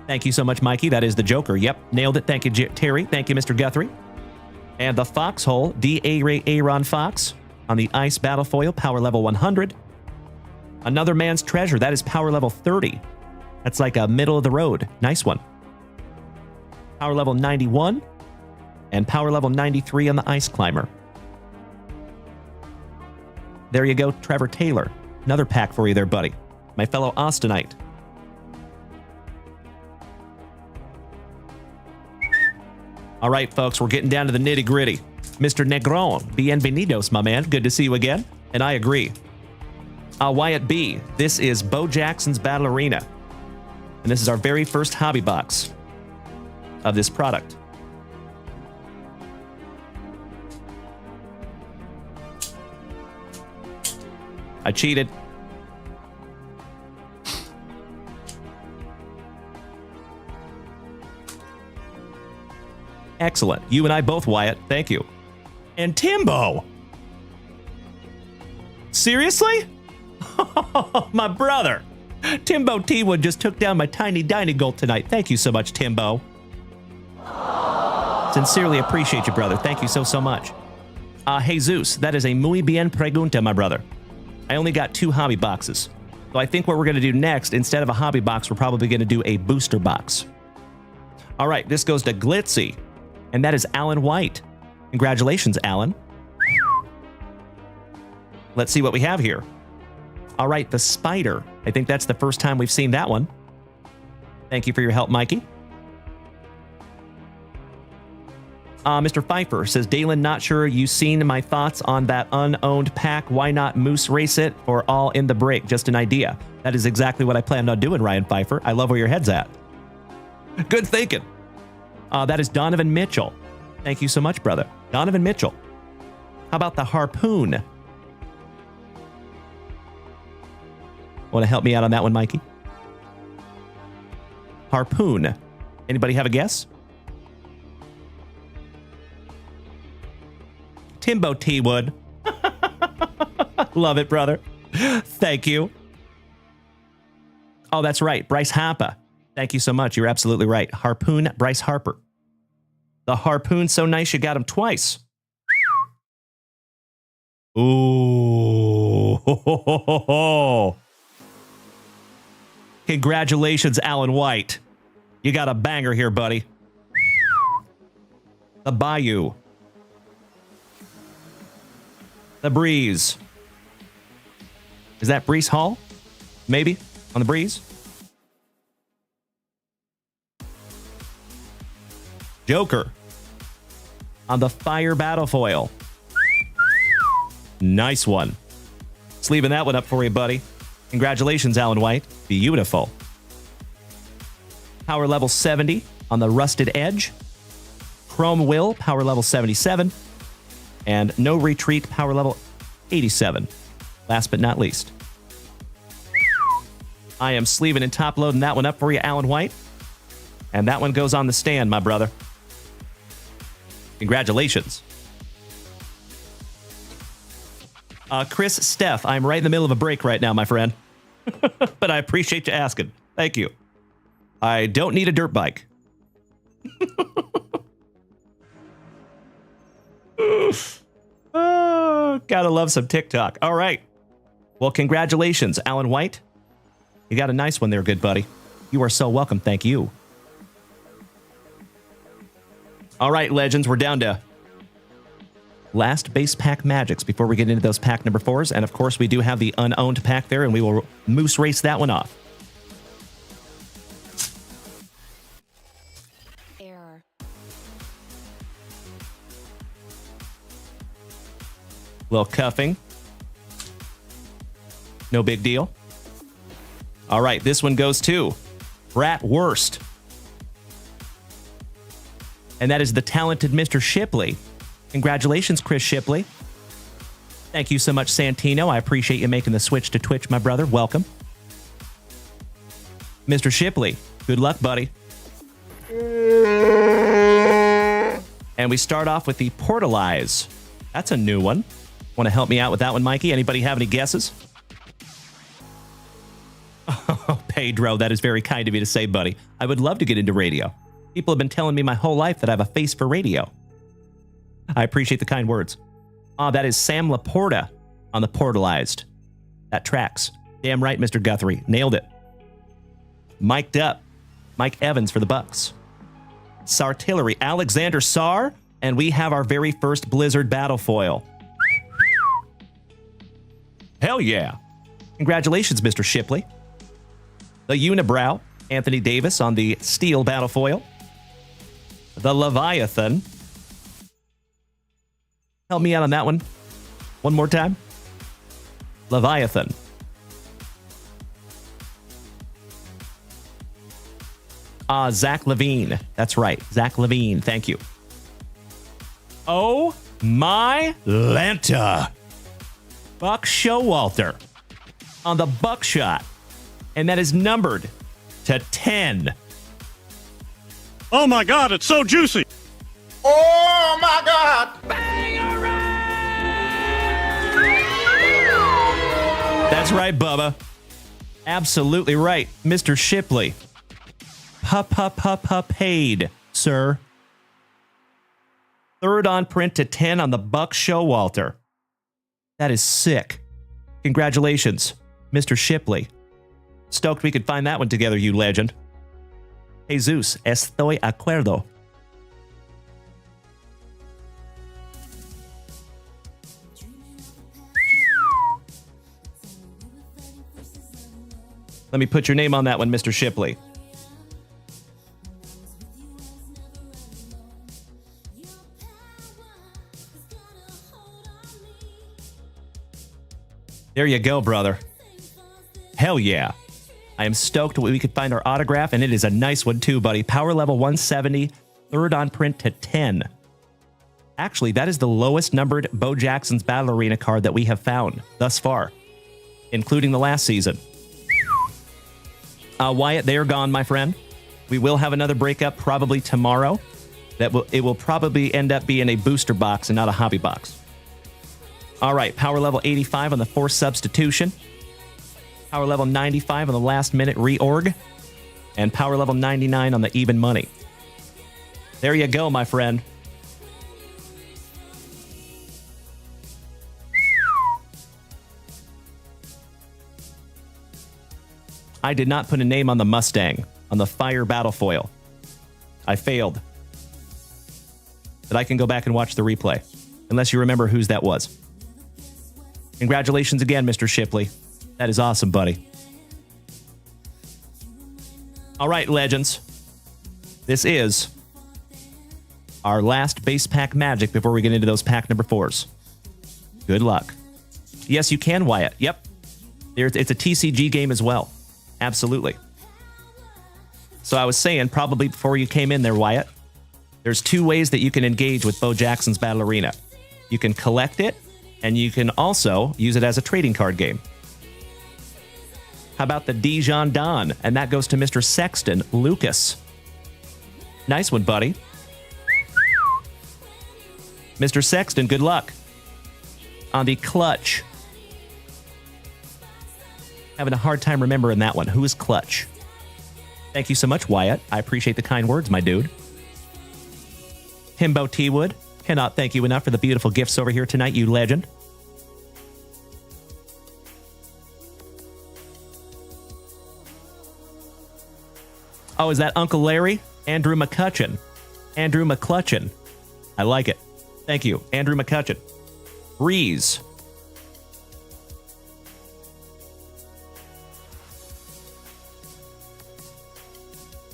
Thank you so much, Mikey. That is the Joker. Yep, nailed it. Thank you, Terry. Thank you, Mr. Guthrie. And the Foxhole, Aaron Fox on the Ice Battlefoil, power level 100. Another Man's Treasure. That is power level 30. That's like a middle of the road. Nice one. Power level 91. And power level 93 on the Ice Climber. There you go, Trevor Taylor. Another pack for you there, buddy. My fellow Austinite. All right, folks, we're getting down to the nitty-gritty. Mr. Negron, bienvenidos, my man. Good to see you again. And I agree. Wyatt B, this is Bo Jackson's Battle Arena. And this is our very first hobby box of this product. I cheated. Excellent. You and I both, Wyatt. Thank you. And Timbo. Seriously? My brother. Timbo T-Wood just took down my tiny dining goal tonight. Thank you so much, Timbo. Sincerely appreciate you, brother. Thank you so much. Jesus, that is a muy bien pregunta, my brother. I only got 2 hobby boxes. So I think what we're going to do next, instead of a hobby box, we're probably going to do a booster box. All right, this goes to Glitzy. And that is Alan White. Congratulations, Alan. Let's see what we have here. All right, the Spider. I think that's the first time we've seen that one. Thank you for your help, Mikey. Mr. Pfeiffer says, Dalen, not sure you've seen my thoughts on that unowned pack. Why not moose race it or all in the break? Just an idea. That is exactly what I planned on doing, Ryan Pfeiffer. I love where your head's at. Good thinking. That is Donovan Mitchell. Thank you so much, brother. Donovan Mitchell. How about the Harpoon? Want to help me out on that one, Mikey? Harpoon. Anybody have a guess? Timbo T-Wood. Love it, brother. Thank you. Oh, that's right. Bryce Harper. Thank you so much. You're absolutely right. Harpoon, Bryce Harper. The Harpoon's so nice you got him twice. Ooh. Congratulations, Alan White. You got a banger here, buddy. The Bayou. The Breeze. Is that Breeze Hall? Maybe? On the Breeze? Joker. On the Fire Battlefoil. Nice one. Sleeving that one up for you, buddy. Congratulations, Alan White. Beautiful. Power level 70 on the Rusted Edge. Chrome Will, power level 77. And No Retreat, power level 87. Last but not least. I am sleeving and top loading that one up for you, Alan White. And that one goes on the stand, my brother. Congratulations. Chris Steph, I'm right in the middle of a break right now, my friend. But I appreciate you asking. Thank you. I don't need a dirt bike. Oh, gotta love some TikTok. All right. Well, congratulations, Alan White. You got a nice one there, good buddy. You are so welcome. Thank you. All right, legends, we're down to last base pack magics before we get into those pack number 4s. And of course, we do have the unowned pack there, and we will moose race that one off. Error. Little cuffing. No big deal. All right, this one goes to Brat Worst. And that is the talented Mr. Shipley. Congratulations, Chris Shipley. Thank you so much, Santino. I appreciate you making the switch to Twitch, my brother. Welcome. Mr. Shipley, good luck, buddy. And we start off with the Portalize. That's a new one. Want to help me out with that one, Mikey? Anybody have any guesses? Oh, Pedro, that is very kind of you to say, buddy. I would love to get into radio. People have been telling me my whole life that I have a face for radio. I appreciate the kind words. That is Sam Laporta on the Portalized. That tracks. Damn right, Mr. Guthrie. Nailed it. Mic'd up. Mike Evans for the Bucks. Sartillery, Alexander Sarr. And we have our very first Blizzard Battle Foil. Hell yeah. Congratulations, Mr. Shipley. The Unibrow, Anthony Davis on the Steel Battle Foil. The Leviathan. Help me out on that one. One more time. Leviathan. Zach Levine. That's right. Zach Levine. Thank you. Oh my Lanta. Buck Showalter on the Buckshot. And that is numbered to 10. Oh my God, it's so juicy. Oh my God! That's right, Bubba. Absolutely right, Mr. Shipley. Paid, sir. Third on print to 10 on the Buck Showalter. That is sick. Congratulations, Mr. Shipley. Stoked we could find that one together, you legend. Jesus, estoy acuerdo. Let me put your name on that one, Mr. Shipley. There you go, brother. Hell yeah. I am stoked we could find our autograph, and it is a nice one too, buddy. Power level 170, third on print to 10. Actually, that is the lowest numbered Bo Jackson's Battle Arena card that we have found thus far, including the last season. Wyatt, they are gone, my friend. We will have another breakup probably tomorrow. It will probably end up being a booster box and not a hobby box. All right, power level 85 on the force substitution. Power level 95 on the last minute reorg. And power level 99 on the even money. There you go, my friend. I did not put a name on the Mustang, on the Fire Battle Foil. I failed. But I can go back and watch the replay, unless you remember whose that was. Congratulations again, Mr. Shipley. That is awesome, buddy. All right, legends. This is our last base pack magic before we get into those pack number 4s. Good luck. Yes, you can, Wyatt. Yep. It's a TCG game as well. Absolutely. So I was saying, probably before you came in there, Wyatt, there's 2 ways that you can engage with Bo Jackson's Battle Arena. You can collect it, and you can also use it as a trading card game. How about the Dijon Don? And that goes to Mr. Sexton Lucas. Nice one, buddy. Mr. Sexton, good luck. On the Clutch. Having a hard time remembering that one. Who is Clutch? Thank you so much, Wyatt. I appreciate the kind words, my dude. Himbo T-Wood. Cannot thank you enough for the beautiful gifts over here tonight, you legend. Oh, is that Uncle Larry? Andrew McCutcheon. Andrew McClutcheon. I like it. Thank you, Andrew McCutcheon. Breeze.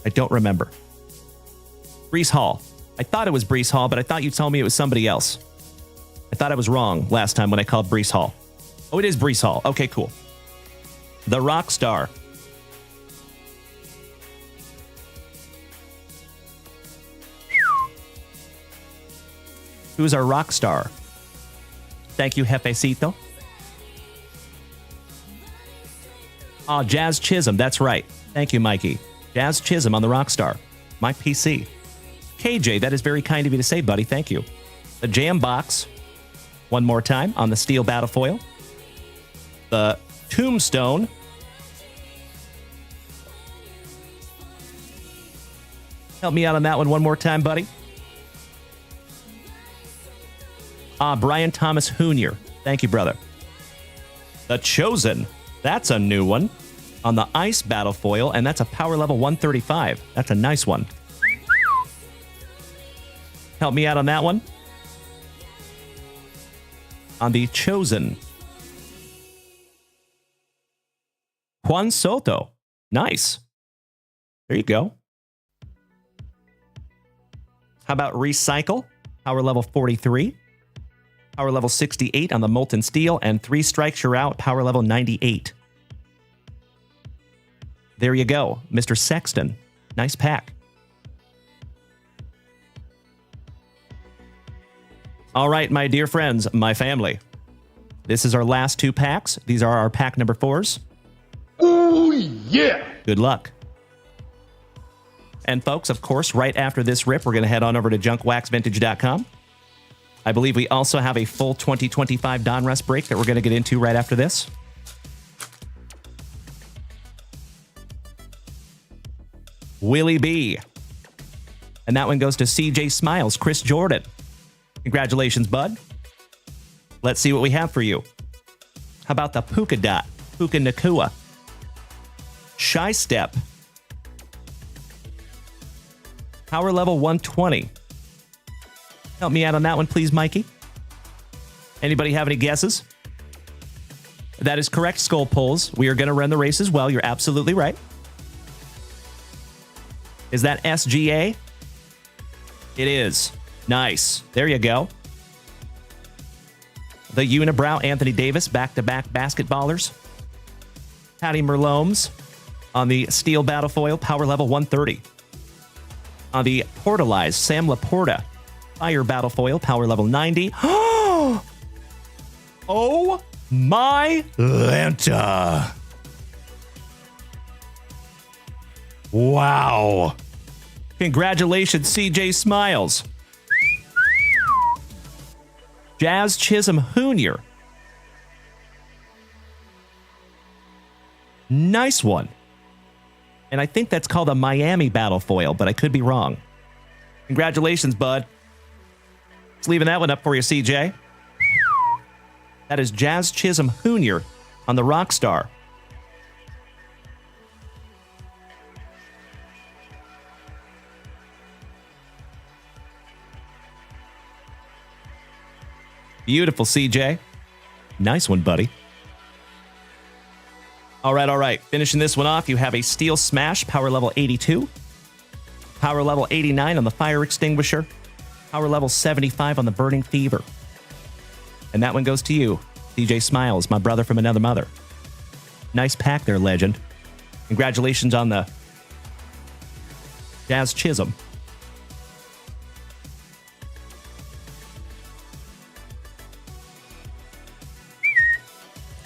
I don't remember. Brees Hall. I thought it was Brees Hall, but I thought you told me it was somebody else. I thought I was wrong last time when I called Brees Hall. Oh, it is Brees Hall. Okay, cool. The Rock Star. Who's our rock star? Thank you, Jefecito. Oh, Jazz Chisholm. That's right. Thank you, Mikey. Jazz Chisholm on the Rockstar. My PC. KJ, that is very kind of you to say, buddy. Thank you. The Jam Box. One more time on the Steel Battlefoil. The Tombstone. Help me out on that one more time, buddy. Brian Thomas Hoonier. Thank you, brother. The Chosen. That's a new one. On the Ice Battlefoil, and that's a power level 135. That's a nice one. Help me out on that one. On the Chosen. Juan Soto. Nice. There you go. How about Recycle? Power level 43. Power level 68 on the Molten Steel, and 3 strikes you're out, power level 98. There you go, Mr. Sexton. Nice pack. All right, my dear friends, my family. This is our last 2 packs. These are our pack number 4s. Oh, yeah. Good luck. And folks, of course, right after this rip, we're going to head on over to JunkWaxVintage.com. I believe we also have a full 2025 Donruss break that we're going to get into right after this. Willie B. And that one goes to CJ Smiles, Chris Jordan. Congratulations, bud. Let's see what we have for you. How about the Puka Dot, Puka Nakua? Shy Step. Power level 120. Help me out on that one, please, Mikey. Anybody have any guesses? That is correct, Skull Pulls. We are going to run the race as well. You're absolutely right. Is that SGA? It is. Nice. There you go. The Unibrow Anthony Davis back-to-back basketballers. Patty Merlomes on the Steel Battlefoil, power level 130. On the Portalized Sam Laporta Fire Battlefoil, power level 90. Oh my Lanta. Wow. Congratulations, CJ Smiles. Jazz Chisholm Hoonier. Nice one. And I think that's called a Miami Battlefoil, but I could be wrong. Congratulations, bud. Just leaving that one up for you, CJ. That is Jazz Chisholm Hoonier on the Rockstar. Beautiful, CJ. Nice one, buddy. All right. Finishing this one off, you have a Steel Smash, power level 82. Power level 89 on the Fire Extinguisher. Power level 75 on the Burning Fever. And that one goes to you, DJ Smiles, my brother from another mother. Nice pack there, legend. Congratulations on the Jazz Chisholm.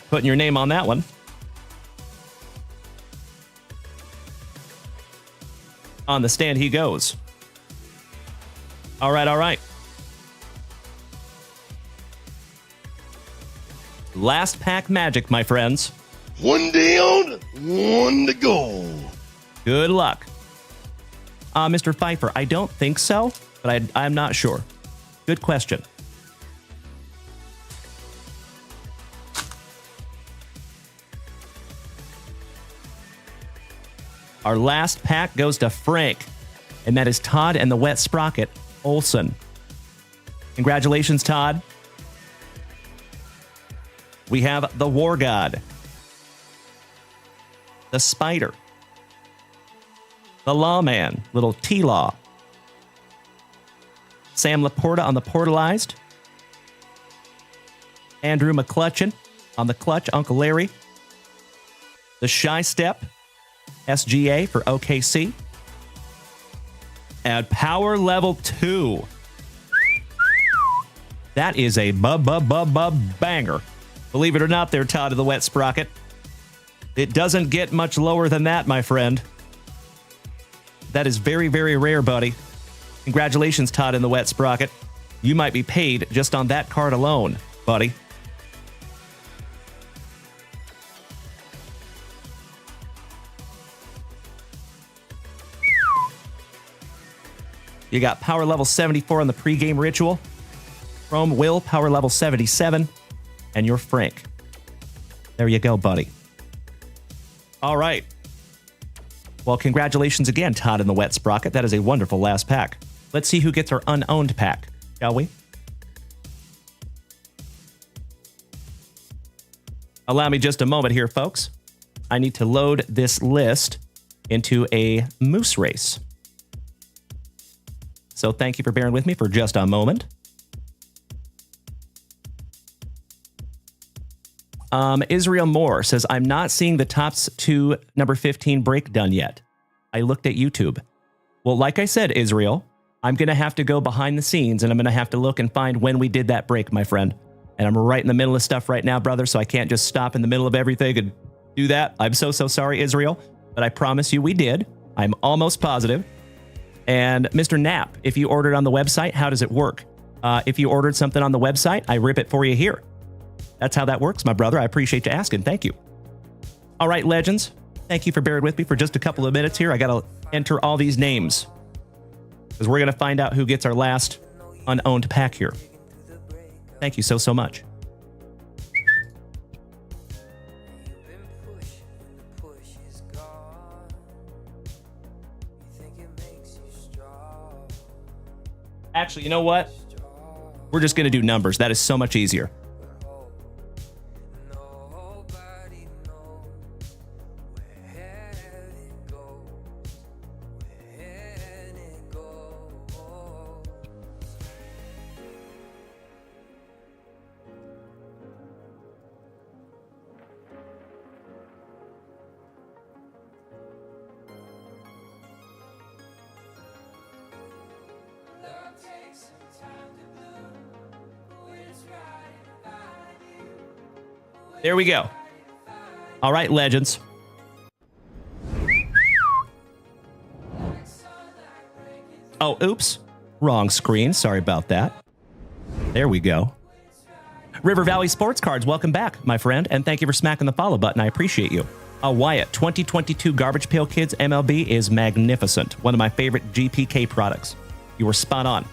Putting your name on that one. On the stand he goes. All right. Last pack magic, my friends. One down, one to go. Good luck. Mr. Pfeiffer, I don't think so, but I'm not sure. Good question. Our last pack goes to Frank, and that is Todd and the Wet Sprocket Olson. Congratulations, Todd. We have the War God, the Spider, the Lawman, little T-Law, Sam Laporta on the Portalized, Andrew McClutchin on the Clutch, Uncle Larry, the Shy Step, SGA for OKC, and Power Level 2. That is a banger. Believe it or not there, Todd of the Wet Sprocket. It doesn't get much lower than that, my friend. That is very, very rare, buddy. Congratulations, Todd in the Wet Sprocket. You might be paid just on that card alone, buddy. You got power level 74 on the pregame ritual. Chrome Will, power level 77. And you're Frank. There you go, buddy. All right. Well, congratulations again, Todd in the Wet Sprocket. That is a wonderful last pack. Let's see who gets our unowned pack, shall we? Allow me just a moment here, folks. I need to load this list into a moose race. So thank you for bearing with me for just a moment. Israel Moore says, I'm not seeing the Tops 2 number 15 break done yet. I looked at YouTube. Well, like I said, Israel, I'm going to have to go behind the scenes and I'm going to have to look and find when we did that break, my friend. And I'm right in the middle of stuff right now, brother, so I can't just stop in the middle of everything and do that. I'm so sorry, Israel, but I promise you we did. I'm almost positive. And Mr. Knapp, if you ordered on the website, how does it work? If you ordered something on the website, I rip it for you here. That's how that works, my brother. I appreciate you asking. Thank you. All right, legends. Thank you for bearing with me for just a couple of minutes here. I got to enter all these names because we're going to find out who gets our last unowned pack here. Thank you so much. Actually, you know what? We're just going to do numbers. That is so much easier. There we go. All right, legends. Oh, oops. Wrong screen. Sorry about that. There we go. River Valley Sports Cards, welcome back, my friend, and thank you for smacking the follow button. I appreciate you. Wyatt, 2022 Garbage Pail Kids MLB is magnificent. One of my favorite GPK products. You were spot on.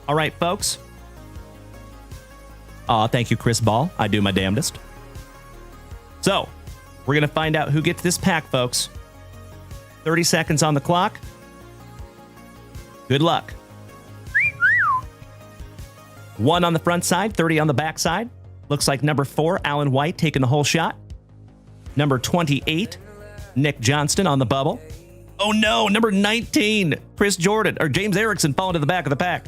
All right, folks. Thank you, Chris Ball. I do my damnedest. So, we're going to find out who gets this pack, folks. 30 seconds on the clock. Good luck. 1 on the front side, 30 on the back side. Looks like number 4, Alan White, taking the whole shot. Number 28, Nick Johnston on the bubble. Oh no, number 19, Chris Jordan, or James Erickson falling to the back of the pack.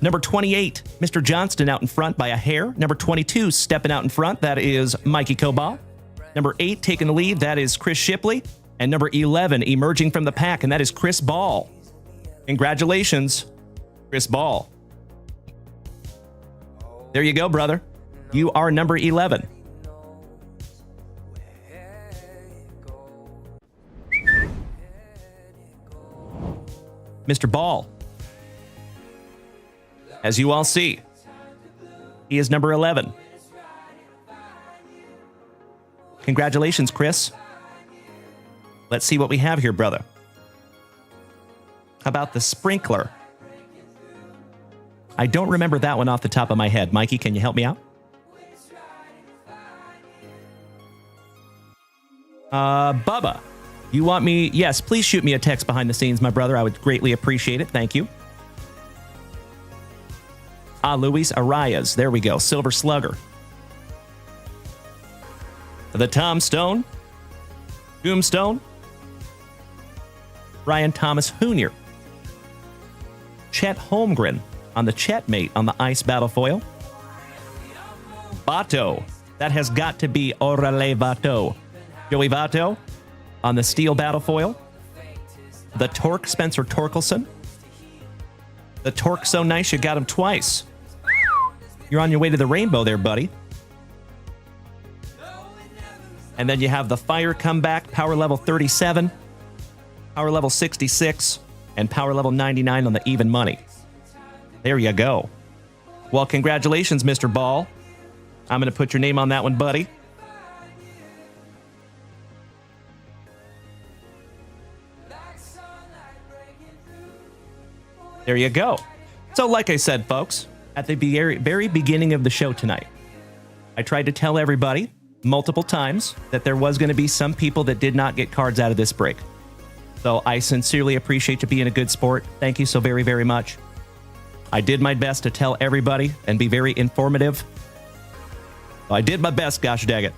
Number 28, Mr. Johnston out in front by a hair. Number 22, stepping out in front, that is Mikey Cobal. Number 8, taking the lead, that is Chris Shipley. And number 11, emerging from the pack, and that is Chris Ball. Congratulations, Chris Ball. There you go, brother. You are number 11. Mr. Ball. As you all see, he is number 11. Congratulations, Chris. Let's see what we have here, brother. How about the sprinkler? I don't remember that one off the top of my head. Mikey, can you help me out? Bubba, you want me? Yes, please shoot me a text behind the scenes, my brother. I would greatly appreciate it. Thank you. Luis Arias. There we go. Silver Slugger. The Tom Stone. Tombstone. Ryan Thomas Jr. Chet Holmgren on the Chetmate on the Ice Battle Foil. Vato. That has got to be Orale Vato. Joey Vato on the Steel Battle Foil. The Torque Spencer Torkelson. The Torque so nice you got him twice. You're on your way to the rainbow there, buddy. And then you have the Fire Comeback, Power Level 37, Power Level 66, and Power Level 99 on the Even Money. There you go. Well, congratulations, Mr. Ball. I'm going to put your name on that one, buddy. There you go. So like I said, folks, at the very beginning of the show tonight, I tried to tell everybody multiple times that there was going to be some people that did not get cards out of this break. So I sincerely appreciate you being a good sport. Thank you so very, very much. I did my best to tell everybody and be very informative. I did my best, gosh dang it.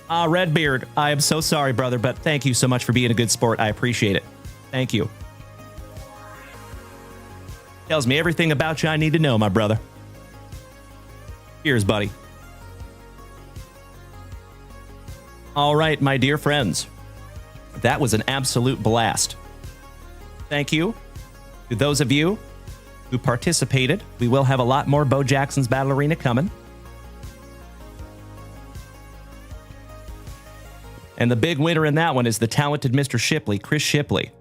Redbeard, I am so sorry, brother, but thank you so much for being a good sport. I appreciate it. Thank you. Tells me everything about you I need to know, my brother. Cheers, buddy. All right, my dear friends. That was an absolute blast. Thank you to those of you who participated. We will have a lot more Bo Jackson's Battle Arena coming. And the big winner in that one is the talented Mr. Shipley, Chris Shipley.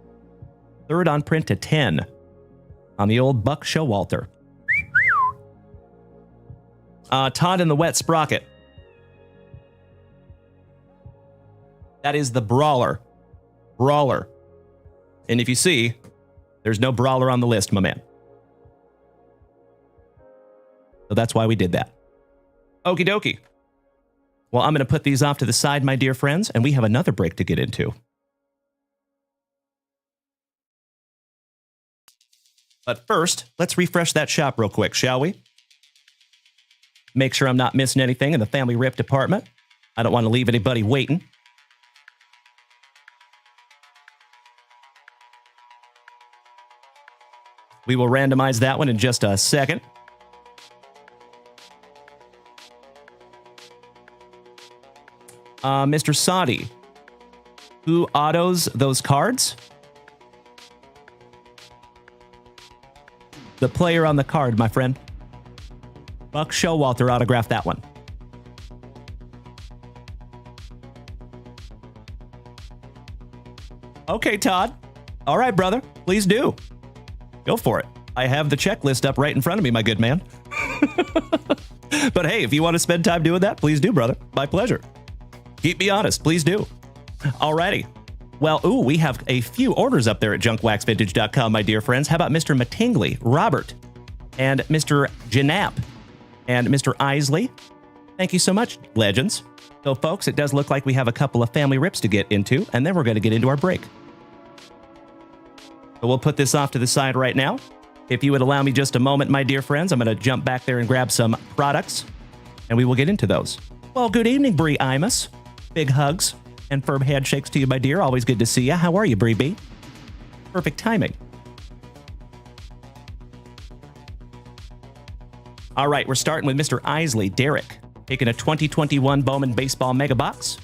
Third on print to 10 on the old Buck Showalter. Todd in the Wet Sprocket. That is the Brawler. Brawler. And if you see, there's no Brawler on the list, my man. So that's why we did that. Okie dokie. Well, I'm going to put these off to the side, my dear friends, and we have another break to get into. But first, let's refresh that shop real quick, shall we? Make sure I'm not missing anything in the family rip department. I don't want to leave anybody waiting. We will randomize that one in just a second. Mr. Sadi, who autos those cards? The player on the card, my friend. Buck Showalter autographed that one. Okay, Todd. All right, brother. Please do. Go for it. I have the checklist up right in front of me, my good man. But hey, if you want to spend time doing that, please do, brother. My pleasure. Keep me honest. Please do. Alrighty. Well, we have a few orders up there at JunkWaxVintage.com, my dear friends. How about Mr. Mattingly, Robert, and Mr. Janap, and Mr. Isley? Thank you so much, legends. So, folks, it does look like we have a couple of family rips to get into, and then we're going to get into our break. So we'll put this off to the side right now. If you would allow me just a moment, my dear friends, I'm going to jump back there and grab some products, and we will get into those. Well, good evening, Bree Imus. Big hugs and firm handshakes to you, my dear. Always good to see you. How are you, Bree B? Perfect timing. All right, we're starting with Mr. Isley, Derek, taking a 2021 Bowman Baseball Mega Box.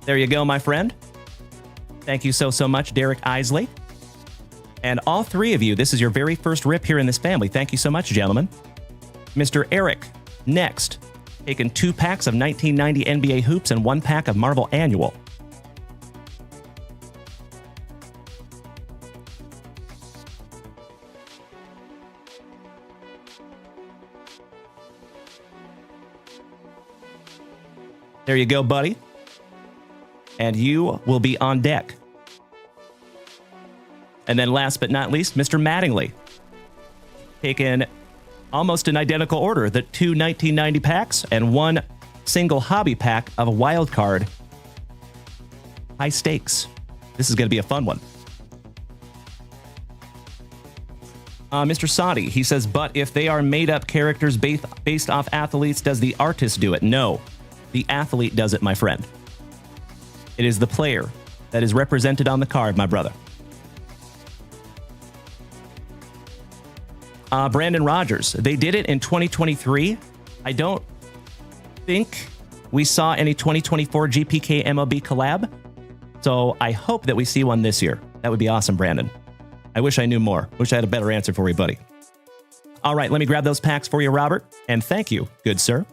There you go, my friend. Thank you so much, Derek Isley. And all three of you, this is your very first rip here in this family. Thank you so much, gentlemen. Mr. Eric, next, taking 2 packs of 1990 NBA Hoops and 1 pack of Marvel Annual. There you go, buddy. And you will be on deck. And then last but not least, Mr. Mattingly. Taken almost in identical order, the 2 1990 packs and 1 single hobby pack of a wild card. High stakes. This is going to be a fun one. Mr. Sadi, he says, but if they are made-up characters based off athletes, does the artist do it? No. The athlete does it, my friend. It is the player that is represented on the card, my brother. Brandon Rogers, they did it in 2023. I don't think we saw any 2024 GPK MLB collab, so I hope that we see one this year. That would be awesome, Brandon. I wish I knew more. Wish I had a better answer for you, buddy. All right, let me grab those packs for you, Robert, and thank you, good sir.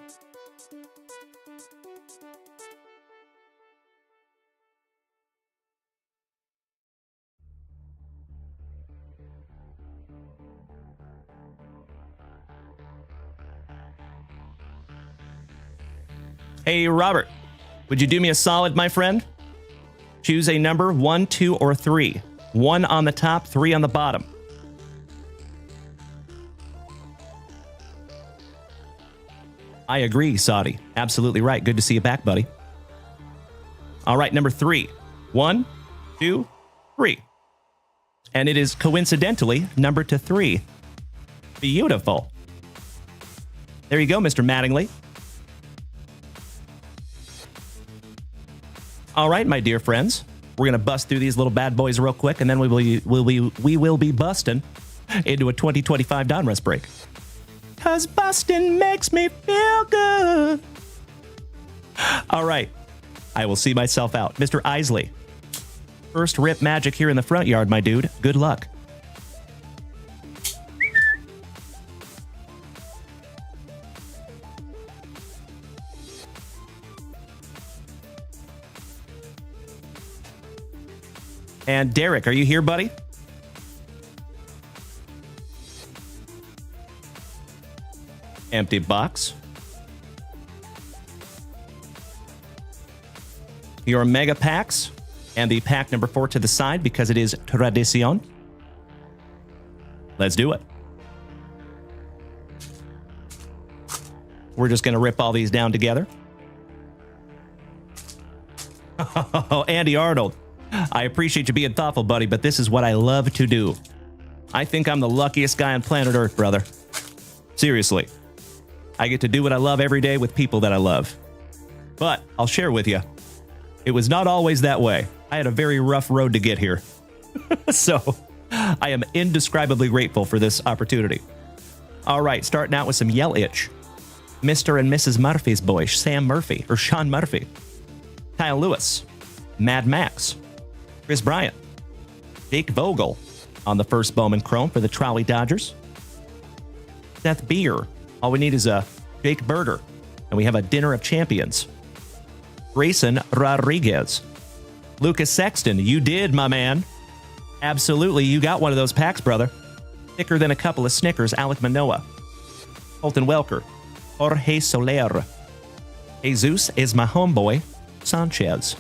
Hey, Robert, would you do me a solid, my friend? Choose a number 1, 2, or 3. 1 on the top, 3 on the bottom. I agree, Saudi. Absolutely right. Good to see you back, buddy. All right, number 3. 1, 2, 3. And it is coincidentally number to 3. Beautiful. There you go, Mr. Mattingly. All right, my dear friends, we're going to bust through these little bad boys real quick, and then we will be busting into a 2025 Donruss break. Because busting makes me feel good. All right, I will see myself out. Mr. Isley, first rip magic here in the front yard, my dude. Good luck. And Derek, are you here, buddy? Empty box. Your mega packs and the pack number 4 to the side because it is tradición. Let's do it. We're just going to rip all these down together. Oh, Andy Arnold. I appreciate you being thoughtful, buddy, but this is what I love to do. I think I'm the luckiest guy on planet Earth, brother. Seriously. I get to do what I love every day with people that I love. But I'll share with you, it was not always that way. I had a very rough road to get here. So I am indescribably grateful for this opportunity. All right, starting out with some Yell Itch. Mr. and Mrs. Murphy's boy, Sean Murphy. Kyle Lewis. Mad Max. Chris Bryant. Jake Vogel on the first Bowman Chrome for the Trolley Dodgers. Seth Beer. All we need is a Jake Berger. And we have a Dinner of Champions. Grayson Rodriguez. Lucas Sexton. You did, my man. Absolutely, you got one of those packs, brother. Thicker than a couple of Snickers, Alec Manoah. Colton Welker. Jorge Soler. Jesus is my homeboy, Sanchez.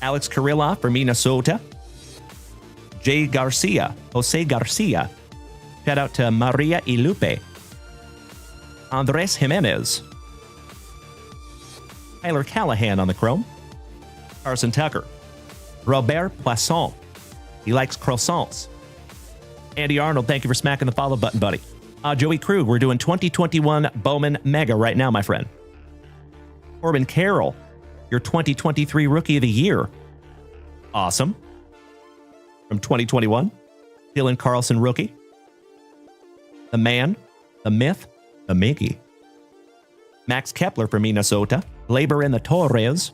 Alex Kirilloff for Minnesota. Jose Garcia. Shout out to Maria Ilupe. Andres Jimenez. Tyler Callahan on the Chrome. Carson Tucker. Robert Poisson. He likes croissants. Andy Arnold, thank you for smacking the follow button, buddy. Joey Krug, we're doing 2021 Bowman Mega right now, my friend. Corbin Carroll, your 2023 Rookie of the Year. Awesome. From 2021, Dylan Carlson Rookie. The Man, the Myth, the Mickey. Max Kepler for Minnesota. Labor in the Torres.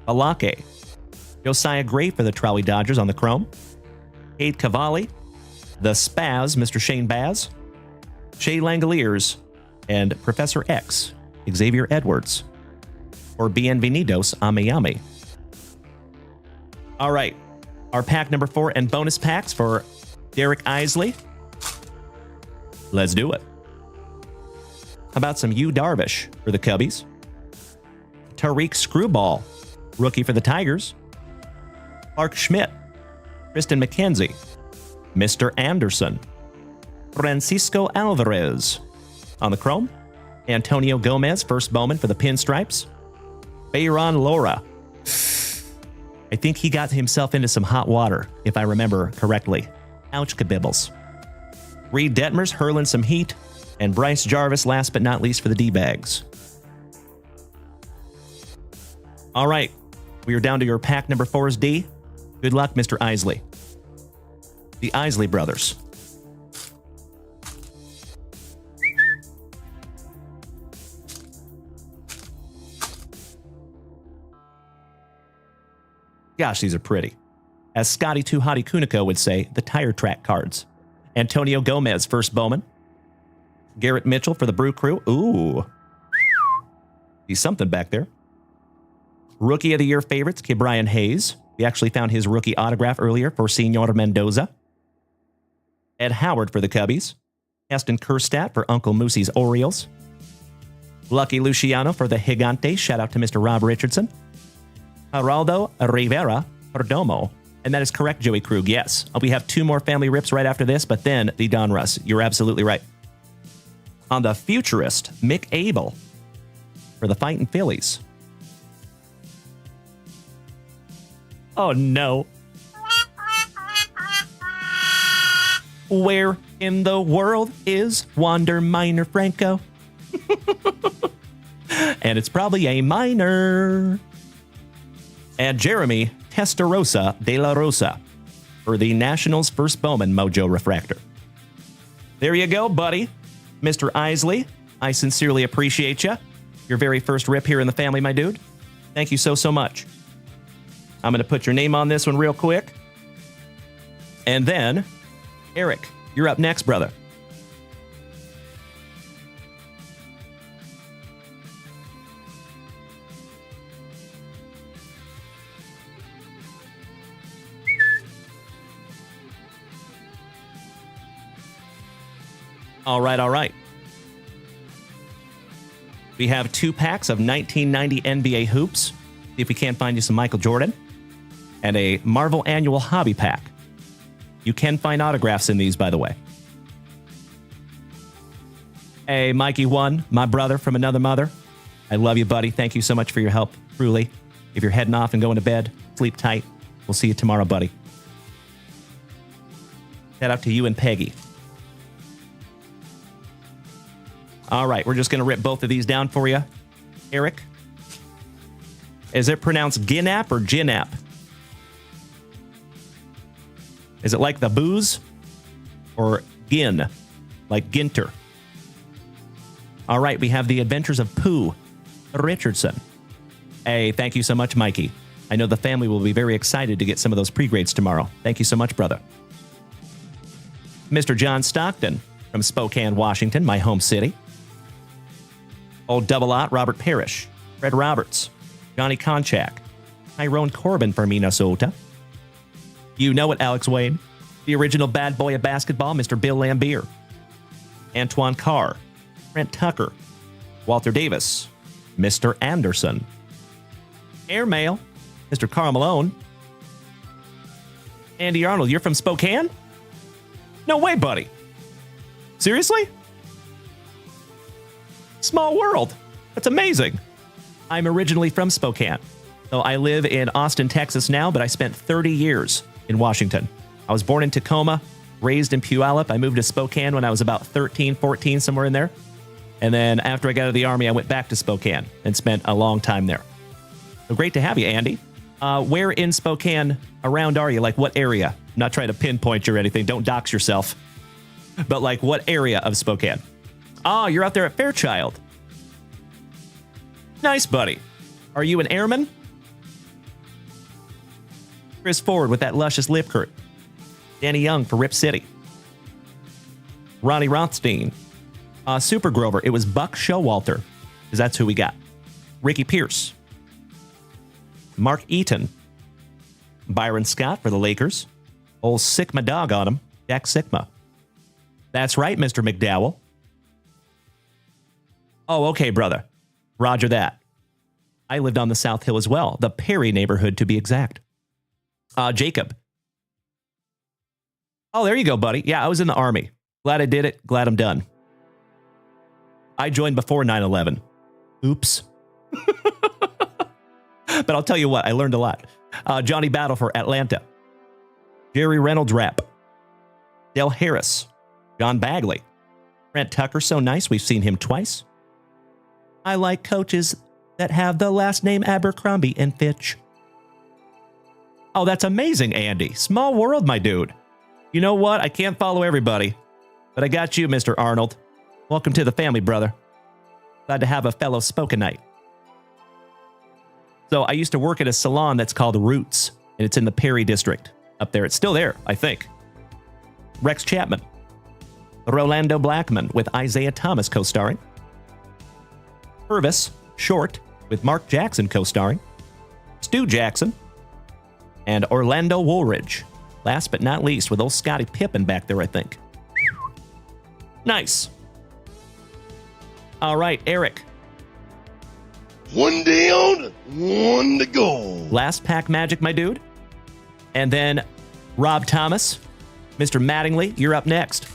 Alake. Josiah Gray for the Trolley Dodgers on the Chrome. Cade Cavalli. The Spaz, Mr. Shane Baz. Shea Langoliers. And Professor X, Xavier Edwards. Or Bienvenidos a Miami. All right. Our pack number 4 and bonus packs for Derek Isley. Let's do it. How about some Yu Darvish for the Cubbies? Tariq Screwball, rookie for the Tigers. Clark Schmidt, Tristan McKenzie, Mr. Anderson, Francisco Alvarez. On the chrome, Antonio Gomez, first bowman for the Pinstripes. Bayron Lora. I think he got himself into some hot water, if I remember correctly. Ouch kabibbles. Reed Detmers hurling some heat. And Bryce Jarvis, last but not least, for the D-Bags. All right. We are down to your pack number 4's D. Good luck, Mr. Isley. The Isley brothers. Gosh, these are pretty. As Scotty Too Hottie Kuniko would say, the tire track cards. Antonio Gomez, first bowman. Garrett Mitchell for the Brew Crew. Ooh. He's something back there. Rookie of the Year favorites, Ke'Bryan Hayes. We actually found his rookie autograph earlier for Senor Mendoza. Ed Howard for the Cubbies. Heston Kjerstad for Uncle Moosey's Orioles. Lucky Luciano for the Gigantes. Shout out to Mr. Rob Richardson. Geraldo Rivera Perdomo. And that is correct, Joey Krug. Yes. We have 2 more family rips right after this, but then the Donruss. You're absolutely right. On the Futurist, Mick Abel for the Fightin' Phillies. Oh, no. Where in the world is Wander Minor Franco? And it's probably a minor. And Jeremy Testarossa de la Rosa for the Nationals' first bowman Mojo Refractor. There you go, buddy. Mr. Isley, I sincerely appreciate you. Your very first rip here in the family, my dude. Thank you so, so much. I'm going to put your name on this one real quick. And then, Eric, you're up next, brother. All right, all right. We have 2 packs of 1990 NBA hoops. See if we can't find you some Michael Jordan. And a Marvel Annual Hobby Pack. You can find autographs in these, by the way. Hey, Mikey One, my brother from another mother. I love you, buddy. Thank you so much for your help, truly. If you're heading off and going to bed, sleep tight. We'll see you tomorrow, buddy. Shout out to you and Peggy. All right, we're just going to rip both of these down for you. Eric, is it pronounced Ginap or Ginap? Is it like the booze? Or Gin, like Ginter? All right, we have the Adventures of Pooh Richardson. Hey, thank you so much, Mikey. I know the family will be very excited to get some of those pre-grades tomorrow. Thank you so much, brother. Mr. John Stockton from Spokane, Washington, my home city. Old Double Aught, Robert Parrish, Fred Roberts, Johnny Konchak, Tyrone Corbin from Minnesota. You know it, Alex Wade. The original bad boy of basketball, Mr. Bill Lambier. Antoine Carr, Trent Tucker, Walter Davis, Mr. Anderson. Airmail, Mr. Karl Malone. Andy Arnold, you're from Spokane? No way, buddy. Seriously? Small world. That's amazing. I'm originally from Spokane. So I live in Austin, Texas now, but I spent 30 years in Washington. I was born in Tacoma, raised in Puyallup. I moved to Spokane when I was about 13, 14, somewhere in there. And then after I got out of the Army, I went back to Spokane and spent a long time there. So great to have you, Andy. Where in Spokane around are you? Like what area? I'm not trying to pinpoint you or anything. Don't dox yourself. But like what area of Spokane? Oh, you're out there at Fairchild. Nice, buddy. Are you an airman? Chris Ford with that luscious lip curl. Danny Young for Rip City. Ronnie Rothstein. Super Grover. It was Buck Showalter, because that's who we got. Ricky Pierce. Mark Eaton. Byron Scott for the Lakers. Old Sigma dog on him. Jack Sigma. That's right, Mr. McDowell. Oh, okay, brother. Roger that. I lived on the South Hill as well, the Perry neighborhood to be exact. Jacob. Oh, there you go, buddy. Yeah, I was in the Army. Glad I did it. Glad I'm done. I joined before 9/11. Oops. But I'll tell you what, I learned a lot. Johnny Battle for Atlanta. Jerry Reynolds rap. Dale Harris. John Bagley. Brent Tucker, so nice. We've seen him twice. I like coaches that have the last name Abercrombie and Fitch. Oh, that's amazing, Andy. Small world, my dude. You know what? I can't follow everybody, but I got you, Mr. Arnold. Welcome to the family, brother. Glad to have a fellow Spokenite. So I used to work at a salon that's called Roots, and it's in the Perry district up there. It's still there, I think. Rex Chapman. Rolando Blackman with Isaiah Thomas co-starring. Purvis, Short, with Mark Jackson co-starring. Stu Jackson. And Orlando Woolridge. Last but not least, with old Scottie Pippen back there, I think. Nice. All right, Eric. One down, one to go. Last pack magic, my dude. And then Rob Thomas. Mr. Mattingly, you're up next.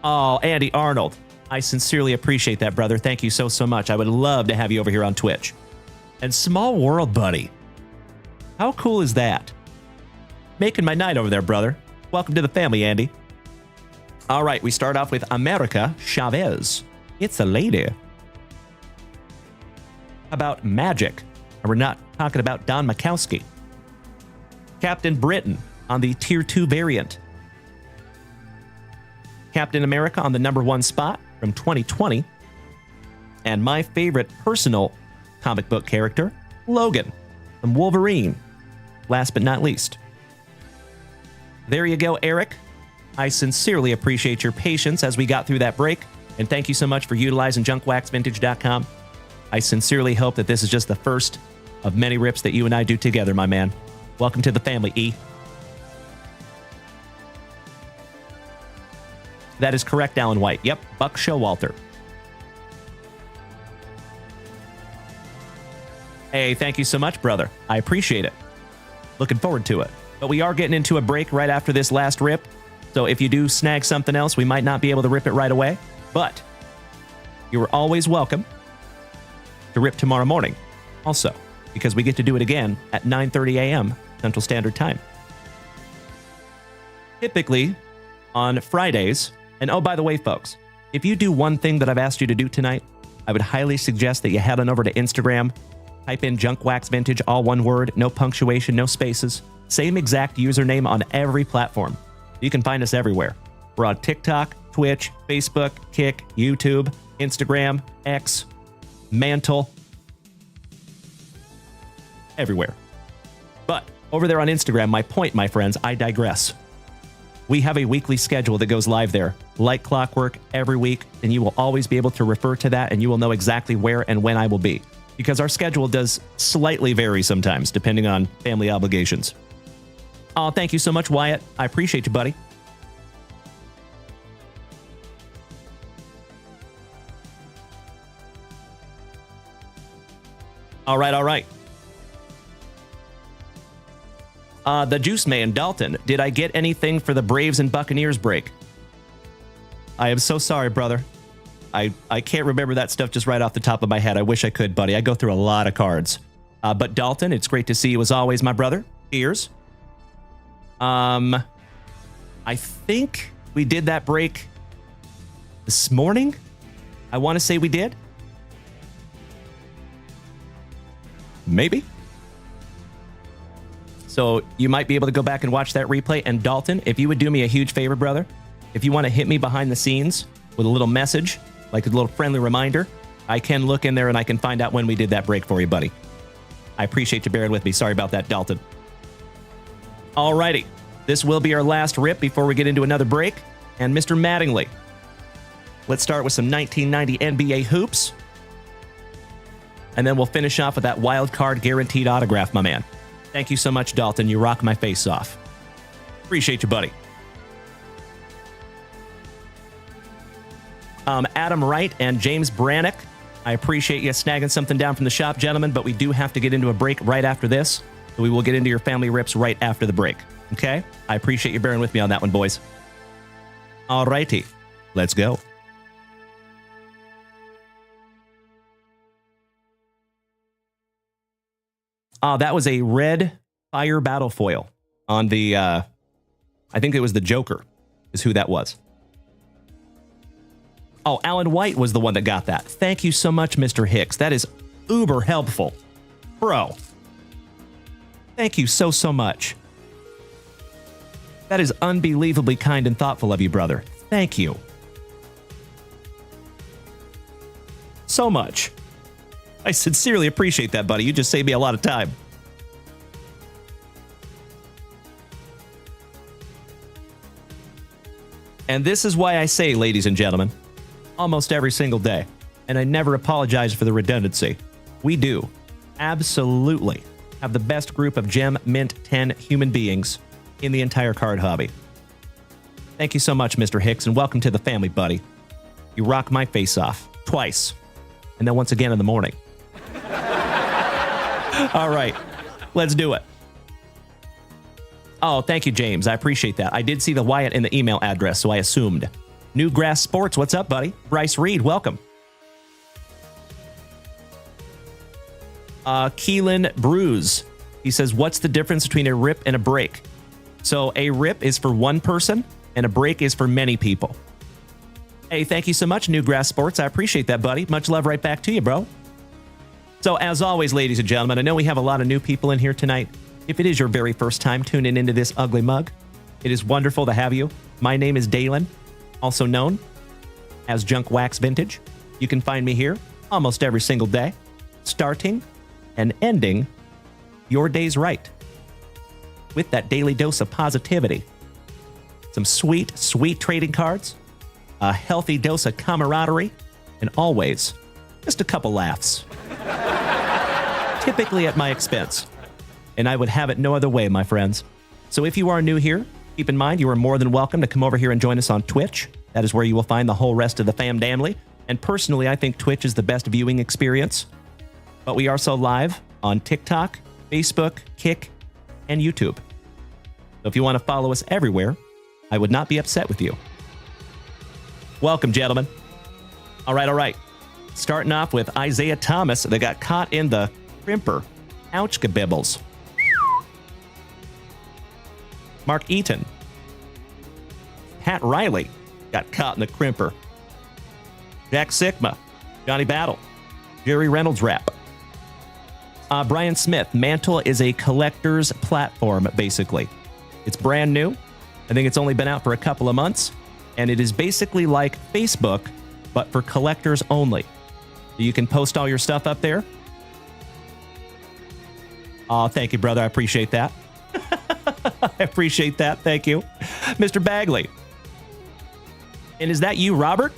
Oh, Andy Arnold. I sincerely appreciate that, brother. Thank you so much. I would love to have you over here on Twitch. And Small World, buddy. How cool is that? Making my night over there, brother. Welcome to the family, Andy. All right, we start off with America Chavez. It's a lady. About magic. And we're not talking about Don Makowski. Captain Britain on the Tier 2 variant. Captain America on the #1 spot from 2020. And my favorite personal comic book character, Logan from Wolverine. Last but not least. There you go, Eric. I sincerely appreciate your patience as we got through that break. And thank you so much for utilizing JunkWaxVintage.com. I sincerely hope that this is just the first of many rips that you and I do together, my man. Welcome to the family, E. That is correct, Alan White. Yep, Buck Showalter. Hey, thank you so much, brother. I appreciate it. Looking forward to it. But we are getting into a break right after this last rip. So if you do snag something else, we might not be able to rip it right away. But you are always welcome to rip tomorrow morning. Also, because we get to do it again at 9:30 a.m. Central Standard Time. Typically on Fridays. And oh, by the way, folks, if you do one thing that I've asked you to do tonight, I would highly suggest that you head on over to Instagram, type in JunkWaxVintage, all one word, no punctuation, no spaces, same exact username on every platform. You can find us everywhere. We're on TikTok, Twitch, Facebook, Kick, YouTube, Instagram, X, Mantle, everywhere. But over there on Instagram, my point, my friends, I digress. We have a weekly schedule that goes live there, like clockwork, every week, and you will always be able to refer to that, and you will know exactly where and when I will be, because our schedule does slightly vary sometimes, depending on family obligations. Oh, thank you so much, Wyatt. I appreciate you, buddy. All right, all right. The Juice Man, Dalton, did I get anything for the Braves and Buccaneers break? I am so sorry, brother. I can't remember that stuff just right off the top of my head. I wish I could, buddy. I go through a lot of cards. But Dalton, it's great to see you as always, my brother. Cheers. I think we did that break this morning. I want to say we did. Maybe. So you might be able to go back and watch that replay. And Dalton, if you would do me a huge favor, brother, if you want to hit me behind the scenes with a little message, like a little friendly reminder, I can look in there and I can find out when we did that break for you, buddy. I appreciate you bearing with me. Sorry about that, Dalton. Alrighty. This will be our last rip before we get into another break. And Mr. Mattingly, let's start with some 1990 NBA hoops. And then we'll finish off with that wild card guaranteed autograph, my man. Thank you so much, Dalton. You rock my face off. Appreciate you, buddy. Adam Wright and James Brannick. I appreciate you snagging something down from the shop, gentlemen, but we do have to get into a break right after this. So we will get into your family rips right after the break. Okay? I appreciate you bearing with me on that one, boys. All righty. Let's go. That was a red fire battle foil on the, I think it was the Joker is who that was. Oh, Alan White was the one that got that. Thank you so much, Mr. Hicks. That is uber helpful. Bro. Thank you so, so much. That is unbelievably kind and thoughtful of you, brother. Thank you. So much. I sincerely appreciate that, buddy. You just saved me a lot of time. And this is why I say, ladies and gentlemen, almost every single day, and I never apologize for the redundancy, we do absolutely have the best group of Gem Mint 10 human beings in the entire card hobby. Thank you so much, Mr. Hicks, and welcome to the family, buddy. You rock my face off twice, and then once again in the morning. All right, let's do it. Oh, thank you, James. I appreciate that. I did see the Wyatt in the email address, so I assumed. New Grass Sports, what's up, buddy? Bryce Reed, welcome. Keelan Bruise, he says, what's the difference between a rip and a break? So a rip is for one person, and a break is for many people. Hey, thank you so much, New Grass Sports. I appreciate that, buddy. Much love right back to you, bro. So as always, ladies and gentlemen, I know we have a lot of new people in here tonight. If it is your very first time tuning into this ugly mug, it is wonderful to have you. My name is Dalen, also known as JunkWaxVintage. You can find me here almost every single day, starting and ending your days right with that daily dose of positivity. Some sweet, sweet trading cards, a healthy dose of camaraderie, and always just a couple laughs. Typically at my expense. And I would have it no other way, my friends. So if you are new here, keep in mind you are more than welcome to come over here and join us on Twitch. That is where you will find the whole rest of the fam damnly. And personally, I think Twitch is the best viewing experience. But we are also live on TikTok, Facebook, Kick, and YouTube. So if you want to follow us everywhere, I would not be upset with you. Welcome, gentlemen. All right. Starting off with Isaiah Thomas that got caught in the crimper. Ouch, kabibbles. Mark Eaton. Pat Riley got caught in the crimper. Jack Sigma. Johnny Battle. Jerry Reynolds rap. Brian Smith. Mantle is a collector's platform, basically. It's brand new. I think it's only been out for a couple of months. And it is basically like Facebook, but for collectors only. You can post all your stuff up there. Oh, thank you, brother. I appreciate that. I appreciate that. Thank you. Mr. Bagley. And is that you, Robert?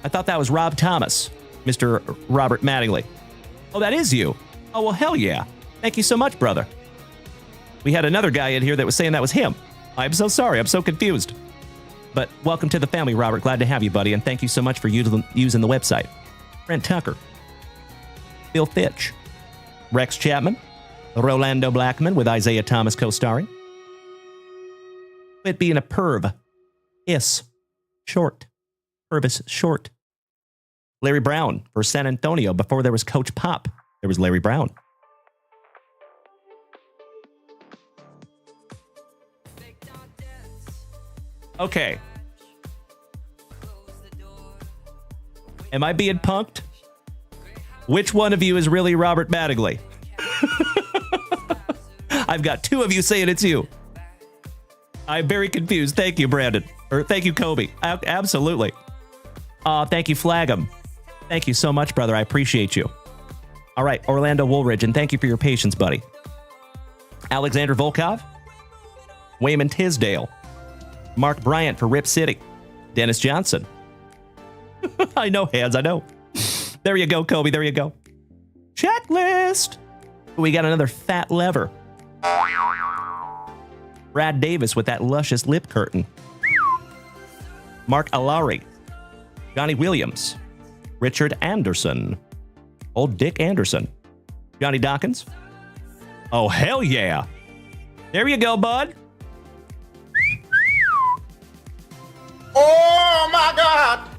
I thought that was Rob Thomas, Mr. Robert Mattingly. Oh, that is you. Oh, well, hell yeah. Thank you so much, brother. We had another guy in here that was saying that was him. I'm so sorry. I'm so confused. But welcome to the family, Robert. Glad to have you, buddy. And thank you so much for using the website. Brent Tucker. Bill Fitch. Rex Chapman. Rolando Blackman with Isaiah Thomas co-starring. Quit being a perv. Is. Short. Purvis short. Larry Brown for San Antonio. Before there was Coach Pop, there was Larry Brown. Okay. Am I being punked? Which one of you is really Robert Mattingly? I've got two of you saying it's you. I'm very confused. Thank you, Brandon. Or thank you, Kobe. Absolutely. Thank you, Flagum. Thank you so much, brother. I appreciate you. All right, Orlando Woolridge, and thank you for your patience, buddy. Alexander Volkov. Wayman Tisdale. Mark Bryant for Rip City. Dennis Johnson. I know, hands, I know. There you go, Kobe. There you go. Checklist. We got another fat lever. Brad Davis with that luscious lip curtain. Mark Alari. Johnny Williams. Richard Anderson. Old Dick Anderson. Johnny Dawkins. Oh, hell yeah. There you go, bud. Oh my God!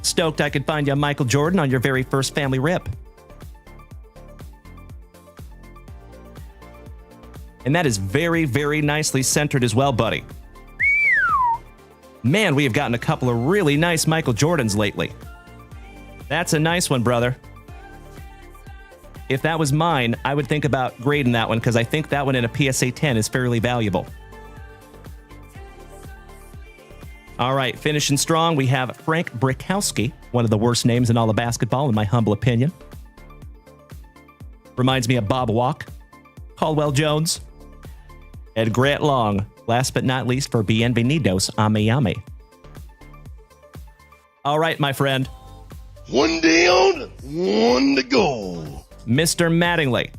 Stoked I could find you Michael Jordan on your very first family rip. And that is very, very nicely centered as well, buddy. Man, we have gotten a couple of really nice Michael Jordans lately. That's a nice one, brother. If that was mine, I would think about grading that one because I think that one in a PSA 10 is fairly valuable. All right, finishing strong, we have Frank Brickowski, one of the worst names in all of basketball, in my humble opinion. Reminds me of Bob Walk, Caldwell Jones, and Grant Long, last but not least for Bienvenidos a Miami. All right, my friend. One down, one to go. Mr. Mattingly.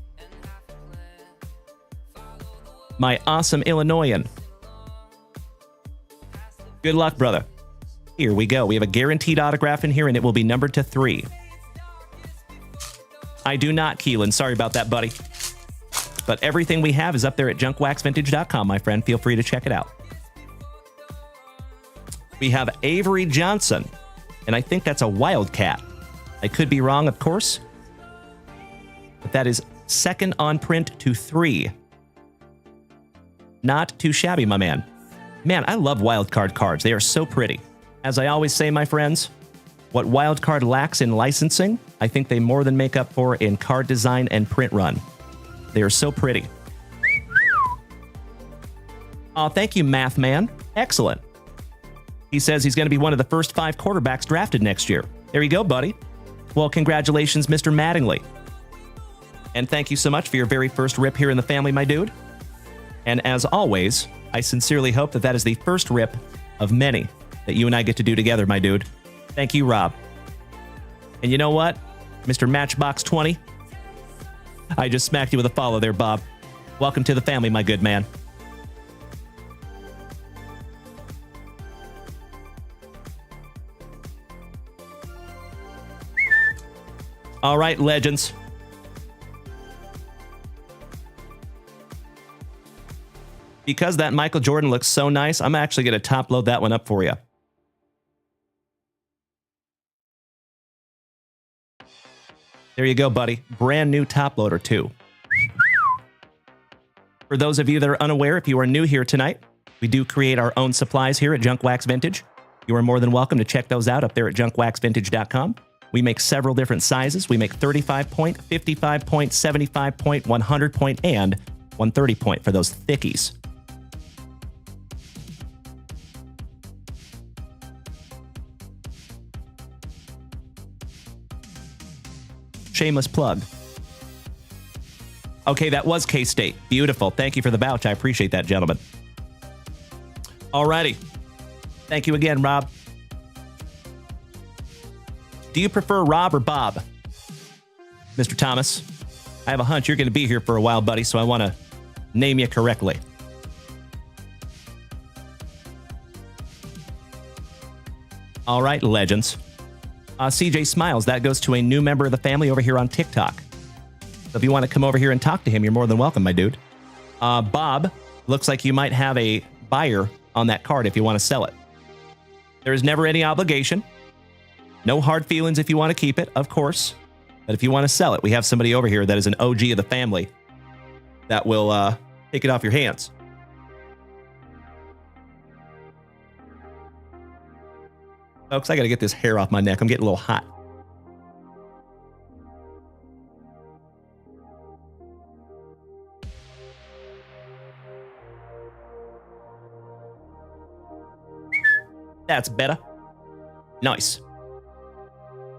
My awesome Illinoisan. Good luck, brother. Here we go. We have a guaranteed autograph in here, and it will be numbered to 3. I do not, Keelan. Sorry about that, buddy. But everything we have is up there at JunkWaxVintage.com, my friend. Feel free to check it out. We have Avery Johnson, and I think that's a Wildcat. I could be wrong, of course. But that is second on print to 3. Not too shabby, my man. Man, I love wildcard cards. They are so pretty. As I always say, my friends, what wildcard lacks in licensing, I think they more than make up for in card design and print run. They are so pretty. Oh, thank you, Math Man. Excellent. He says he's going to be one of the first 5 quarterbacks drafted next year. There you go, buddy. Well, congratulations, Mr. Mattingly. And thank you so much for your very first rip here in the family, my dude. And as always, I sincerely hope that that is the first rip of many that you and I get to do together, my dude. Thank you, Rob. And you know what, Mr. Matchbox 20? I just smacked you with a follow there, Bob. Welcome to the family, my good man. All right, legends. Because that Michael Jordan looks so nice, I'm actually going to top load that one up for you. There you go, buddy. Brand new top loader, too. For those of you that are unaware, if you are new here tonight, we do create our own supplies here at JunkWaxVintage. You are more than welcome to check those out up there at JunkWaxVintage.com. We make several different sizes. We make 35 point, 55 point, 75 point, 100 point, and 130 point for those thickies. Shameless plug. Okay, that was K-State. Beautiful. Thank you for the vouch. I appreciate that, gentlemen. Alrighty. Thank you again, Rob. Do you prefer Rob or Bob? Mr. Thomas, I have a hunch you're going to be here for a while, buddy, so I want to name you correctly. All right, legends. CJ Smiles, that goes to a new member of the family over here on TikTok. So if you want to come over here and talk to him, you're more than welcome, my dude. Bob, looks like you might have a buyer on that card if you want to sell it. There is never any obligation. No hard feelings if you want to keep it, of course. But if you want to sell it, we have somebody over here that is an OG of the family that will take it off your hands. Folks, I got to get this hair off my neck. I'm getting a little hot. That's better. Nice.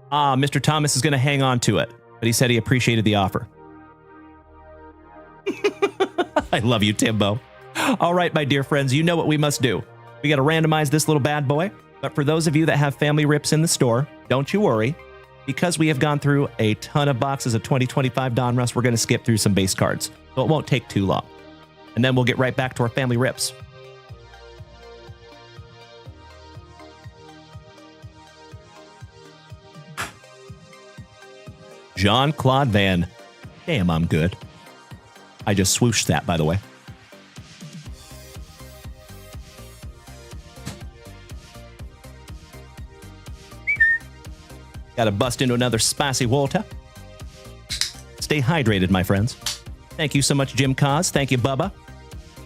Mr. Thomas is going to hang on to it, but he said he appreciated the offer. I love you, Timbo. All right, my dear friends, you know what we must do. We got to randomize this little bad boy. But for those of you that have family rips in the store, don't you worry. Because we have gone through a ton of boxes of 2025 Donruss, we're going to skip through some base cards. So it won't take too long. And then we'll get right back to our family rips. Jean-Claude Van. Damn, I'm good. I just swooshed that, by the way. Gotta bust into another spicy water. Stay hydrated, my friends. Thank you so much, Jim Cos. Thank you, Bubba.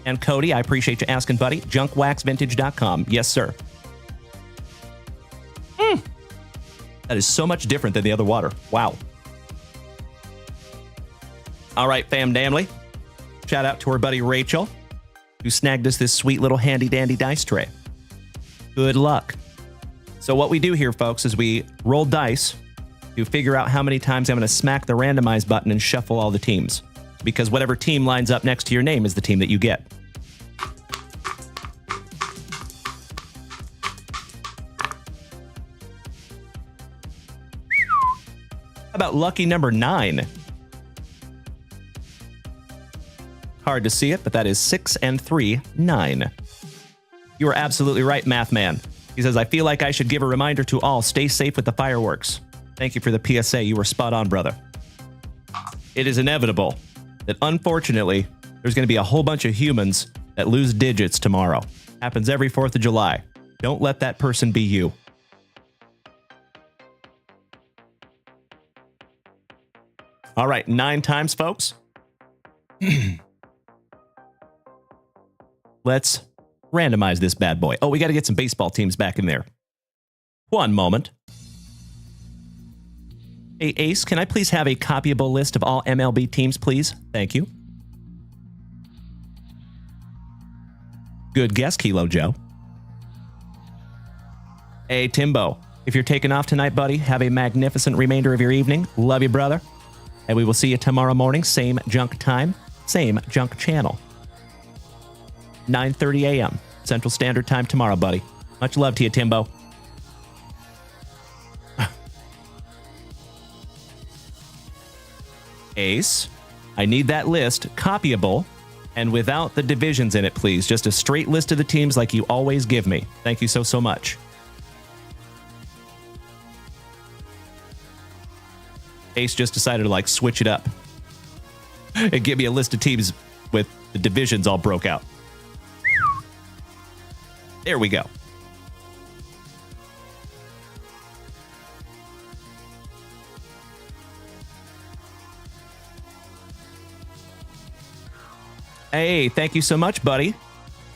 And Cody, I appreciate you asking, buddy. JunkWaxVintage.com. Yes, sir. That is so much different than the other water. Wow. All right, fam damnly. Shout out to our buddy Rachel, who snagged us this sweet little handy-dandy dice tray. Good luck. So what we do here, folks, is we roll dice to figure out how many times I'm going to smack the randomize button and shuffle all the teams. Because whatever team lines up next to your name is the team that you get. How about lucky number 9? Hard to see it, but that is 6 and 3, 9. You are absolutely right, Math Man. He says, I feel like I should give a reminder to all, stay safe with the fireworks. Thank you for the PSA. You were spot on, brother. It is inevitable that, unfortunately, there's going to be a whole bunch of humans that lose digits tomorrow. Happens every 4th of July. Don't let that person be you. All right, 9 times, folks. Let's randomize this bad boy. Oh, we got to get some baseball teams back in there. One moment. Hey, Ace, can I please have a copyable list of all MLB teams, please? Thank you. Good guess, Kilo Joe. Hey, Timbo, if you're taking off tonight, buddy, have a magnificent remainder of your evening. Love you, brother. And we will see you tomorrow morning, same junk time, same junk channel. 9:30 a.m. Central Standard Time tomorrow, buddy. Much love to you, Timbo. Ace, I need that list copyable and without the divisions in it, please. Just a straight list of the teams like you always give me. Thank you so much. Ace just decided to switch it up and give me a list of teams with the divisions all broke out. There we go. Hey, thank you so much, buddy.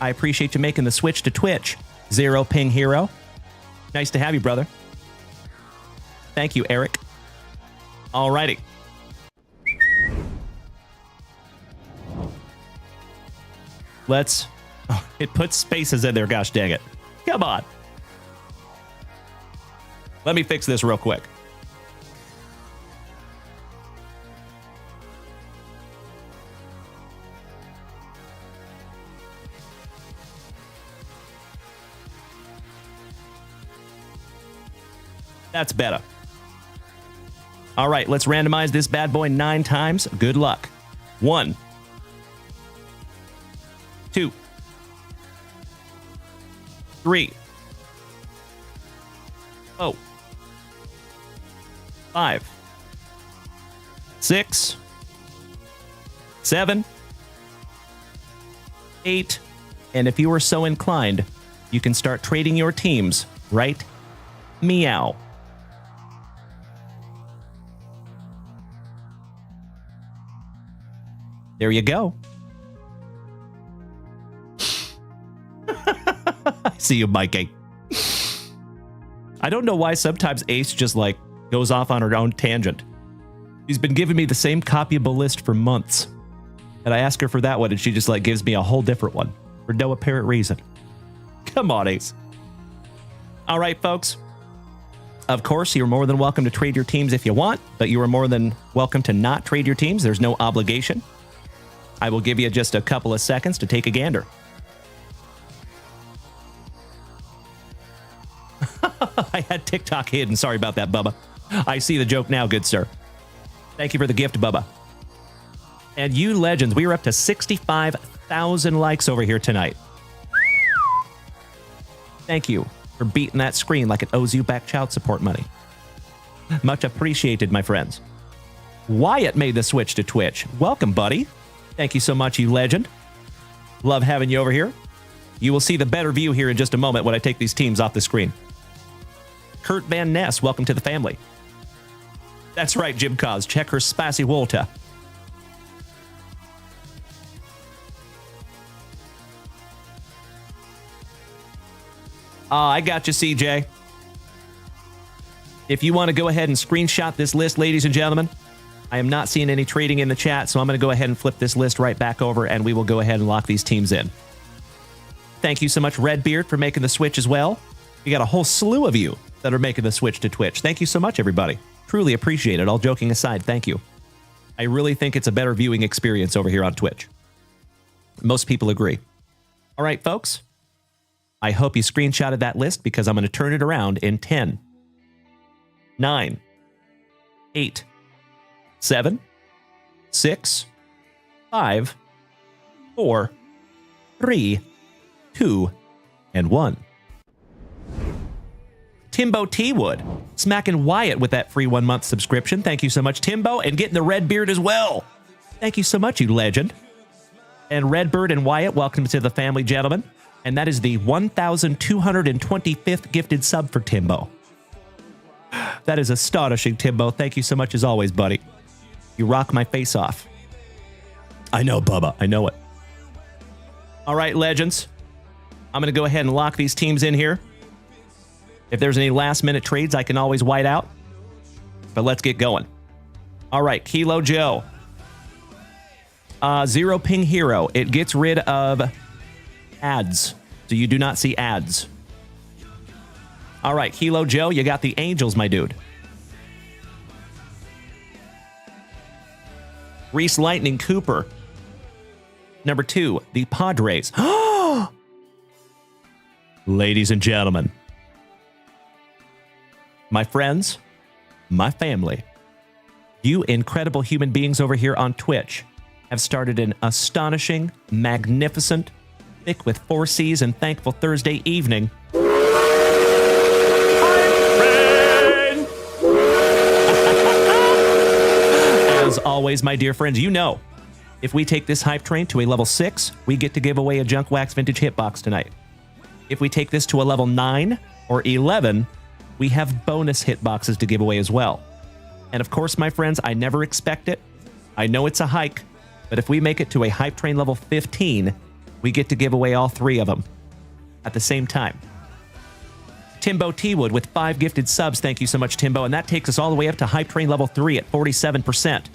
I appreciate you making the switch to Twitch. Zero Ping Hero. Nice to have you, brother. Thank you, Eric. Alrighty. Let's... Oh, it puts spaces in there, gosh dang it. Come on. Let me fix this real quick. That's better. All right, let's randomize this bad boy 9 times. Good luck. 1, 2, 3, 4, 5, 6, 7, 8, and if you are so inclined, you can start trading your teams right meow. There you go. I see you, Mikey. I don't know why sometimes Ace just goes off on her own tangent. She's been giving me the same copyable list for months. And I ask her for that one and she just gives me a whole different one for no apparent reason. Come on, Ace. All right, folks. Of course, you're more than welcome to trade your teams if you want, but you are more than welcome to not trade your teams. There's no obligation. I will give you just a couple of seconds to take a gander. I had TikTok hidden. Sorry about that, Bubba. I see the joke now, good sir. Thank you for the gift, Bubba. And you legends, we are up to 65,000 likes over here tonight. Thank you for beating that screen like it owes you back child support money. Much appreciated, my friends. Wyatt made the switch to Twitch. Welcome, buddy. Thank you so much, you legend. Love having you over here. You will see the better view here in just a moment when I take these teams off the screen. Kurt Van Ness, welcome to the family. That's right, Jim Cos. Check her spicy Walter. I got you, CJ. If you want to go ahead and screenshot this list, ladies and gentlemen, I am not seeing any trading in the chat, so I'm going to go ahead and flip this list right back over, and we will go ahead and lock these teams in. Thank you so much, Redbeard, for making the switch as well. We got a whole slew of you that are making the switch to Twitch. Thank you so much, everybody. Truly appreciate it. All joking aside, thank you. I really think it's a better viewing experience over here on Twitch. Most people agree. All right, folks. I hope you screenshotted that list because I'm going to turn it around in 10, 9, 8, 7, 6, 5, 4, 3, 2, and 1. Timbo T. Wood, smacking Wyatt with that free 1 month subscription. Thank you so much, Timbo, and getting the red beard as well. Thank you so much, you legend. And Redbird and Wyatt, welcome to the family, gentlemen. And that is the 1,225th gifted sub for Timbo. That is astonishing, Timbo. Thank you so much as always, buddy. You rock my face off. I know, Bubba. I know it. All right, legends. I'm going to go ahead and lock these teams in here. If there's any last-minute trades, I can always white out. But let's get going. All right, Kilo Joe. Zero Ping Hero. It gets rid of ads. So you do not see ads. All right, Kilo Joe, you got the Angels, my dude. Reese Lightning Cooper. Number 2, the Padres. Ladies and gentlemen, my friends, my family, you incredible human beings over here on Twitch have started an astonishing, magnificent, thick with 4 C's and thankful Thursday evening. As always, my dear friends, you know, if we take this hype train to a level 6, we get to give away a JunkWaxVintage hitbox tonight. If we take this to a level 9 or 11, we have bonus hitboxes to give away as well. And of course, my friends, I never expect it. I know it's a hike, but if we make it to a hype train level 15, we get to give away all 3 of them at the same time. Timbo T. Wood with 5 gifted subs. Thank you so much, Timbo. And that takes us all the way up to hype train level 3 at 47%.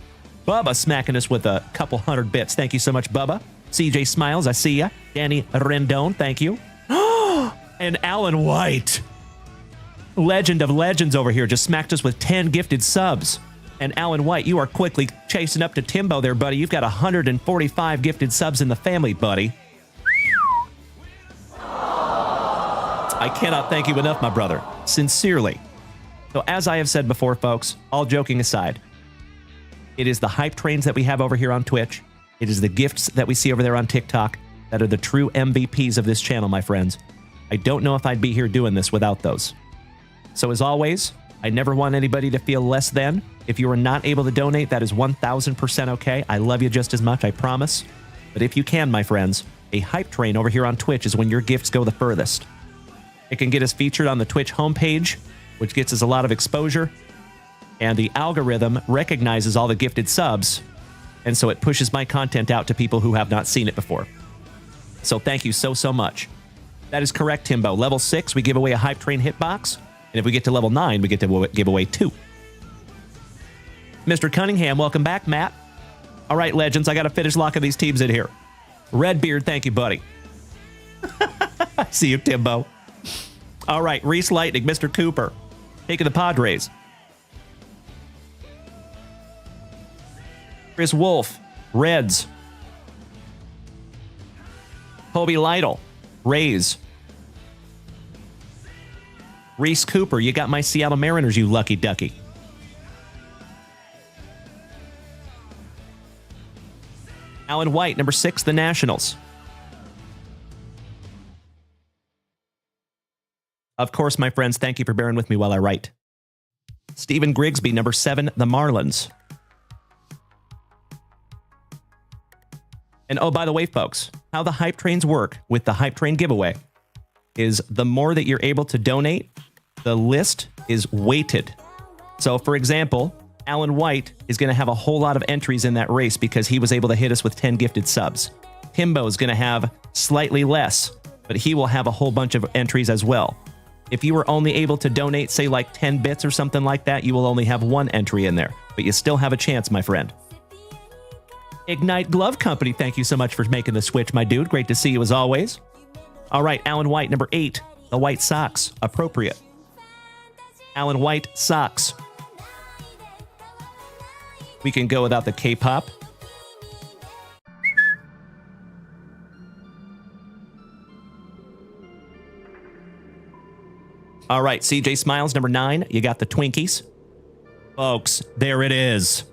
Bubba smacking us with a couple 100 bits. Thank you so much, Bubba. CJ Smiles, I see ya. Danny Rendon, thank you. And Alan White. Legend of legends over here just smacked us with 10 gifted subs. And Alan White, you are quickly chasing up to Timbo there, buddy. You've got 145 gifted subs in the family, buddy. I cannot thank you enough, my brother. Sincerely. So as I have said before, folks, all joking aside, it is the hype trains that we have over here on Twitch. It is the gifts that we see over there on TikTok that are the true MVPs of this channel, my friends. I don't know if I'd be here doing this without those. So as always, I never want anybody to feel less than. If you are not able to donate, that is 1,000% okay. I love you just as much, I promise. But if you can, my friends, a hype train over here on Twitch is when your gifts go the furthest. It can get us featured on the Twitch homepage, which gets us a lot of exposure. And the algorithm recognizes all the gifted subs, and so it pushes my content out to people who have not seen it before. So thank you so, so much. That is correct, Timbo. Level 6, we give away a hype train hitbox. And if we get to level 9, we get to give away 2. Mr. Cunningham, welcome back, Matt. All right, legends, I got to finish locking these teams in here. Redbeard, thank you, buddy. See you, Timbo. All right, Reese Lightning, Mr. Cooper, taking the Padres. Chris Wolf, Reds. Kobe Lytle, Rays. Reese Cooper, you got my Seattle Mariners, you lucky ducky. Alan White, number 6, the Nationals. Of course, my friends, thank you for bearing with me while I write. Stephen Grigsby, number 7, the Marlins. And oh, by the way, folks, how the hype trains work with the hype train giveaway is the more that you're able to donate, the list is weighted. So, for example, Alan White is going to have a whole lot of entries in that race because he was able to hit us with 10 gifted subs. Timbo is going to have slightly less, but he will have a whole bunch of entries as well. If you were only able to donate, say, like 10 bits or something like that, you will only have one entry in there, but you still have a chance, my friend. Ignite Glove Company, thank you so much for making the switch, my dude. Great to see you as always. All right, Alan White, number 8, the white socks, appropriate. Alan White socks. We can go without the K-pop. All right, CJ Smiles, number 9. You got the Twinkies. Folks, there it is.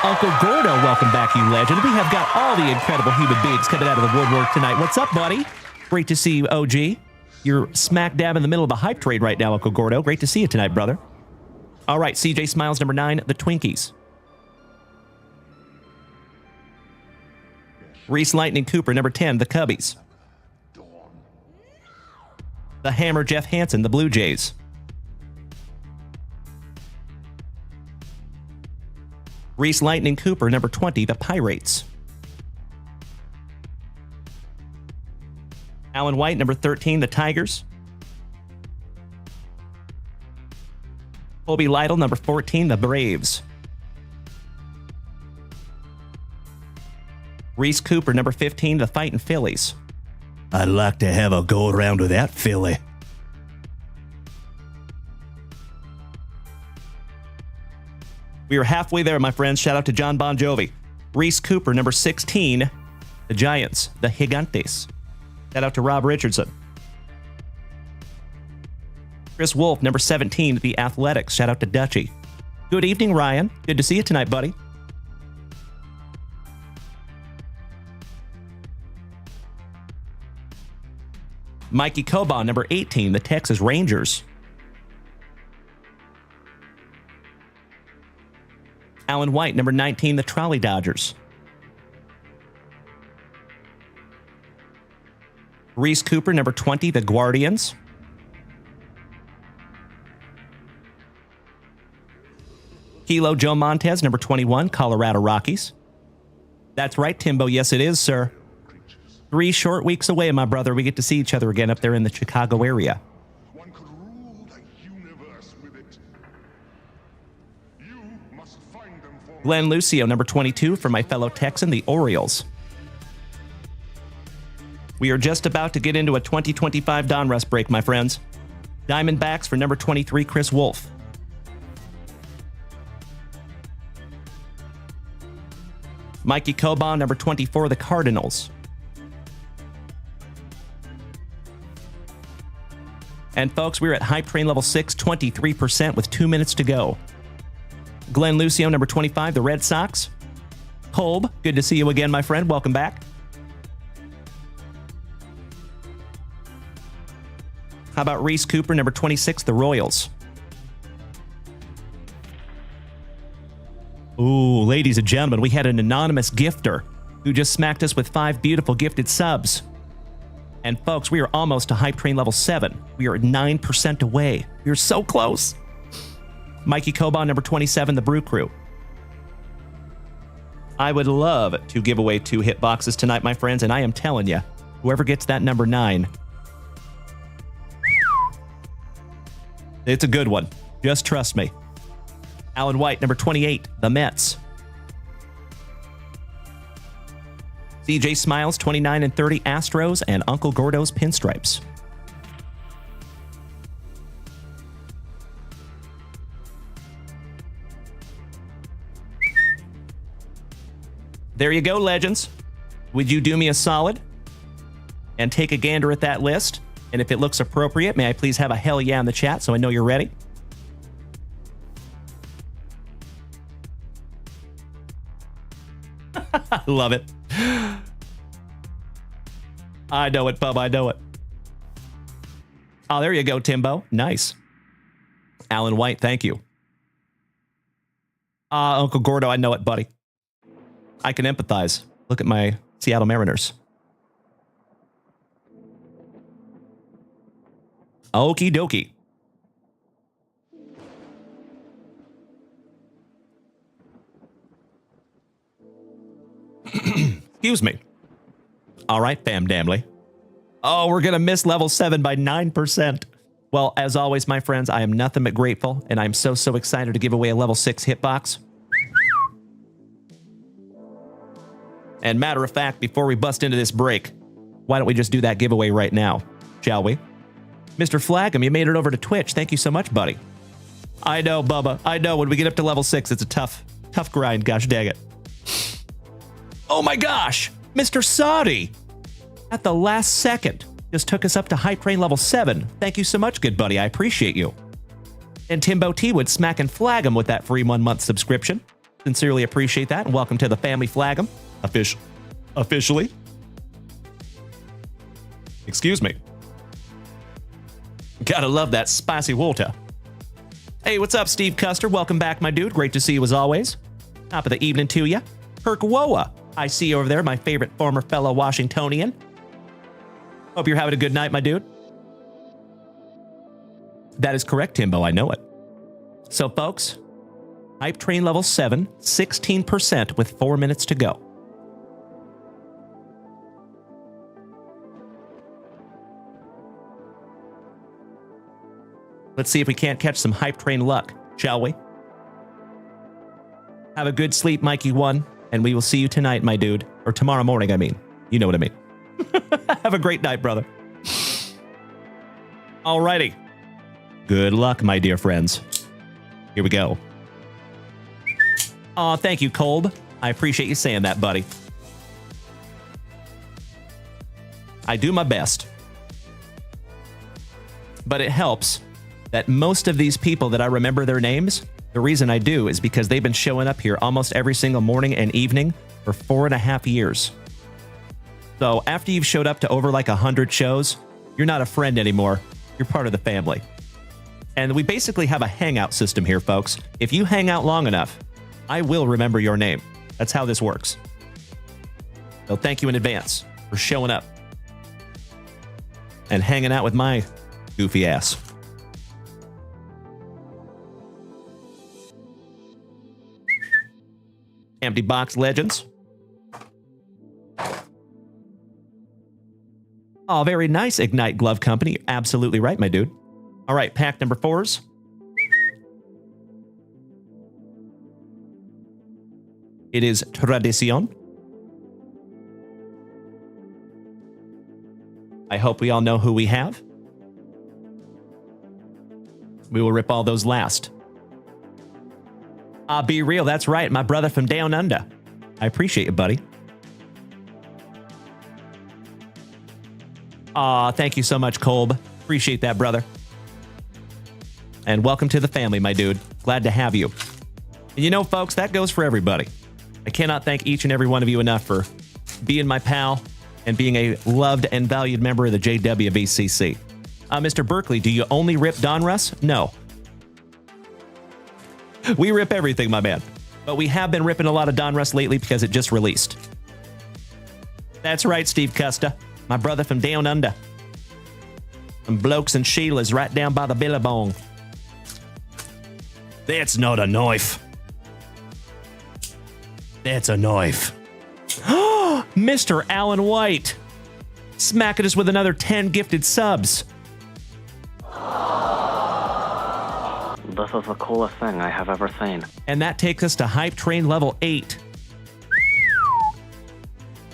Uncle Gordo, welcome back, you legend. We have got all the incredible human beings coming out of the woodwork tonight. What's up, buddy? Great to see you, OG. You're smack dab in the middle of a hype trade right now, Uncle Gordo. Great to see you tonight, brother. All right, CJ Smiles, number 9, the Twinkies. Reese Lightning Cooper, number 10, the Cubbies. The Hammer Jeff Hansen, the Blue Jays. Reese Lightning Cooper, number 20, the Pirates. Alan White, number 13, the Tigers. Colby Lytle, number 14, the Braves. Reese Cooper, number 15, the Fightin' Phillies. I'd like to have a go around with that Philly. We are halfway there, my friends. Shout out to John Bon Jovi. Reese Cooper, number 16, the Giants, the Gigantes. Shout out to Rob Richardson. Chris Wolf, number 17, the Athletics. Shout out to Dutchie. Good evening, Ryan. Good to see you tonight, buddy. Mikey Coban, number 18, the Texas Rangers. Alan White, number 19, the Trolley Dodgers. Reese Cooper, number 20, the Guardians. Kilo Joe Montez, number 21, Colorado Rockies. That's right, Timbo. Yes, it is, sir. 3 short weeks away, my brother. We get to see each other again up there in the Chicago area. One could rule the universe with it. You must find them for Glenn Lucio, number 22, for my fellow Texan, the Orioles. We are just about to get into a 2025 Donruss break, my friends. Diamondbacks for number 23, Chris Wolf. Mikey Coban, number 24, the Cardinals. And folks, we're at hype train level 6, 23% with 2 minutes to go. Glenn Lucio, number 25, the Red Sox. Kolb, good to see you again, my friend. Welcome back. How about Reese Cooper, number 26, the Royals? Ooh, ladies and gentlemen, we had an anonymous gifter who just smacked us with 5 beautiful gifted subs. And folks, we are almost to hype train level 7. We are 9% away. We are so close. Mikey Coban, number 27, the Brew Crew. I would love to give away 2 hit boxes tonight, my friends, and I am telling you, whoever gets that number 9, it's a good one. Just trust me. Alan White, number 28, the Mets. CJ Smiles, 29 and 30, Astros, and Uncle Gordo's Pinstripes. There you go, legends. Would you do me a solid and take a gander at that list? And if it looks appropriate, may I please have a hell yeah in the chat so I know you're ready? I love it. I know it, bub. I know it. Oh, there you go, Timbo. Nice. Alan White, thank you. Uncle Gordo, I know it, buddy. I can empathize. Look at my Seattle Mariners. Okie dokie. Excuse me. All right, fam damnly. Oh, we're going to miss level 7 by 9%. Well, as always, my friends, I am nothing but grateful, and I'm so excited to give away a level 6 hitbox. And matter of fact, before we bust into this break, why don't we just do that giveaway right now, shall we? Mr. Flagum, you made it over to Twitch. Thank you so much, buddy. I know, Bubba. I know, when we get up to level 6, it's a tough grind, gosh dang it. Oh my gosh! Mr. Saudi! At the last second, just took us up to Hype Train level 7. Thank you so much, good buddy. I appreciate you. And Timbo T would smack and flag him with that free 1-month subscription. Sincerely appreciate that, and welcome to the family Flagum. Officially. Excuse me. Gotta love that spicy water. Hey, what's up, Steve Custer? Welcome back, my dude. Great to see you as always. Top of the evening to ya. Kirk Woa. I see you over there, my favorite former fellow Washingtonian. Hope you're having a good night, my dude. That is correct, Timbo. I know it. So, folks, Hype Train level 7, 16% with 4 minutes to go. Let's see if we can't catch some Hype Train luck, shall we? Have a good sleep, Mikey1, and we will see you tonight, my dude. Or tomorrow morning, I mean. You know what I mean. Have a great night, brother. Alrighty. Good luck, my dear friends. Here we go. Aw, thank you, Kolb. I appreciate you saying that, buddy. I do my best. But it helps that most of these people that I remember their names, the reason I do is because they've been showing up here almost every single morning and evening for 4.5 years. So after you've showed up to over like 100 shows, you're not a friend anymore. You're part of the family. And we basically have a hangout system here, folks. If you hang out long enough, I will remember your name. That's how this works. So thank you in advance for showing up and hanging out with my goofy ass. Empty box legends. Oh, very nice, Ignite Glove Company. Absolutely right, my dude. All right, pack number 4s. It is Tradicion. I hope we all know who we have. We will rip all those last. Be real, that's right, my brother from down under. I appreciate you, buddy. Aw, thank you so much, Kolb. Appreciate that, brother. And welcome to the family, my dude. Glad to have you. And you know, folks, that goes for everybody. I cannot thank each and every one of you enough for being my pal and being a loved and valued member of the JWVCC. Mr. Berkeley, do you only rip Donruss? No. We rip everything, my man. But we have been ripping a lot of Donruss lately because it just released. That's right, Steve Custa. My brother from down under. And blokes and Sheila's right down by the billabong. That's not a knife. That's a knife. Mr. Alan White. Smacking us with another 10 gifted subs. This is the coolest thing I have ever seen. And that takes us to Hype Train level 8.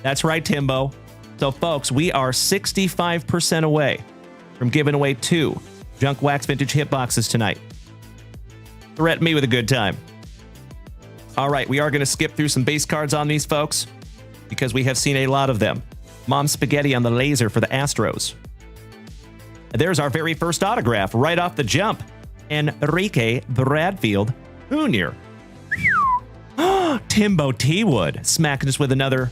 That's right, Timbo. So, folks, we are 65% away from giving away 2 JunkWaxVintage hitboxes tonight. Threaten me with a good time. All right, we are going to skip through some base cards on these, folks, because we have seen a lot of them. Mom Spaghetti on the laser for the Astros. There's our very first autograph right off the jump. Enrique Bradfield Jr. Timbo T. Wood smacking us with another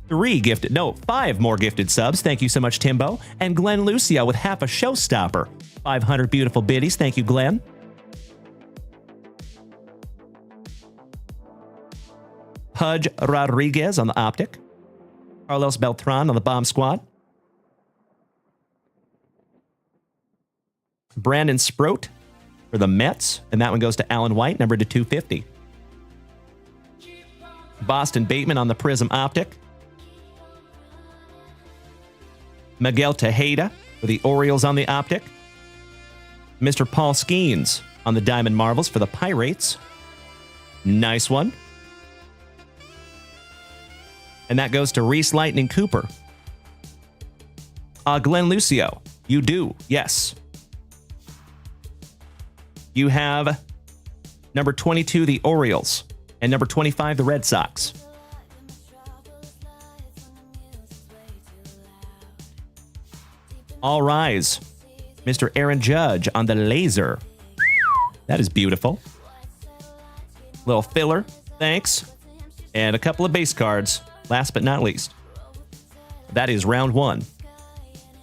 5 more gifted subs. Thank you so much, Timbo. And Glenn Lucio with half a showstopper. 500 beautiful biddies. Thank you, Glenn. Pudge Rodriguez on the optic. Carlos Beltran on the bomb squad. Brandon Sproat for the Mets, and that one goes to Alan White, number to 250. Boston Bateman on the Prism optic. Miguel Tejeda for the Orioles on the optic. Mr. Paul Skeens on the Diamond Marvels for the Pirates. Nice one. And that goes to Reese Lightning Cooper. Glenn Lucio, you do, yes. You have number 22, the Orioles, and number 25, the Red Sox. All rise. Mr. Aaron Judge on the laser. That is beautiful. Little filler, thanks. And a couple of base cards, last but not least. That is round one.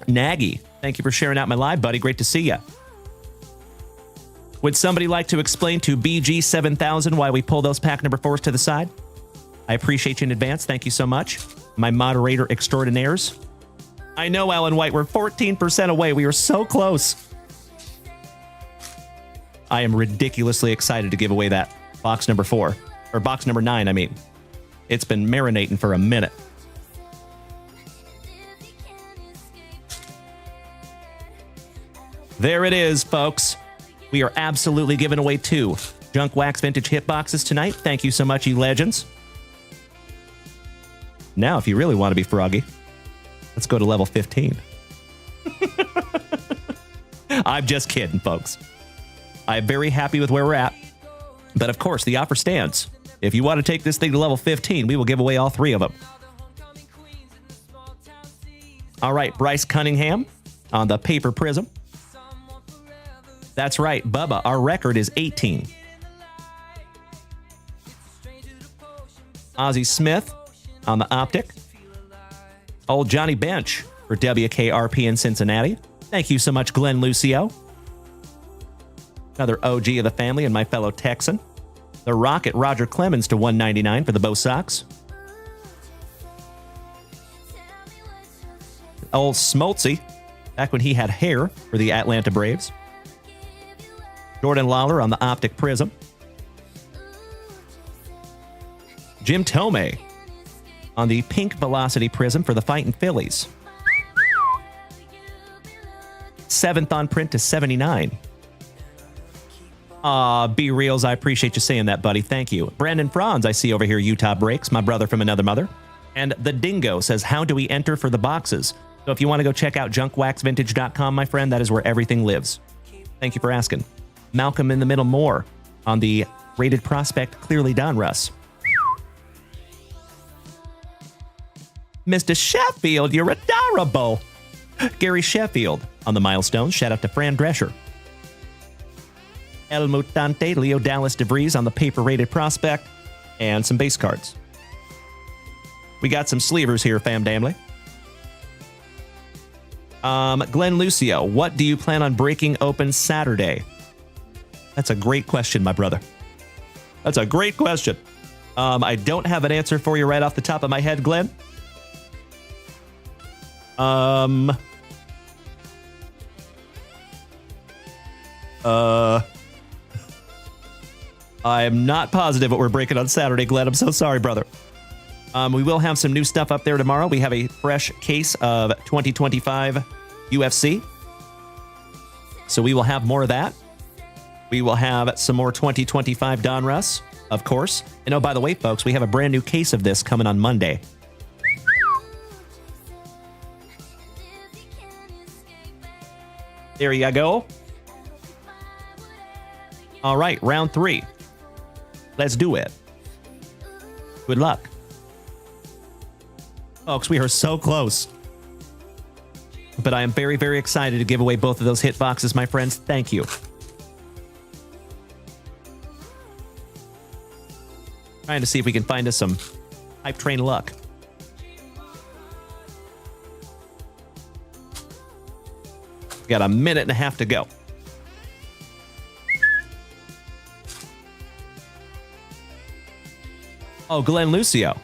Nagy, thank you for sharing out my live, buddy. Great to see ya. Would somebody like to explain to BG7000 why we pull those pack number 4s to the side? I appreciate you in advance. Thank you so much. My moderator extraordinaires. I know, Alan White, we're 14% away. We are so close. I am ridiculously excited to give away that box number 4. Or box number 9, I mean. It's been marinating for a minute. There it is, folks. We are absolutely giving away 2 Junk Wax Vintage hit boxes tonight. Thank you so much, you legends. Now, if you really want to be froggy, let's go to level 15. I'm just kidding, folks. I'm very happy with where we're at. But of course, the offer stands. If you want to take this thing to level 15, we will give away all 3 of them. All right, Bryce Cunningham on the Paper Prism. That's right, Bubba, our record is 18. Ozzie Smith on the optic. Old Johnny Bench for WKRP in Cincinnati. Thank you so much, Glenn Lucio. Another OG of the family and my fellow Texan. The Rocket Roger Clemens to 199 for the Bo Sox. Old Smoltzy, back when he had hair for the Atlanta Braves. Jordan Lawler on the Optic Prism. Jim Tomei on the Pink Velocity Prism for the Fightin' Phillies. 7th on print to 79. B Reels, I appreciate you saying that, buddy. Thank you. Brandon Franz, I see over here, Utah Breaks, my brother from another mother. And the Dingo says, how do we enter for the boxes? So if you want to go check out JunkWaxVintage.com, my friend, that is where everything lives. Thank you for asking. Malcolm in the Middle Moore on the Rated Prospect Clearly Done, Russ. Mr. Sheffield, you're adorable. Gary Sheffield on the Milestones. Shout out to Fran Drescher. El Mutante, Leo Dallas DeVries on the Paper Rated Prospect. And some base cards. We got some sleevers here, fam damnly. Glenn Lucio, what do you plan on breaking open Saturday? That's a great question, my brother. That's a great question. I don't have an answer for you right off the top of my head, Glenn. I'm not positive what we're breaking on Saturday, Glenn. I'm so sorry, brother. We will have some new stuff up there tomorrow. We have a fresh case of 2025 UFC. So we will have more of that. We will have some more 2025 Donruss, of course. And oh, by the way, folks, we have a brand new case of this coming on Monday. There you go. All right, round 3. Let's do it. Good luck. Folks, we are so close. But I am very, very excited to give away both of those hit boxes, my friends. Thank you. Trying to see if we can find us some hype train luck. We got a minute and a half to go. Oh, Glenn Lucio.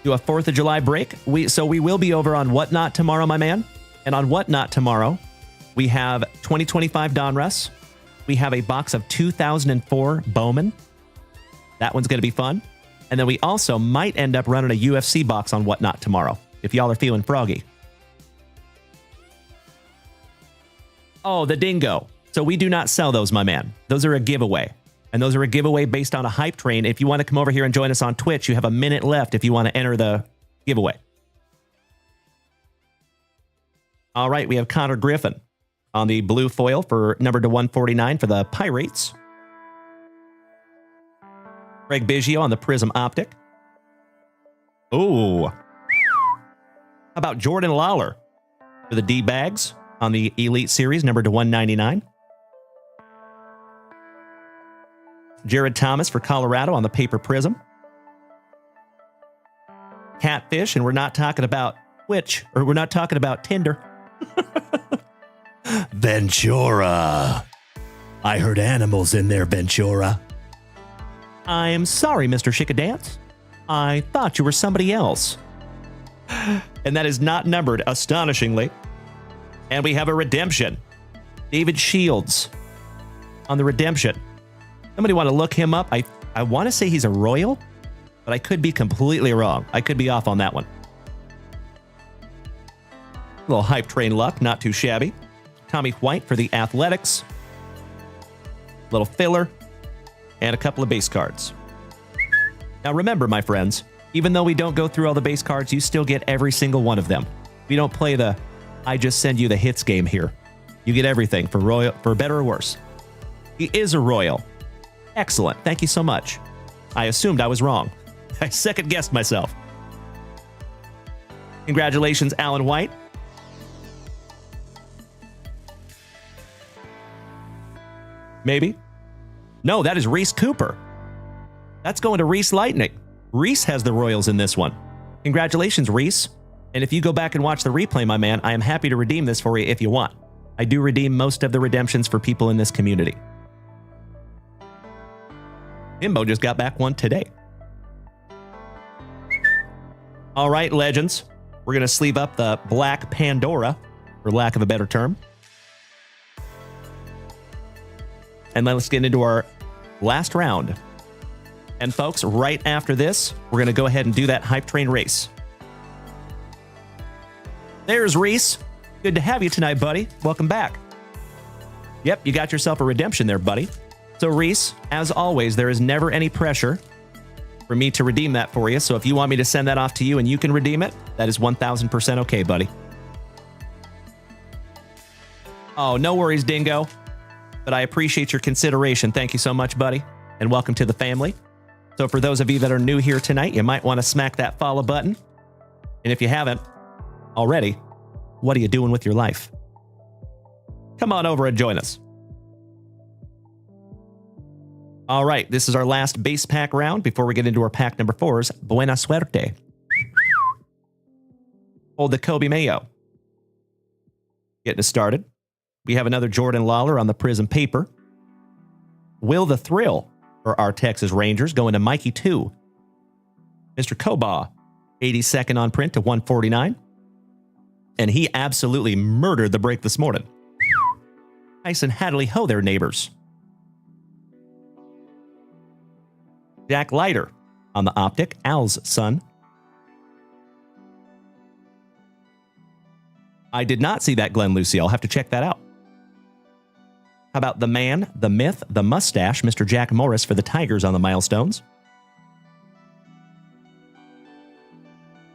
Do a 4th of July break. So we will be over on Whatnot tomorrow, my man. And on Whatnot tomorrow, we have 2025 Donruss. We have a box of 2004 Bowman. That one's going to be fun. And then we also might end up running a UFC box on Whatnot tomorrow, if y'all are feeling froggy. Oh, the dingo. So we do not sell those, my man. Those are a giveaway. And those are a giveaway based on a hype train. If you want to come over here and join us on Twitch, you have a minute left if you want to enter the giveaway. All right, we have Connor Griffin on the blue foil for number to 149 for the Pirates. Craig Biggio on the Prism Optic. Ooh. How about Jordan Lawler for the D-Bags on the Elite Series, number to 199. Jared Thomas for Colorado on the Paper Prism. Catfish, and we're not talking about Twitch, or we're not talking about Tinder. Ventura. I heard animals in there, Ventura. I'm sorry, Mr. Chickadance. I thought you were somebody else. And that is not numbered, astonishingly. And we have a redemption. David Shields on the redemption. Somebody want to look him up? I want to say he's a Royal, but I could be completely wrong. I could be off on that one. A little hype train luck, not too shabby. Tommy White for the Athletics. Little filler. And a couple of base cards. Now remember, my friends, even though we don't go through all the base cards, you still get every single one of them. We don't play the I just send you the hits game here. You get everything for Royal, for better or worse. He is a Royal. Excellent. Thank you so much. I assumed I was wrong. I second-guessed myself. Congratulations, Alan White. Maybe. No, that is Reese Cooper. That's going to Reese Lightning. Reese has the Royals in this one. Congratulations, Reese. And if you go back and watch the replay, my man, I am happy to redeem this for you if you want. I do redeem most of the redemptions for people in this community. Himbo just got back one today. All right, legends. We're going to sleeve up the Black Pandora, for lack of a better term. And let's get into our last round. And folks, right after this, we're going to go ahead and do that hype train race. There's Reese. Good to have you tonight, buddy. Welcome back. Yep, you got yourself a redemption there, buddy. So Reese, as always, there is never any pressure for me to redeem that for you. So if you want me to send that off to you and you can redeem it, that is 1000% okay, buddy. Oh, no worries, Dingo. But I appreciate your consideration. Thank you so much, buddy. And welcome to the family. So for those of you that are new here tonight, you might want to smack that follow button. And if you haven't already, what are you doing with your life? Come on over and join us. All right, this is our last base pack round before we get into our pack number 4s. Buena suerte. Hold the Kobe Mayo. Getting us started. We have another Jordan Lawler on the Prism paper. Will the Thrill for our Texas Rangers going to Mikey 2. Mr. Koba, 82nd on print to 149. And he absolutely murdered the break this morning. Nice and Hadley ho there, neighbors. Jack Leiter on the Optic, Al's son. I did not see that Glenn Lucy. I'll have to check that out. How about the man, the myth, the mustache, Mr. Jack Morris for the Tigers on the Milestones?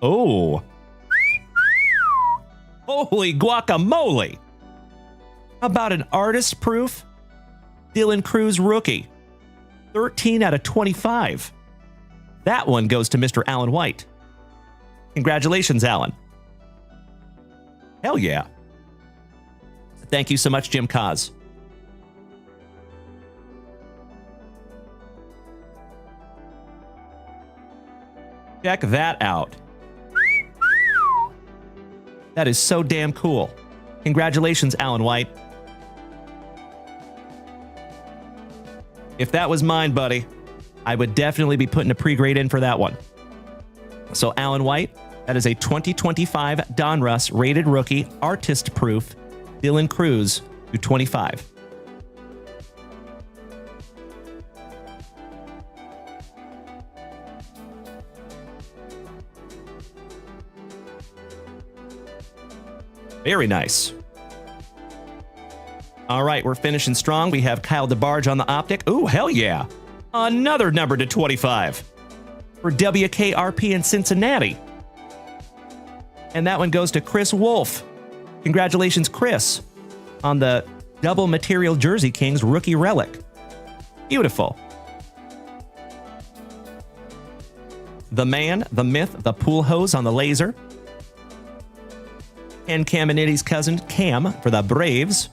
Oh. Holy guacamole. How about an artist proof? Dylan Cruz rookie. 13 out of 25. That one goes to Mr. Alan White. Congratulations, Alan. Hell yeah. Thank you so much, Jim Cos. Check that out. That is so damn cool. Congratulations, Alan White. If that was mine, buddy, I would definitely be putting a pre-grade in for that one. So Alan White, that is a 2025 Donruss rated rookie, artist proof, Dylan Cruz to 25. Very nice. All right, we're finishing strong. We have Kyle DeBarge on the optic. Ooh, hell yeah. Another number to 25 for WKRP in Cincinnati. And that one goes to Chris Wolf. Congratulations, Chris, on the double material Jersey Kings rookie relic. Beautiful. The man, the myth, the pool hose on the laser. And Caminiti's cousin, Cam, for the Braves.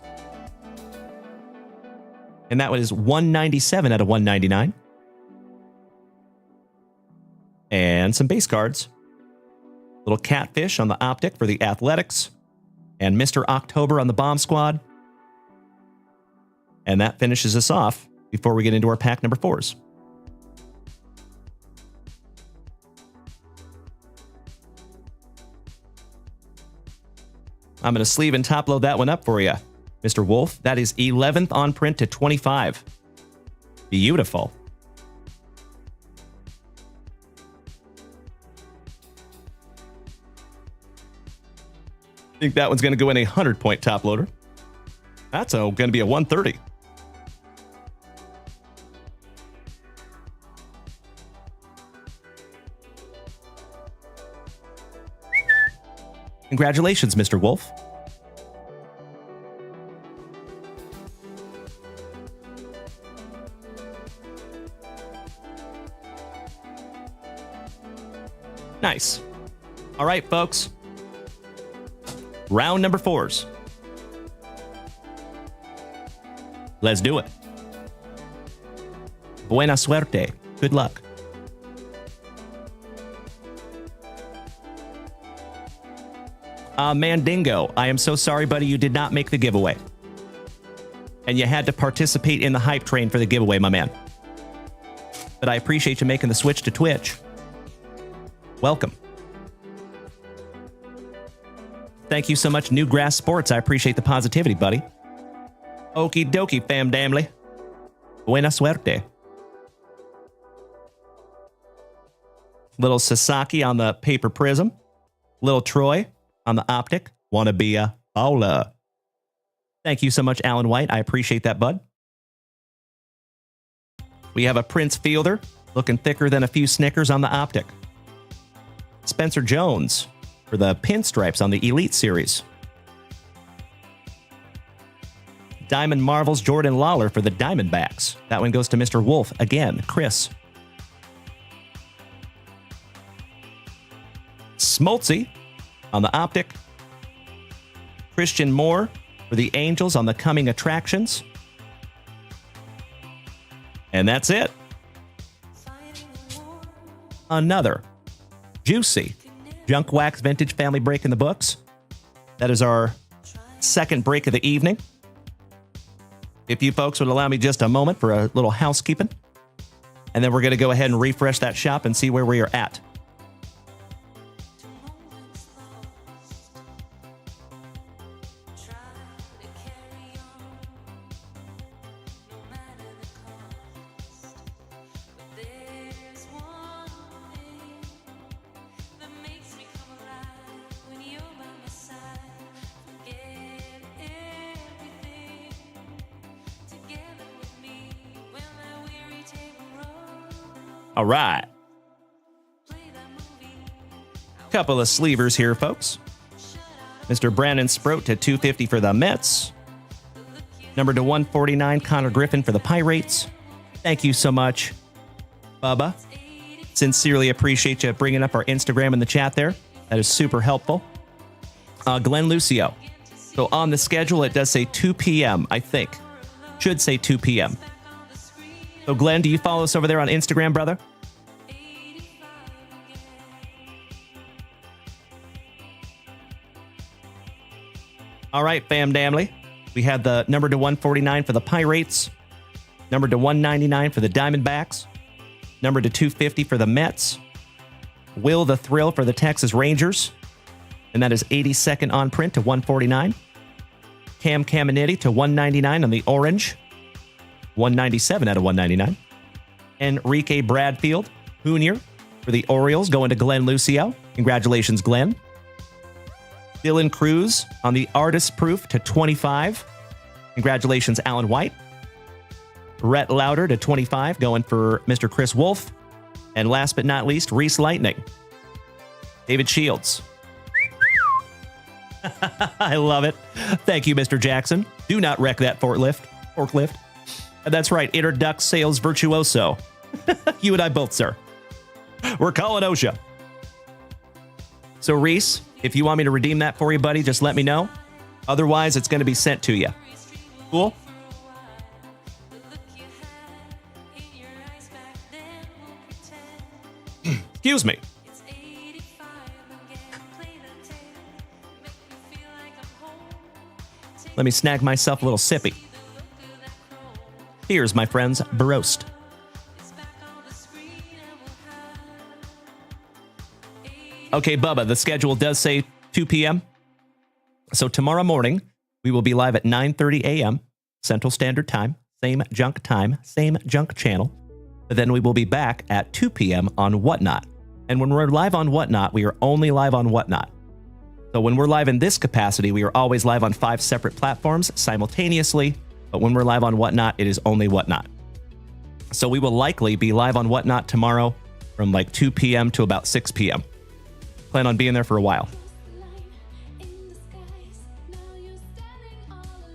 And that one is 197 out of 199. And some base cards. Little Catfish on the optic for the Athletics. And Mr. October on the Bomb Squad. And that finishes us off before we get into our pack number 4s. I'm going to sleeve and top load that one up for you, Mr. Wolf. That is 11th on print to 25. Beautiful. I think that one's going to go in a 100-point top loader. That's going to be a 130. Congratulations, Mr. Wolf. Nice. All right, folks. Round number 4s. Let's do it. Buena suerte. Good luck. Mandingo, I am so sorry, buddy, you did not make the giveaway. And you had to participate in the hype train for the giveaway, my man. But I appreciate you making the switch to Twitch. Welcome. Thank you so much, New Grass Sports. I appreciate the positivity, buddy. Okie dokie, fam damly. Buena suerte. Little Sasaki on the paper prism. Little Troy on the optic. Wanna be a Ola. Thank you so much, Alan White. I appreciate that, bud. We have a Prince Fielder, looking thicker than a few Snickers on the optic. Spencer Jones for the pinstripes on the Elite Series. Diamond Marvels Jordan Lawler for the Diamondbacks. That one goes to Mr. Wolf again, Chris. Smoltzy on the optic. Christian Moore for the Angels on the coming attractions. And that's it. Another juicy JunkWaxVintage family break in the books. That is our second break of the evening. If you folks would allow me just a moment for a little housekeeping, and then we're going to go ahead and refresh that shop and see where we are at. All right. Couple of sleevers here, folks. Mr. Brandon Sproat to 250 for the Mets. Number to 149, Connor Griffin for the Pirates. Thank you so much, Bubba. Sincerely appreciate you bringing up our Instagram in the chat there. That is super helpful. Glenn Lucio. So on the schedule, it does say 2 p.m., I think. Should say 2 p.m. So Glenn, do you follow us over there on Instagram, brother? All right, fam damly. We had the number to 149 for the Pirates. Number to 199 for the Diamondbacks. Number to 250 for the Mets. Will the Thrill for the Texas Rangers. And that is 82nd on print to 149. Cam Caminiti to 199 on the Orange. 197 out of 199. Enrique Bradfield Jr. for the Orioles going to Glenn Lucio. Congratulations, Glenn. Dylan Cruz on the Artist Proof to 25. Congratulations, Alan White. Rhett Lauder to 25 going for Mr. Chris Wolf. And last but not least, Reese Lightning. David Shields. I love it. Thank you, Mr. Jackson. Do not wreck that forklift. And that's right, Interduct Sales Virtuoso. You and I both, sir. We're calling OSHA. So, Reese, if you want me to redeem that for you, buddy, just let me know. Otherwise, it's going to be sent to you. Cool? Excuse me. Let me snag myself a little sippy. Here's my friend's Baroast. Okay, Bubba, the schedule does say 2 p.m. So tomorrow morning, we will be live at 9:30 a.m. Central Standard Time. Same junk time, same junk channel. But then we will be back at 2 p.m. on Whatnot. And when we're live on Whatnot, we are only live on Whatnot. So when we're live in this capacity, we are always live on 5 separate platforms simultaneously. But when we're live on Whatnot, it is only Whatnot. So we will likely be live on Whatnot tomorrow from like 2 p.m. to about 6 p.m. Plan on being there for a while.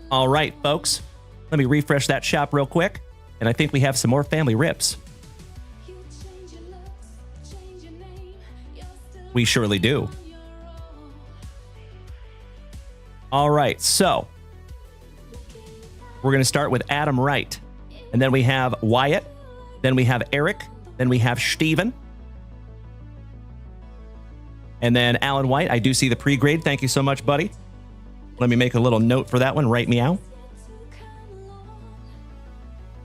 All right, folks. Let me refresh that shop real quick. And I think we have some more family rips. We surely do. All right, so we're going to start with Adam Wright. And then we have Wyatt. Then we have Eric. Then we have Steven. And then Alan White. I do see the pre-grade. Thank you so much, buddy. Let me make a little note for that one. Right meow.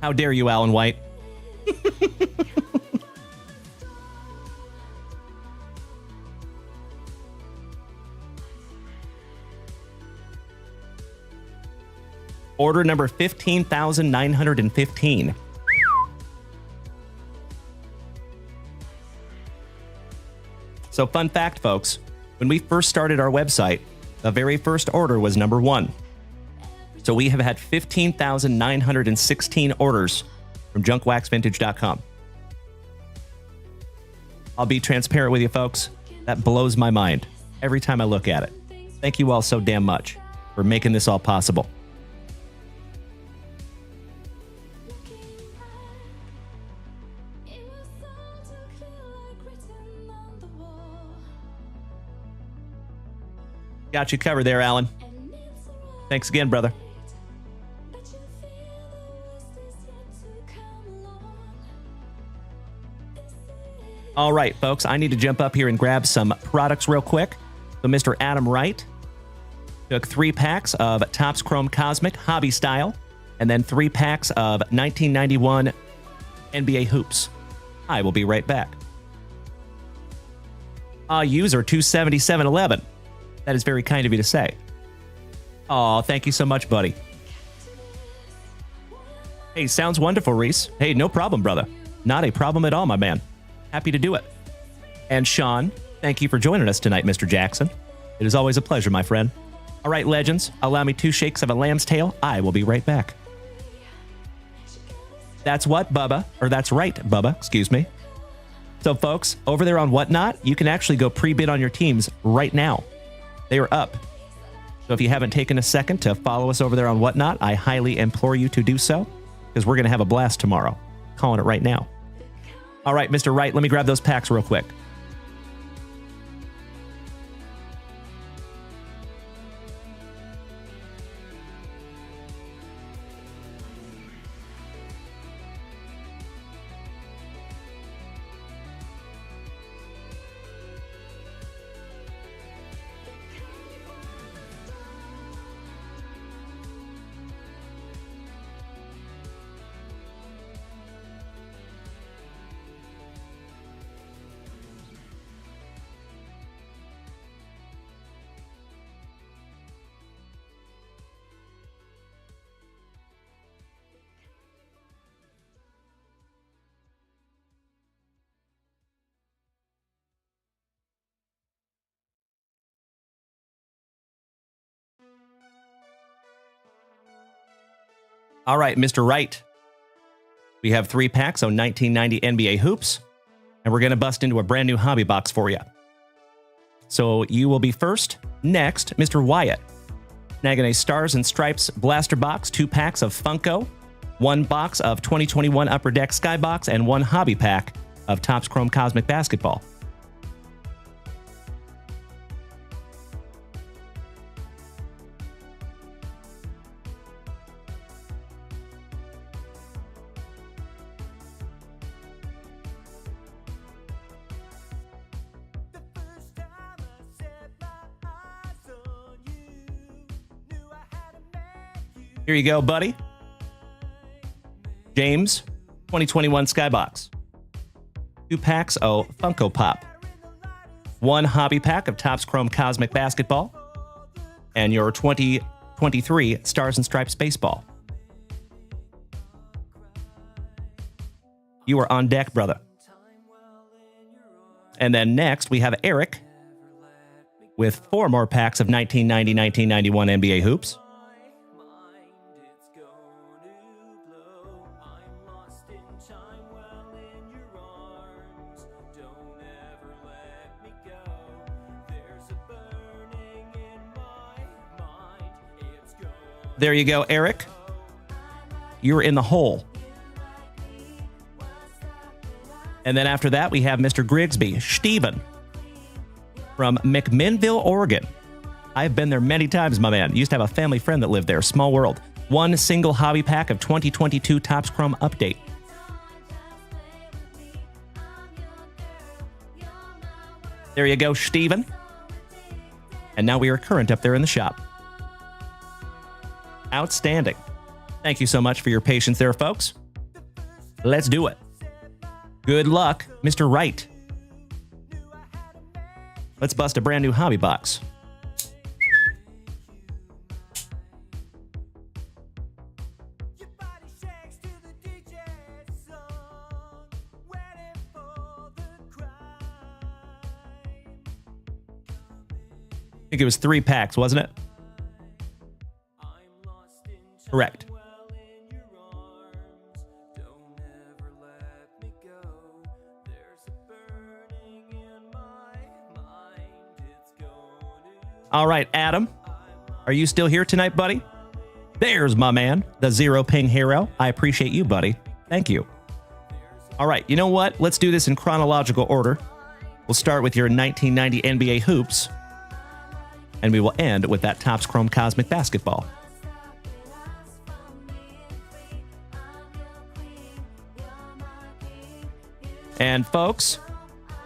How dare you, Alan White? Order number 15,915. So fun fact, folks, when we first started our website, the very first order was number 1. So we have had 15,916 orders from JunkWaxVintage.com. I'll be transparent with you, folks. That blows my mind every time I look at it. Thank you all so damn much for making this all possible. Got you covered there, Alan. Thanks again, brother. All right, folks, I need to jump up here and grab some products real quick. So Mr. Adam Wright took 3 packs of Topps Chrome Cosmic Hobby Style, and then 3 packs of 1991 NBA Hoops. I will be right back. User 27711. That is very kind of you to say. Oh, thank you so much, buddy. Hey, sounds wonderful, Reese. Hey, no problem, brother. Not a problem at all, my man. Happy to do it. And Sean, thank you for joining us tonight, Mr. Jackson. It is always a pleasure, my friend. All right, legends, allow me 2 shakes of a lamb's tail. I will be right back. That's what, Bubba, or that's right, Bubba, excuse me. So, folks, over there on Whatnot, you can actually go pre-bid on your teams right now. They are up. So if you haven't taken a second to follow us over there on Whatnot, I highly implore you to do so, because we're going to have a blast tomorrow. Calling it right now. All right, Mr. Wright, let me grab those packs real quick. All right, Mr. Wright. We have 3 packs on 1990 NBA hoops, and we're going to bust into a brand new hobby box for you. So you will be first. Next, Mr. Wyatt. Snagging a Stars and Stripes blaster box, 2 packs of Funko, 1 box of 2021 Upper Deck Skybox, and 1 hobby pack of Topps Chrome Cosmic Basketball. Here you go, buddy. James, 2021 Skybox. 2 packs of Funko Pop. 1 hobby pack of Topps Chrome Cosmic Basketball. And your 2023 Stars and Stripes Baseball. You are on deck, brother. And then next, we have Eric with 4 more packs of 1990-1991 NBA hoops. There you go, Eric. You're in the hole. And then after that, we have Mr. Grigsby, Steven, from McMinnville, Oregon. I've been there many times, my man. Used to have a family friend that lived there. Small world. 1 single hobby pack of 2022 Topps Chrome Update. There you go, Steven. And now we are current up there in the shop. Outstanding. Thank you so much for your patience there, folks. Let's do it. Good luck, Mr. Wright. Let's bust a brand new hobby box. I think it was 3 packs, wasn't it? Correct. All right, Adam. Are you still here tonight, buddy? There's my man, the Zero Ping Hero. I appreciate you, buddy. Thank you. All right, you know what? Let's do this in chronological order. We'll start with your 1990 NBA hoops, and we will end with that Topps Chrome Cosmic Basketball. And folks,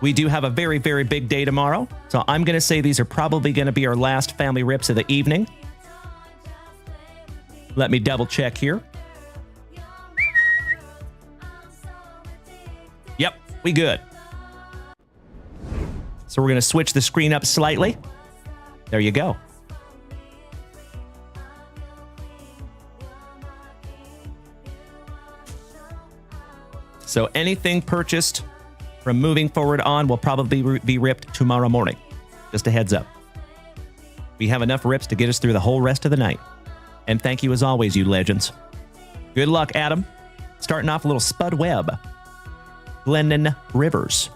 we do have a very, very big day tomorrow. So I'm going to say these are probably going to be our last family rips of the evening. Let me double check here. Yep, we good. So we're going to switch the screen up slightly. There you go. So anything purchased from moving forward on will probably be ripped tomorrow morning. Just a heads up. We have enough rips to get us through the whole rest of the night. And thank you as always, you legends. Good luck, Adam. Starting off a little Spud Webb. Glennon Rivers.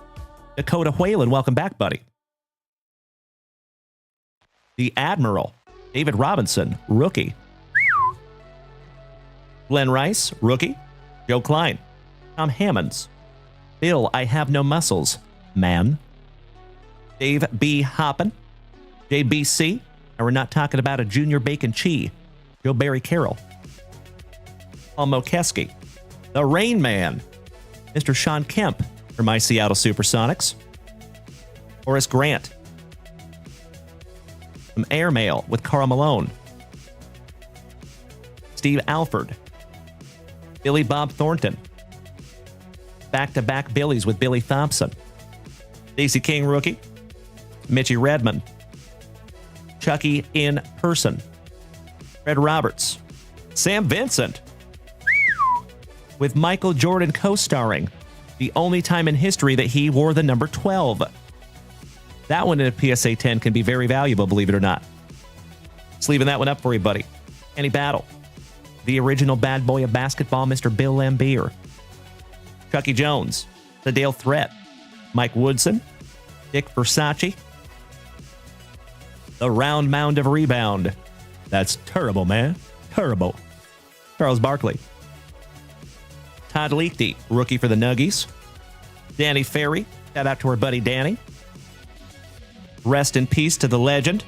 Dakota Whalen, welcome back, buddy. The Admiral. David Robinson, rookie. Glenn Rice, rookie. Joe Klein. Tom Hammonds. Bill, I have no muscles, man. Dave B. Hoppin. JBC. And we're not talking about a Junior Bacon Chi. Joe Barry Carroll. Paul Mokeski. The Rain Man. Mr. Sean Kemp for my Seattle Supersonics. Horace Grant. Some Airmail with Carl Malone. Steve Alford. Billy Bob Thornton. Back-to-back Billies with Billy Thompson. Stacey King, rookie. Mitchie Redmond. Chucky in person. Fred Roberts. Sam Vincent. With Michael Jordan co-starring. The only time in history that he wore the number 12. That one in a PSA 10 can be very valuable, believe it or not. Just leaving that one up for you, buddy. Kenny Battle. the original bad boy of basketball, Mr. Bill Laimbeer. Chucky Jones, the Dale Threat, Mike Woodson, Dick Versace, the round mound of rebound. That's terrible, man. Terrible. Charles Barkley. Todd Leakey, rookie for the Nuggies. Danny Ferry, shout out to our buddy Danny. Rest in peace to the legend,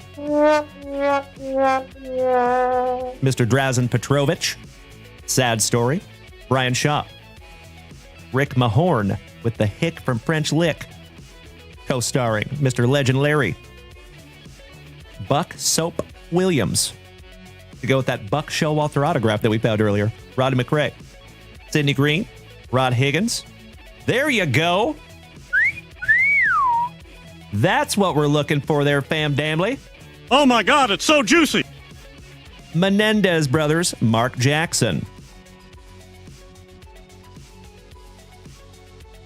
Mr. Drazen Petrovich. Sad story. Brian Shaw. Rick Mahorn with the hick from French Lick. Co-starring Mr. Legend Larry. Buck Soap Williams. To go with that Buck Showalter autograph that we found earlier. Roddy McRae. Sidney Green. Rod Higgins. There you go. That's what we're looking for there, fam damly. Oh my God, it's so juicy. Menendez brothers, Mark Jackson.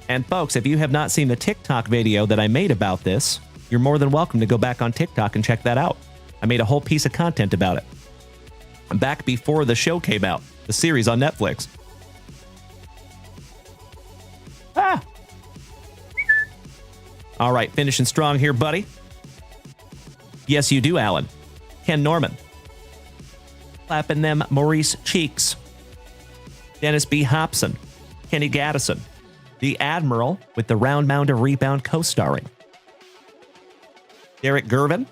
And folks, if you have not seen the TikTok video that I made about this, you're more than welcome to go back on TikTok and check that out. I made a whole piece of content about it. Back before the show came out, the series on Netflix. All right, finishing strong here, buddy. Yes, you do, Alan. Ken Norman. Clapping them Maurice Cheeks. Dennis B. Hobson. Kenny Gaddison. The Admiral with the round mound of rebound co-starring. Derek Gervin.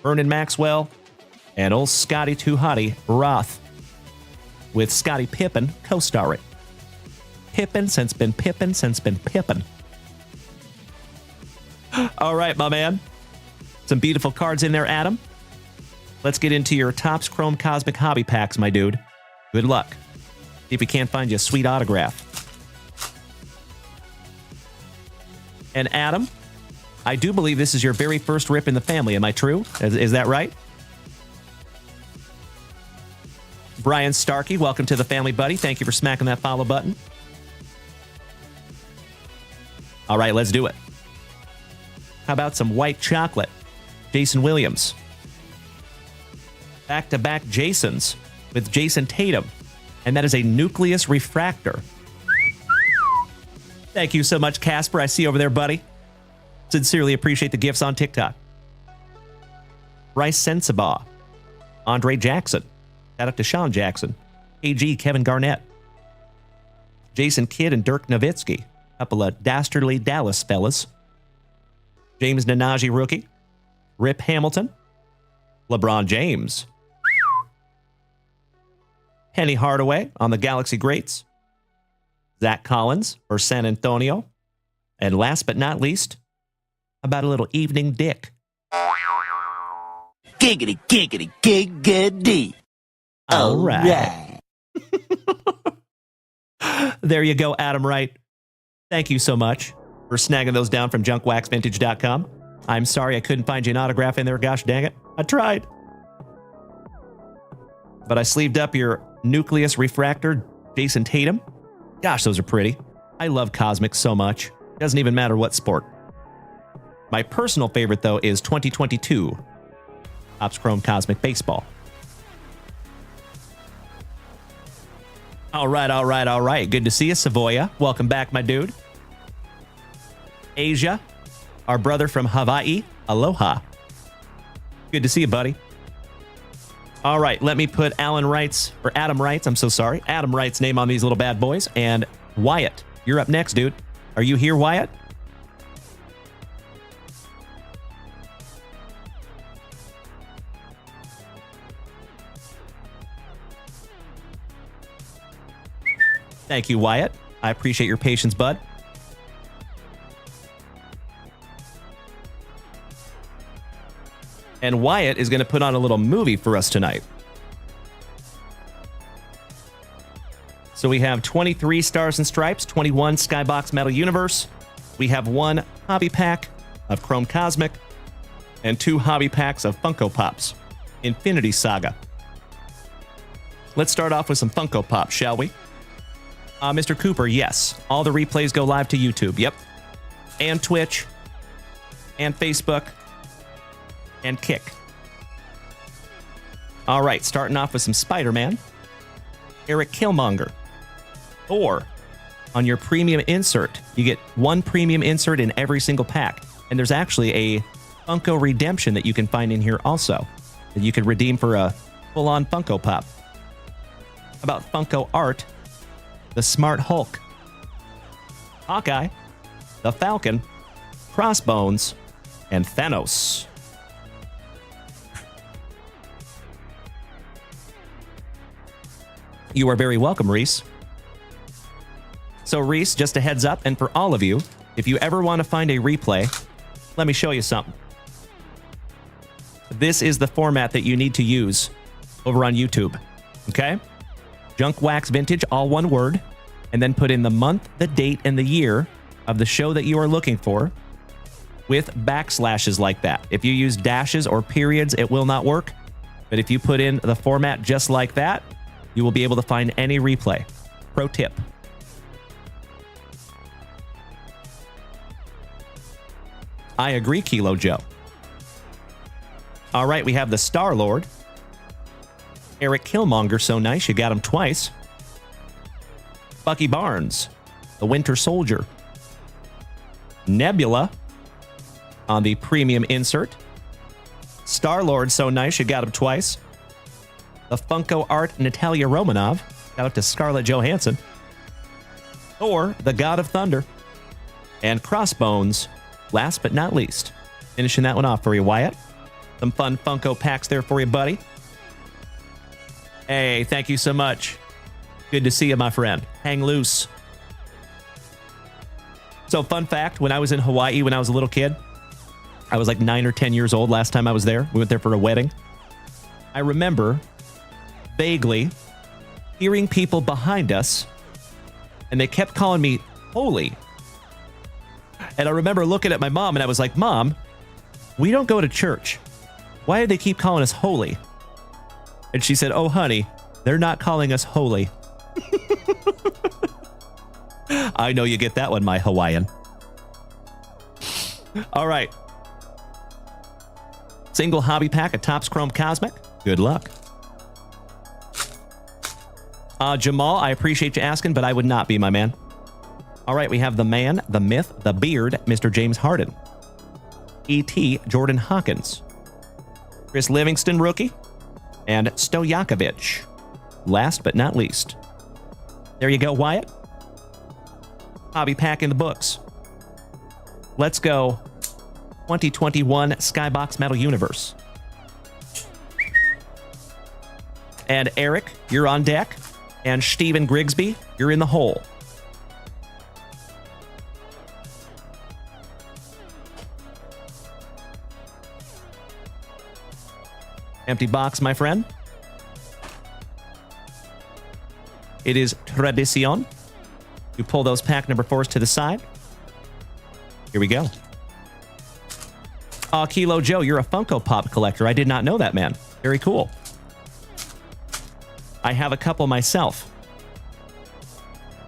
Vernon Maxwell. And old Scotty Too Hottie Roth. With Scottie Pippen co-starring. Pippen since been Pippen since been Pippen. All right, my man. Some beautiful cards in there, Adam. Let's get into your Topps Chrome Cosmic Hobby Packs, my dude. Good luck. See if we can't find you a sweet autograph. And Adam, I do believe this is your very first rip in the family. Am I true? Is that right? Brian Starkey, welcome to the family, buddy. Thank you for smacking that follow button. All right, let's do it. How about some white chocolate? Jason Williams. Back-to-back Jasons with Jason Tatum. And that is a nucleus refractor. Thank you so much, Casper. I see you over there, buddy. Sincerely appreciate the gifts on TikTok. Bryce Sensabaugh. Andre Jackson. Shout out to Sean Jackson. AG Kevin Garnett. Jason Kidd and Dirk Nowitzki. Couple of dastardly Dallas fellas. James Nanaji rookie. Rip Hamilton. LeBron James. Penny Hardaway on the Galaxy Greats. Zach Collins for San Antonio. And last but not least, about a little Evening Dick. Giggity, giggity, giggity. All right. There you go, Adam Wright. Thank you so much for snagging those down from JunkWaxVintage.com. I'm sorry I couldn't find you an autograph in there. Gosh dang it. I tried. But I sleeved up your nucleus refractor, Jason Tatum. Gosh, those are pretty. I love Cosmic so much. Doesn't even matter what sport. My personal favorite, though, is 2022 Topps Chrome Cosmic Baseball. All right, all right, all right. Good to see you, Savoya. Welcome back, my dude. Asia, our brother from Hawaii. Aloha. Good to see you, buddy. All right, let me put Adam Wright's name on these little bad boys. And Wyatt, you're up next, dude. Are you here, Wyatt? Thank you, Wyatt. I appreciate your patience, bud. And Wyatt is going to put on a little movie for us tonight. So we have 23 Stars and Stripes, 21 Skybox Metal Universe. We have 1 hobby pack of Chrome Cosmic and 2 hobby packs of Funko Pops, Infinity Saga. Let's start off with some Funko Pops, shall we? Mr. Cooper, yes. All the replays go live to YouTube, yep. And Twitch, and Facebook, and Kick. All right, starting off with some Spider-Man. Eric Killmonger. Or on your premium insert, you get one premium insert in every single pack. And there's actually a Funko redemption that you can find in here also that you could redeem for a full-on Funko Pop. About Funko art, the Smart Hulk, Hawkeye, the Falcon, Crossbones, and Thanos. You are very welcome, Reese. So, Reese, just a heads up, and for all of you, if you ever want to find a replay, let me show you something. This is the format that you need to use over on YouTube, okay? JunkWaxVintage, all one word, and then put in the month, the date, and the year of the show that you are looking for with backslashes like that. If you use dashes or periods, it will not work. But if you put in the format just like that, you will be able to find any replay. Pro tip. I agree, Kilo Joe. All right, we have the Star-Lord. Eric Killmonger, so nice, you got him twice. Bucky Barnes, the Winter Soldier. Nebula on the premium insert. Star-Lord, so nice, you got him twice. The Funko Art Natalia Romanov. Shout out to Scarlett Johansson. Thor, the God of Thunder. And Crossbones, last but not least. Finishing that one off for you, Wyatt. Some fun Funko packs there for you, buddy. Hey, thank you so much. Good to see you, my friend. Hang loose. So, fun fact, when I was in Hawaii when I was a little kid, I was like 9 or 10 years old last time I was there. We went there for a wedding. I remember vaguely hearing people behind us, and they kept calling me holy. And I remember looking at my mom, and I was like, Mom, we don't go to church. Why do they keep calling us holy? And she said, oh, honey, they're not calling us holy. I know you get that one, my Hawaiian. All right. Single hobby pack of Topps Chrome Cosmic. Good luck. Jamal, I appreciate you asking, but I would not be, my man. All right, we have the man, the myth, the beard, Mr. James Harden. E.T. Jordan Hawkins. Chris Livingston, rookie. And Stojakovic. Last but not least. There you go, Wyatt. Hobby pack in the books. Let's go 2021 Skybox Metal Universe. And Eric, you're on deck. And Stephen Grigsby, you're in the hole. Empty box, my friend. It is tradition. You pull those pack number 4s to the side. Here we go. Kilo Joe, you're a Funko Pop collector. I did not know that, man. Very cool. I have a couple myself.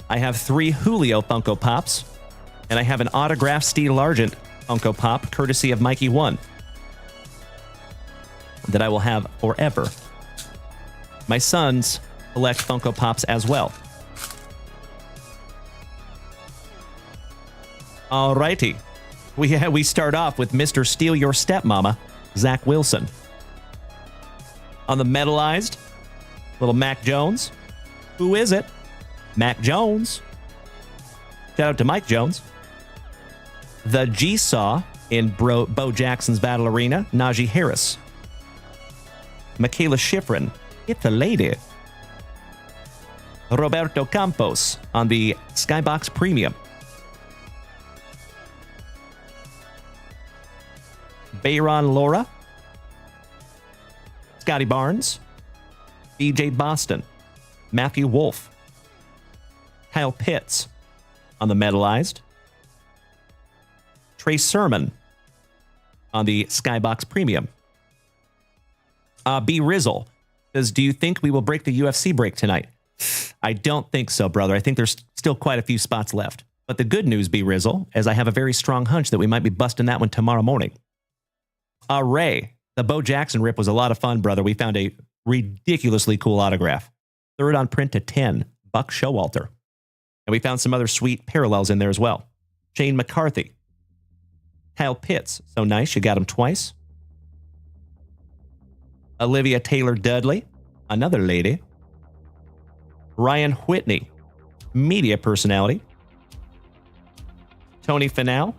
I have 3 Julio Funko Pops, and I have an autographed Steve Argent Funko Pop, courtesy of Mikey 1, that I will have forever. My sons collect Funko Pops as well. Alrighty. We start off with Mr. Steal Your Stepmama, Zach Wilson. On the metallized, little Mac Jones. Who is it? Mac Jones. Shout out to Mike Jones. The G-Saw in Bo Jackson's Battle Arena, Najee Harris. Michaela Schifrin, it's a lady. Roberto Campos on the Skybox Premium. Bayron Laura. Scotty Barnes. BJ Boston. Matthew Wolf. Kyle Pitts on the metallized. Trey Sermon on the Skybox Premium. B. Rizzle says, do you think we will break the UFC break tonight? I don't think so, brother. I think there's still quite a few spots left. But the good news, B. Rizzle, is I have a very strong hunch that we might be busting that one tomorrow morning. Ray, the Bo Jackson rip was a lot of fun, brother. We found a ridiculously cool autograph. Third on print to 10, Buck Showalter. And we found some other sweet parallels in there as well. Shane McCarthy. Kyle Pitts. So nice, you got him twice. Olivia Taylor-Dudley. Another lady. Ryan Whitney. Media personality. Tony Finau.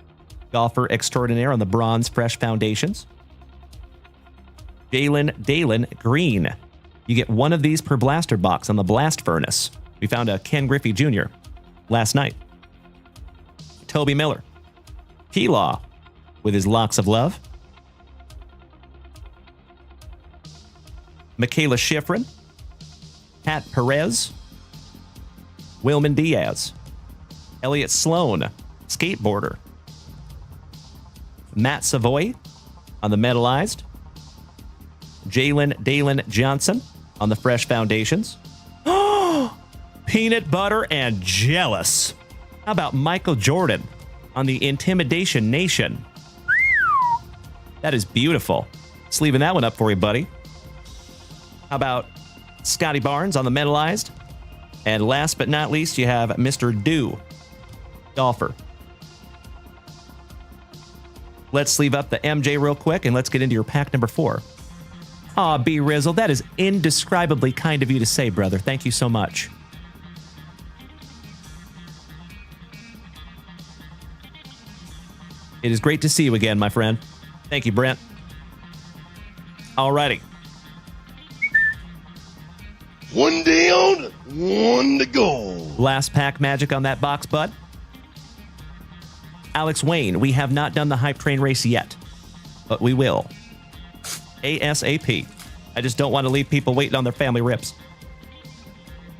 Golfer extraordinaire on the Bronze Fresh Foundations. Dalen Green. You get one of these per blaster box on the Blast Furnace. We found a Ken Griffey Jr. last night. Toby Miller. P-Law with his Locks of Love. Michaela Schifrin. Pat Perez. Wilman Diaz. Elliott Sloan, skateboarder. Matt Savoy on the metallized. Dalen Johnson on the Fresh Foundations. Peanut butter and jealous. How about Michael Jordan on the Intimidation Nation? That is beautiful. Just leaving that one up for you, buddy. How about Scotty Barnes on the metallized? And last but not least, you have Mr. Dew, golfer. Let's sleeve up the MJ real quick and let's get into your pack number 4. Aw, B. Rizzle, that is indescribably kind of you to say, brother. Thank you so much. It is great to see you again, my friend. Thank you, Brent. Alrighty. One down, one to go. Last pack magic on that box, bud. Alex Wayne, we have not done the hype train race yet, but we will. ASAP. I just don't want to leave people waiting on their family rips.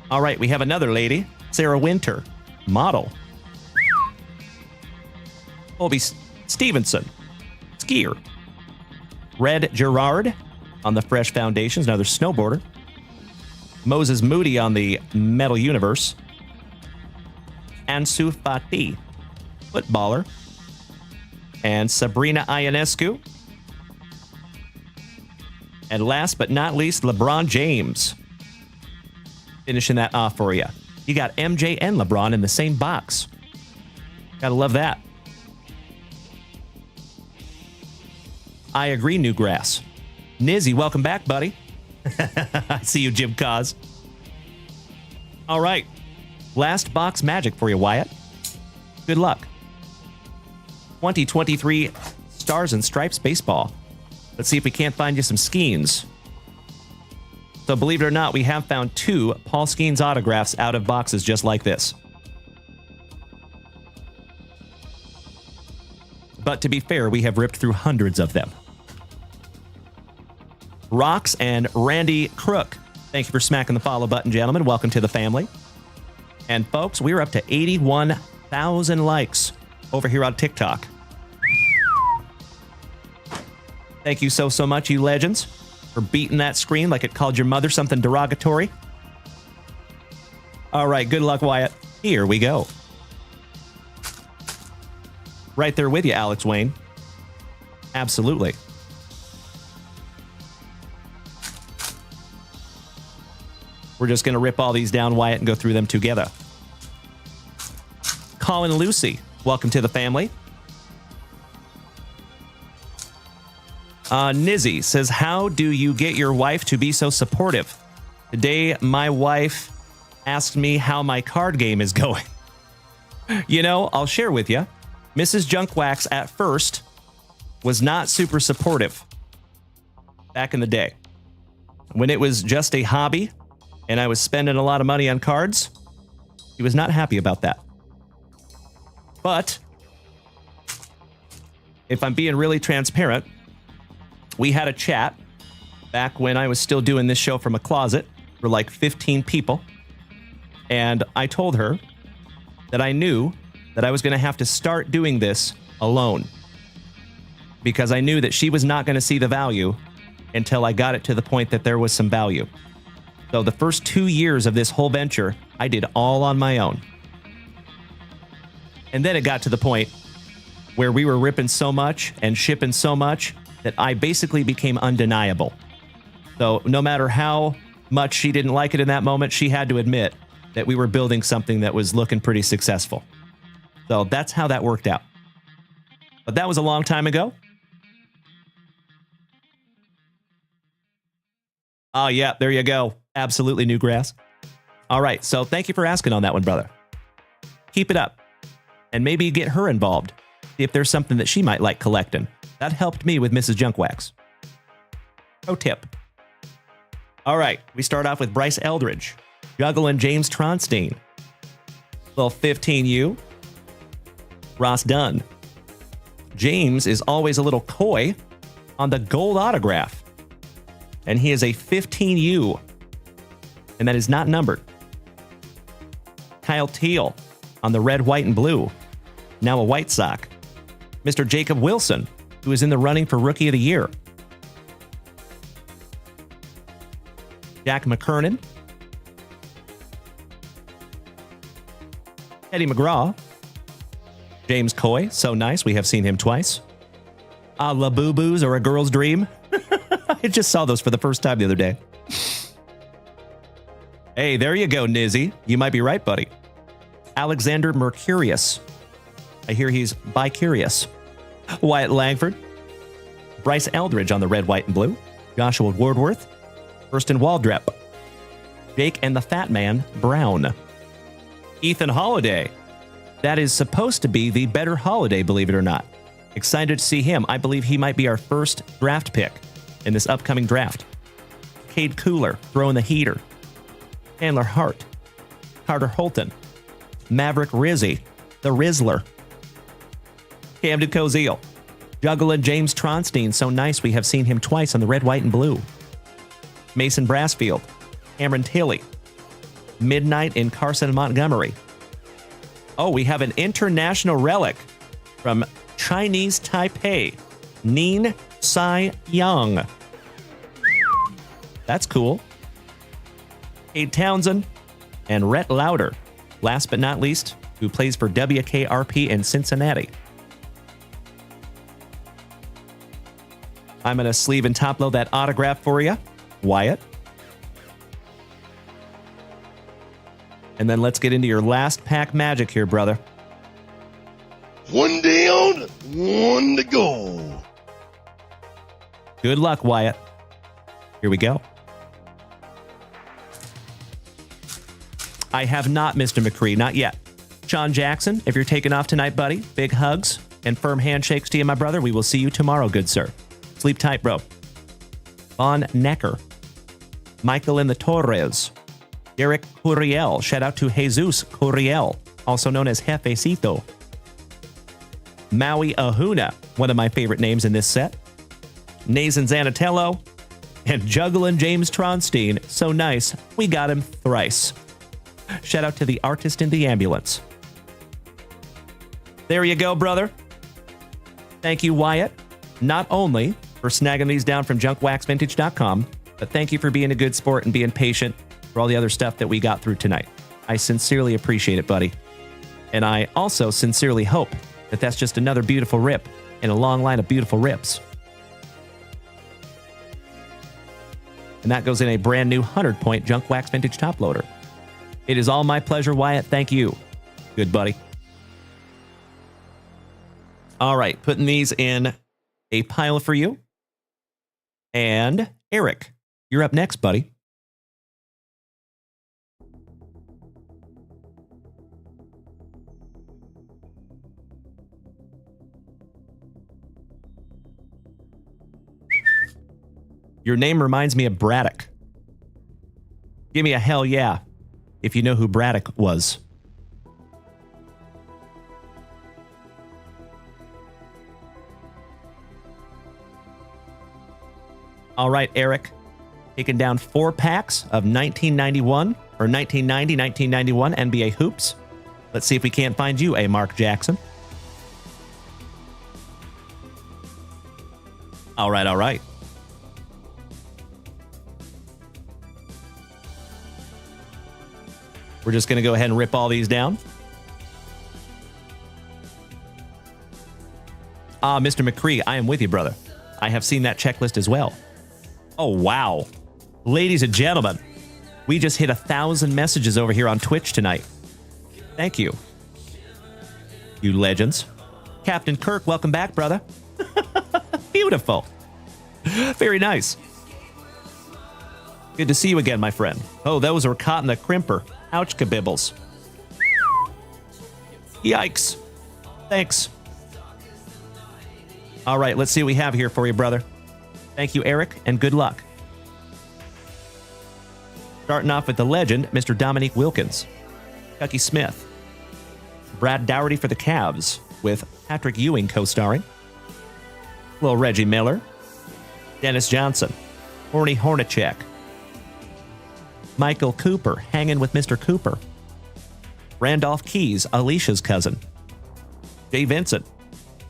All right, we have another lady, Sarah Winter, model. Colby Stevenson, skier. Red Gerard on the Fresh Foundations, another snowboarder. Moses Moody on the Metal Universe. Ansu Fati, footballer. And Sabrina Ionescu. And last but not least, LeBron James. Finishing that off for you. You got MJ and LeBron in the same box. Gotta love that. I agree, Newgrass. Nizzy, welcome back, buddy. I see you, Jim Cos. All right. Last box magic for you, Wyatt. Good luck. 2023 Stars and Stripes Baseball. Let's see if we can't find you some Skeens. So believe it or not, we have found 2 Paul Skeens autographs out of boxes just like this. But to be fair, we have ripped through hundreds of them. Rox and Randy Crook. Thank you for smacking the follow button, gentlemen. Welcome to the family. And folks, we're up to 81,000 likes over here on TikTok. Thank you so much, you legends, for beating that screen like it called your mother something derogatory. All right, good luck, Wyatt. Here we go. Right there with you, Alex Wayne. Absolutely. We're just going to rip all these down, Wyatt, and go through them together. Colin Lucy, welcome to the family. Nizzy says, how do you get your wife to be so supportive? Today, my wife asked me how my card game is going. You know, I'll share with you. Mrs. Junkwax at first was not super supportive back in the day. When it was just a hobby and I was spending a lot of money on cards, he was not happy about that. But if I'm being really transparent, we had a chat back when I was still doing this show from a closet for like 15 people. And I told her that I knew that I was going to have to start doing this alone, because I knew that she was not going to see the value until I got it to the point that there was some value. So the first 2 years of this whole venture, I did all on my own. And then it got to the point where we were ripping so much and shipping so much that I basically became undeniable. So no matter how much she didn't like it in that moment, she had to admit that we were building something that was looking pretty successful. So that's how that worked out. But that was a long time ago. Oh, yeah, there you go. Absolutely new grass. All right, so thank you for asking on that one, brother. Keep it up. And maybe get her involved. See if there's something that she might like collecting. That helped me with Mrs. Junkwax. Pro tip. All right, we start off with Bryce Eldridge, Juggling James Tronstein, little 15U, Ross Dunn. James is always a little coy on the gold autograph, and he is a 15U, and that is not numbered. Kyle Teal on the red, white, and blue, now a White Sox. Mr. Jacob Wilson, who is in the running for Rookie of the Year. Jack McKernan. Eddie McGraw. James Coy, so nice. We have seen him twice. La Boo Boos or A Girl's Dream. I just saw those for the first time the other day. Hey, there you go, Nizzy. You might be right, buddy. Alexander Mercurius. I hear he's bi-curious. Wyatt Langford. Bryce Eldridge on the red, white, and blue. Joshua Wardworth. Kirsten Waldrep. Jake and the Fat Man Brown. Ethan Holiday. That is supposed to be the better holiday, believe it or not. Excited to see him. I believe he might be our first draft pick in this upcoming draft. Cade Cooler, throwing the heater. Chandler Hart. Carter Holton. Maverick Rizzy, the Rizzler. Camden Koziel. Juggling James Tronstein, so nice we have seen him twice on the red, white, and blue. Mason Brassfield. Cameron Tilley. Midnight in Carson Montgomery. Oh, we have an international relic from Chinese Taipei. Neen Sai Yang. That's cool. Cade Townsend and Rhett Lauder. Last but not least, who plays for WKRP in Cincinnati. I'm going to sleeve and top load that autograph for you, Wyatt. And then let's get into your last pack magic here, brother. One down, one to go. Good luck, Wyatt. Here we go. I have not, Mr. McCree, not yet. Sean Jackson, if you're taking off tonight, buddy, big hugs and firm handshakes to you, my brother. We will see you tomorrow, good sir. Sleep tight, bro. Von Necker. Michael in the Torres. Derek Curiel. Shout out to Jesus Curiel, also known as Jefecito. Maui Ahuna, one of my favorite names in this set. Nathan Zanatello. And Juggling James Tronstein. So nice, we got him thrice. Shout out to the artist in the ambulance. There you go, brother. Thank you, Wyatt, not only for snagging these down from JunkWaxVintage.com, but thank you for being a good sport and being patient for all the other stuff that we got through tonight. I sincerely appreciate it, buddy. And I also sincerely hope that that's just another beautiful rip in a long line of beautiful rips. And that goes in a brand new 100-point Junk Wax Vintage top loader. It is all my pleasure, Wyatt. Thank you. Good buddy. All right, putting these in a pile for you. And Eric, you're up next, buddy. Your name reminds me of Braddock. Give me a hell yeah if you know who Braddock was. All right, Eric. Taking down 4 packs of 1991 or 1990, 1991 NBA hoops. Let's see if we can't find you a Mark Jackson. All right, all right. We're just going to go ahead and rip all these down. Mr. McCree, I am with you, brother. I have seen that checklist as well. Oh, wow. Ladies and gentlemen, We just hit 1,000 messages over here on Twitch tonight. Thank you. You legends. Captain Kirk, welcome back, brother. Beautiful. Very nice. Good to see you again, my friend. Oh, those were caught in the crimper. Ouch, kabibbles. Yikes. Thanks. All right, let's see what we have here for you, brother. Thank you, Eric, and good luck. Starting off with the legend, Mr. Dominique Wilkins. Chucky Smith. Brad Dougherty for the Cavs, with Patrick Ewing co-starring. Little Reggie Miller. Dennis Johnson. Horny Hornacek. Michael Cooper, hanging with Mr. Cooper. Randolph Keys, Alicia's cousin. Jay Vincent.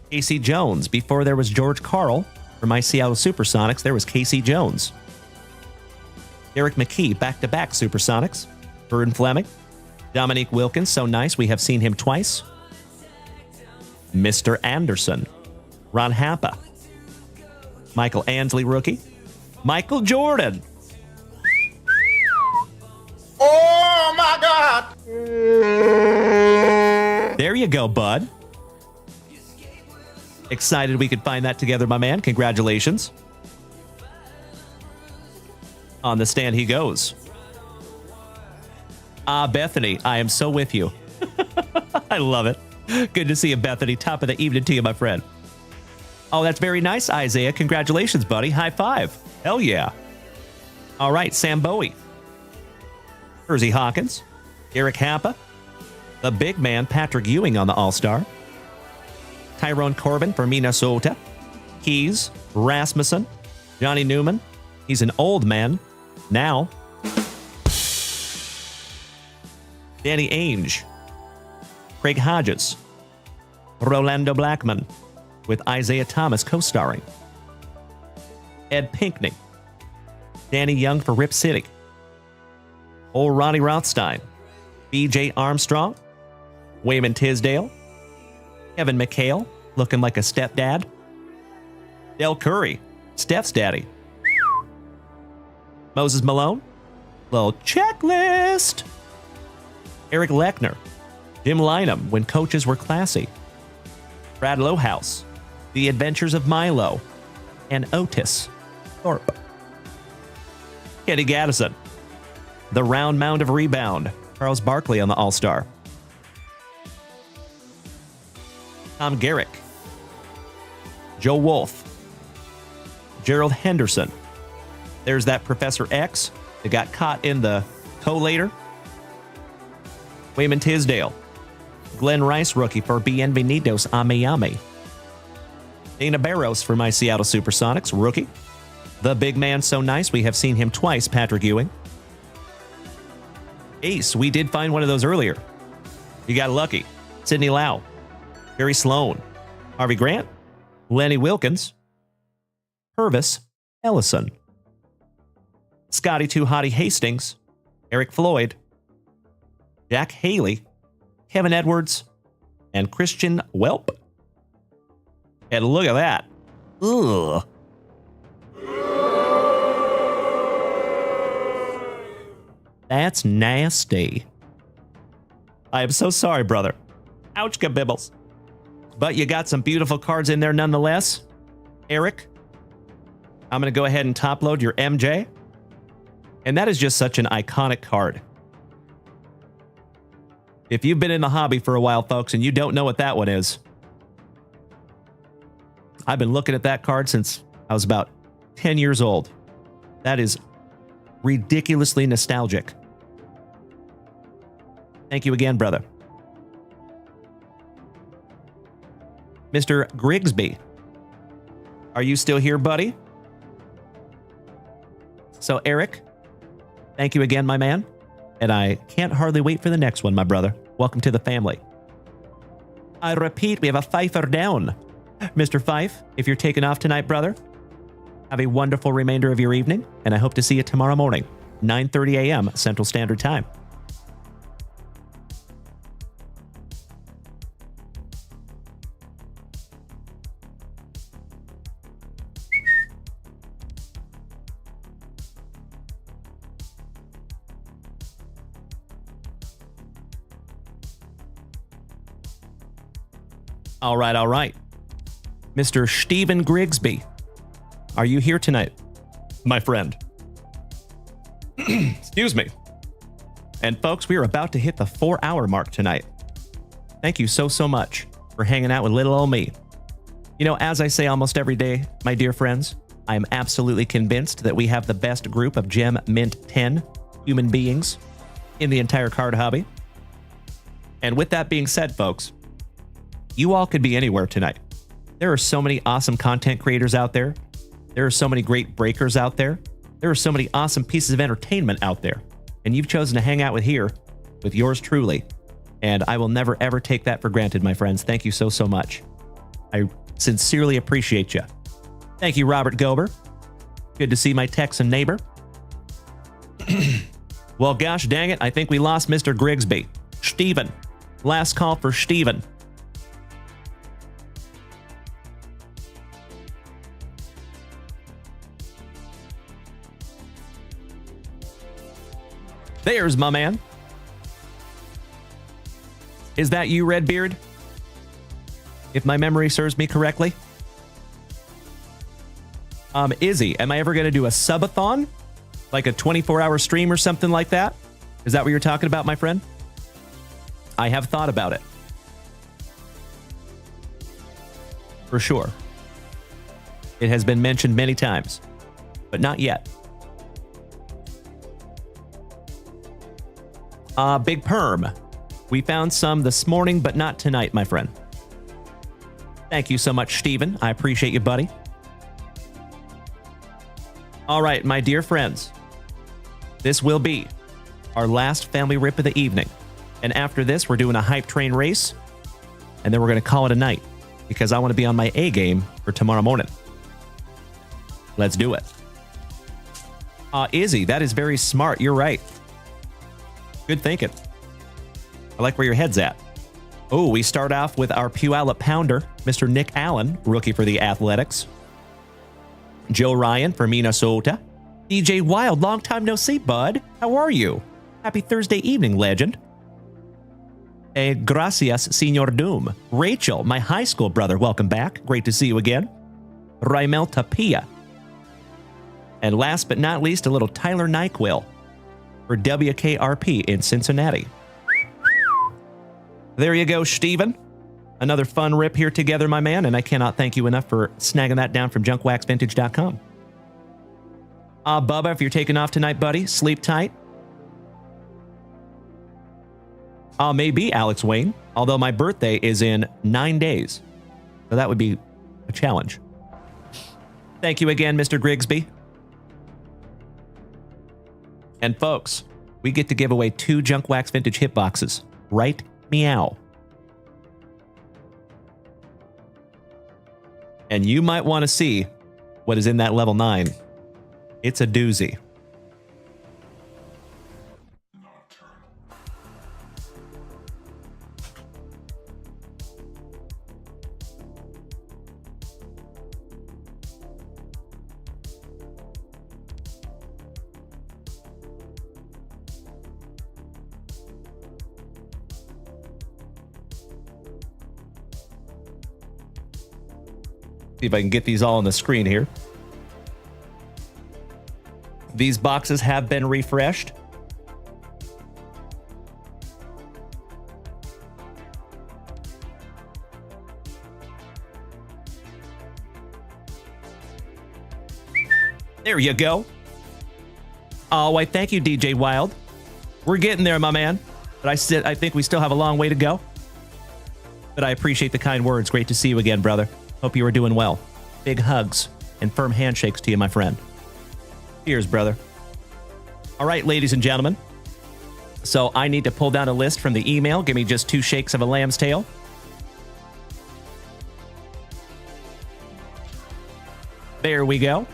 Casey Jones. Before there was George Carl. For my Seattle Supersonics, there was Casey Jones. Derek McKee, back-to-back Supersonics. Vern Fleming. Dominique Wilkins, so nice, we have seen him twice. Mr. Anderson. Ron Happa. Michael Ansley, rookie. Michael Jordan. Oh my God! There you go, bud. Excited we could find that together, my man. Congratulations. On the stand he goes. Bethany, I am so with you. I love it. Good to see you, Bethany. Top of the evening to you, my friend. Oh, that's very nice, Isaiah. Congratulations, buddy. High five. Hell yeah. All right, Sam Bowie. Hersey Hawkins. Eric Happa. The big man, Patrick Ewing on the All-Star. Tyrone Corbin for Minnesota. Keys. Rasmussen. Johnny Newman. He's an old man. Now. Danny Ainge. Craig Hodges. Rolando Blackman. With Isaiah Thomas co-starring. Ed Pinkney. Danny Young for Rip City. Old Ronnie Rothstein. B.J. Armstrong. Wayman Tisdale. Kevin McHale, looking like a stepdad. Del Curry, Steph's daddy. Moses Malone. Little checklist. Eric Lechner. Jim Lynam, when coaches were classy. Brad Lowhouse. The Adventures of Milo. And Otis Thorpe. Kenny Gaddison. The Round Mound of Rebound. Charles Barkley on the All-Star. Tom Garrick. Joe Wolf. Gerald Henderson. There's that Professor X that got caught in the collator. Wayman Tisdale. Glenn Rice, rookie for Bienvenidos a Miami. Dana Barros for my Seattle Supersonics, rookie. The big man, so nice, we have seen him twice, Patrick Ewing. Ace, we did find one of those earlier. You got lucky. Sidney Lau. Barry Sloan. Harvey Grant. Lenny Wilkins. Purvis Ellison. Scotty Too Hottie Hastings. Eric Floyd. Jack Haley. Kevin Edwards. And Christian Welp. And look at that. Ugh. That's nasty. I am so sorry, brother. Ouch, kabibbles. But you got some beautiful cards in there nonetheless. Eric, I'm going to go ahead and top load your MJ. And that is just such an iconic card. If you've been in the hobby for a while, folks, and you don't know what that one is, I've been looking at that card since I was about 10 years old. That is ridiculously nostalgic. Thank you again, brother. Mr. Grigsby, are you still here, buddy? So, Eric, thank you again, my man. And I can't hardly wait for the next one, my brother. Welcome to the family. I repeat, we have a Pfeiffer down. Mr. Fife, if you're taking off tonight, brother, have a wonderful remainder of your evening, and I hope to see you tomorrow morning, 9:30 a.m. Central Standard Time. All right, all right. Mr. Stephen Grigsby, are you here tonight, my friend? Excuse me. And folks, we are about to hit the 4-hour mark tonight. Thank you so much for hanging out with little old me. You know, as I say almost every day, my dear friends, I am absolutely convinced that we have the best group of Gem Mint 10 human beings in the entire card hobby. And with that being said, folks, you all could be anywhere tonight. There are so many awesome content creators out there. There are so many great breakers out there. There are so many awesome pieces of entertainment out there. And you've chosen to hang out with yours truly. And I will never, ever take that for granted, my friends. Thank you so much. I sincerely appreciate you. Thank you, Robert Gober. Good to see my Texan neighbor. Well, gosh dang it, I think we lost Mr. Grigsby. Steven. Last call for Steven. There's my man. Is that you, Redbeard? If my memory serves me correctly. Izzy, am I ever going to do a subathon? Like a 24-hour stream or something like that? Is that what you're talking about, my friend? I have thought about it. For sure. It has been mentioned many times, but not yet. Big Perm. We found some this morning, but not tonight, my friend. Thank you so much, Steven. I appreciate you, buddy. All right, my dear friends. This will be our last family rip of the evening. And after this, we're doing a hype train race. And then we're going to call it a night because I want to be on my A game for tomorrow morning. Let's do it. Izzy, that is very smart. You're right. Good thinking. I like where your head's at. Oh, we start off with our Puyallup Pounder, Mr. Nick Allen, rookie for the Athletics. Joe Ryan for Minnesota. DJ Wild, long time no see, bud. How are you? Happy Thursday evening, legend. Gracias, Senor Doom. Rachel, my high school brother, welcome back. Great to see you again. Raimel Tapia. And last but not least, a little Tyler NyQuil for WKRP in Cincinnati. There you go, Steven. Another fun rip here together, my man, and I cannot thank you enough for snagging that down from JunkWaxVintage.com. Bubba, if you're taking off tonight, buddy, sleep tight. Maybe Alex Wayne, although my birthday is in 9 days. So that would be a challenge. Thank you again, Mr. Grigsby. And folks, we get to give away 2 Junk Wax Vintage hitboxes. Right? Meow. And you might want to see what is in that level 9. It's a doozy. See if I can get these all on the screen here. These boxes have been refreshed. There you go. Oh, why, thank you, DJ Wild. We're getting there, my man. But I think we still have a long way to go. But I appreciate the kind words. Great to see you again, brother. Hope you are doing well. Big hugs and firm handshakes to you, my friend. Cheers, brother. All right, ladies and gentlemen. So I need to pull down a list from the email. Give me just 2 shakes of a lamb's tail. There we go.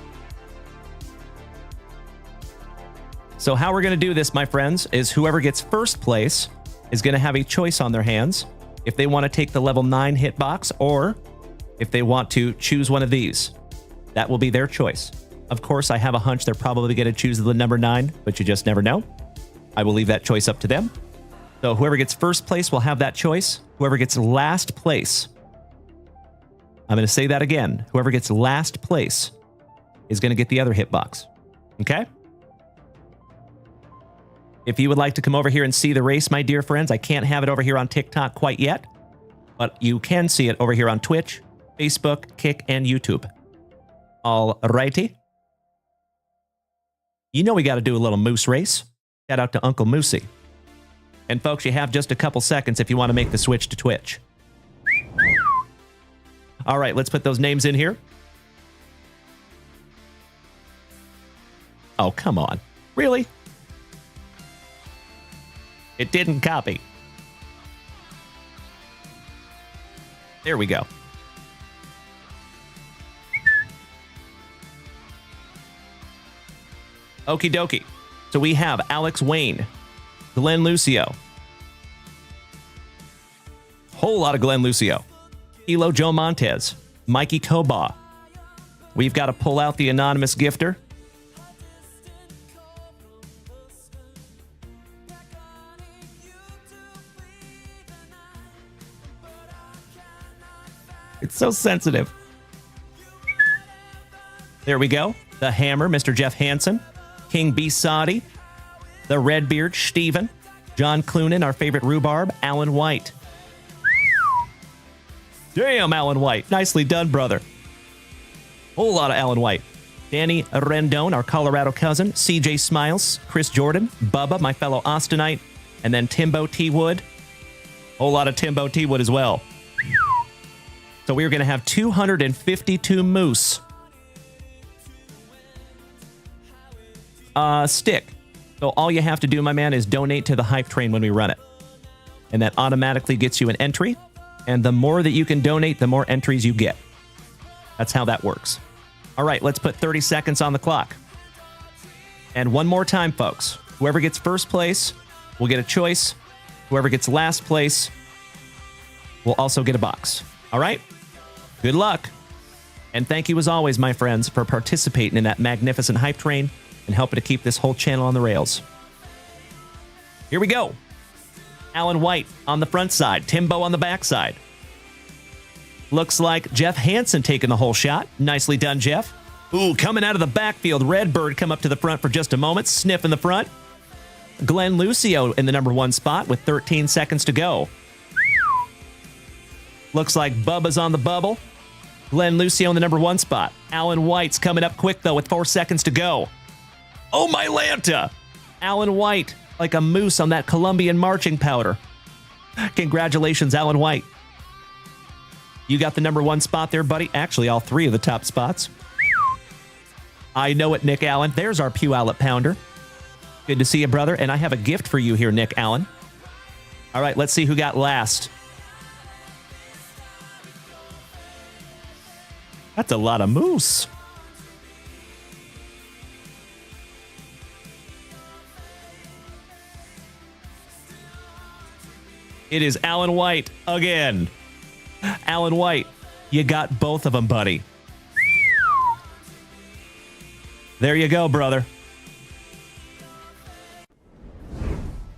So how we're going to do this, my friends, is whoever gets first place is going to have a choice on their hands if they want to take the level 9 hitbox or if they want to choose one of these. That will be their choice. Of course, I have a hunch they're probably going to choose the number 9, but you just never know. I will leave that choice up to them. So whoever gets first place will have that choice. Whoever gets last place I'm going to say that again. Whoever gets last place is going to get the other hitbox. Okay? If you would like to come over here and see the race, my dear friends, I can't have it over here on TikTok quite yet, but you can see it over here on Twitch, Facebook, Kick, and YouTube. All righty. You know we got to do a little moose race. Shout out to Uncle Moosey. And folks, you have just a couple seconds if you want to make the switch to Twitch. All right, let's put those names in here. Oh, come on. Really? It didn't copy. There we go. Okie dokie. So we have Alex Wayne, Glenn Lucio. Whole lot of Glenn Lucio. Hilo Joe Montez, Mikey Koba. We've got to pull out the anonymous gifter. It's so sensitive. There we go. The Hammer, Mr. Jeff Hansen. King B. Sadi. The Redbeard, Steven. John Clunan, our favorite rhubarb, Alan White. Damn, Alan White. Nicely done, brother. Whole lot of Alan White. Danny Rendon, our Colorado cousin. CJ Smiles. Chris Jordan. Bubba, my fellow Austinite. And then Timbo T. Wood. Whole lot of Timbo T. Wood as well. So we're going to have 252 moose. Stick. So all you have to do, my man, is donate to the hype train when we run it. And that automatically gets you an entry. And the more that you can donate, the more entries you get. That's how that works. All right, let's put 30 seconds on the clock. And one more time, folks. Whoever gets first place will get a choice. Whoever gets last place will also get a box. All right? Good luck. And thank you, as always, my friends, for participating in that magnificent hype train and helping to keep this whole channel on the rails. Here we go. Alan White on the front side. Timbo on the back side. Looks like Jeff Hansen taking the whole shot. Nicely done, Jeff. Ooh, coming out of the backfield. Redbird come up to the front for just a moment. Sniff in the front. Glenn Lucio in the number 1 spot with 13 seconds to go. Looks like Bubba's on the bubble. Glenn Lucio in the number 1 spot. Alan White's coming up quick, though, with 4 seconds to go. Oh, my Lanta! Alan White, like a moose on that Colombian marching powder. Congratulations, Alan White. You got the number 1 spot there, buddy. Actually, all 3 of the top spots. I know it, Nick Allen. There's our Puyallup Pounder. Good to see you, brother. And I have a gift for you here, Nick Allen. All right, let's see who got last. That's a lot of moose. It is Alan White again. Alan White, you got both of them, buddy. There you go, brother.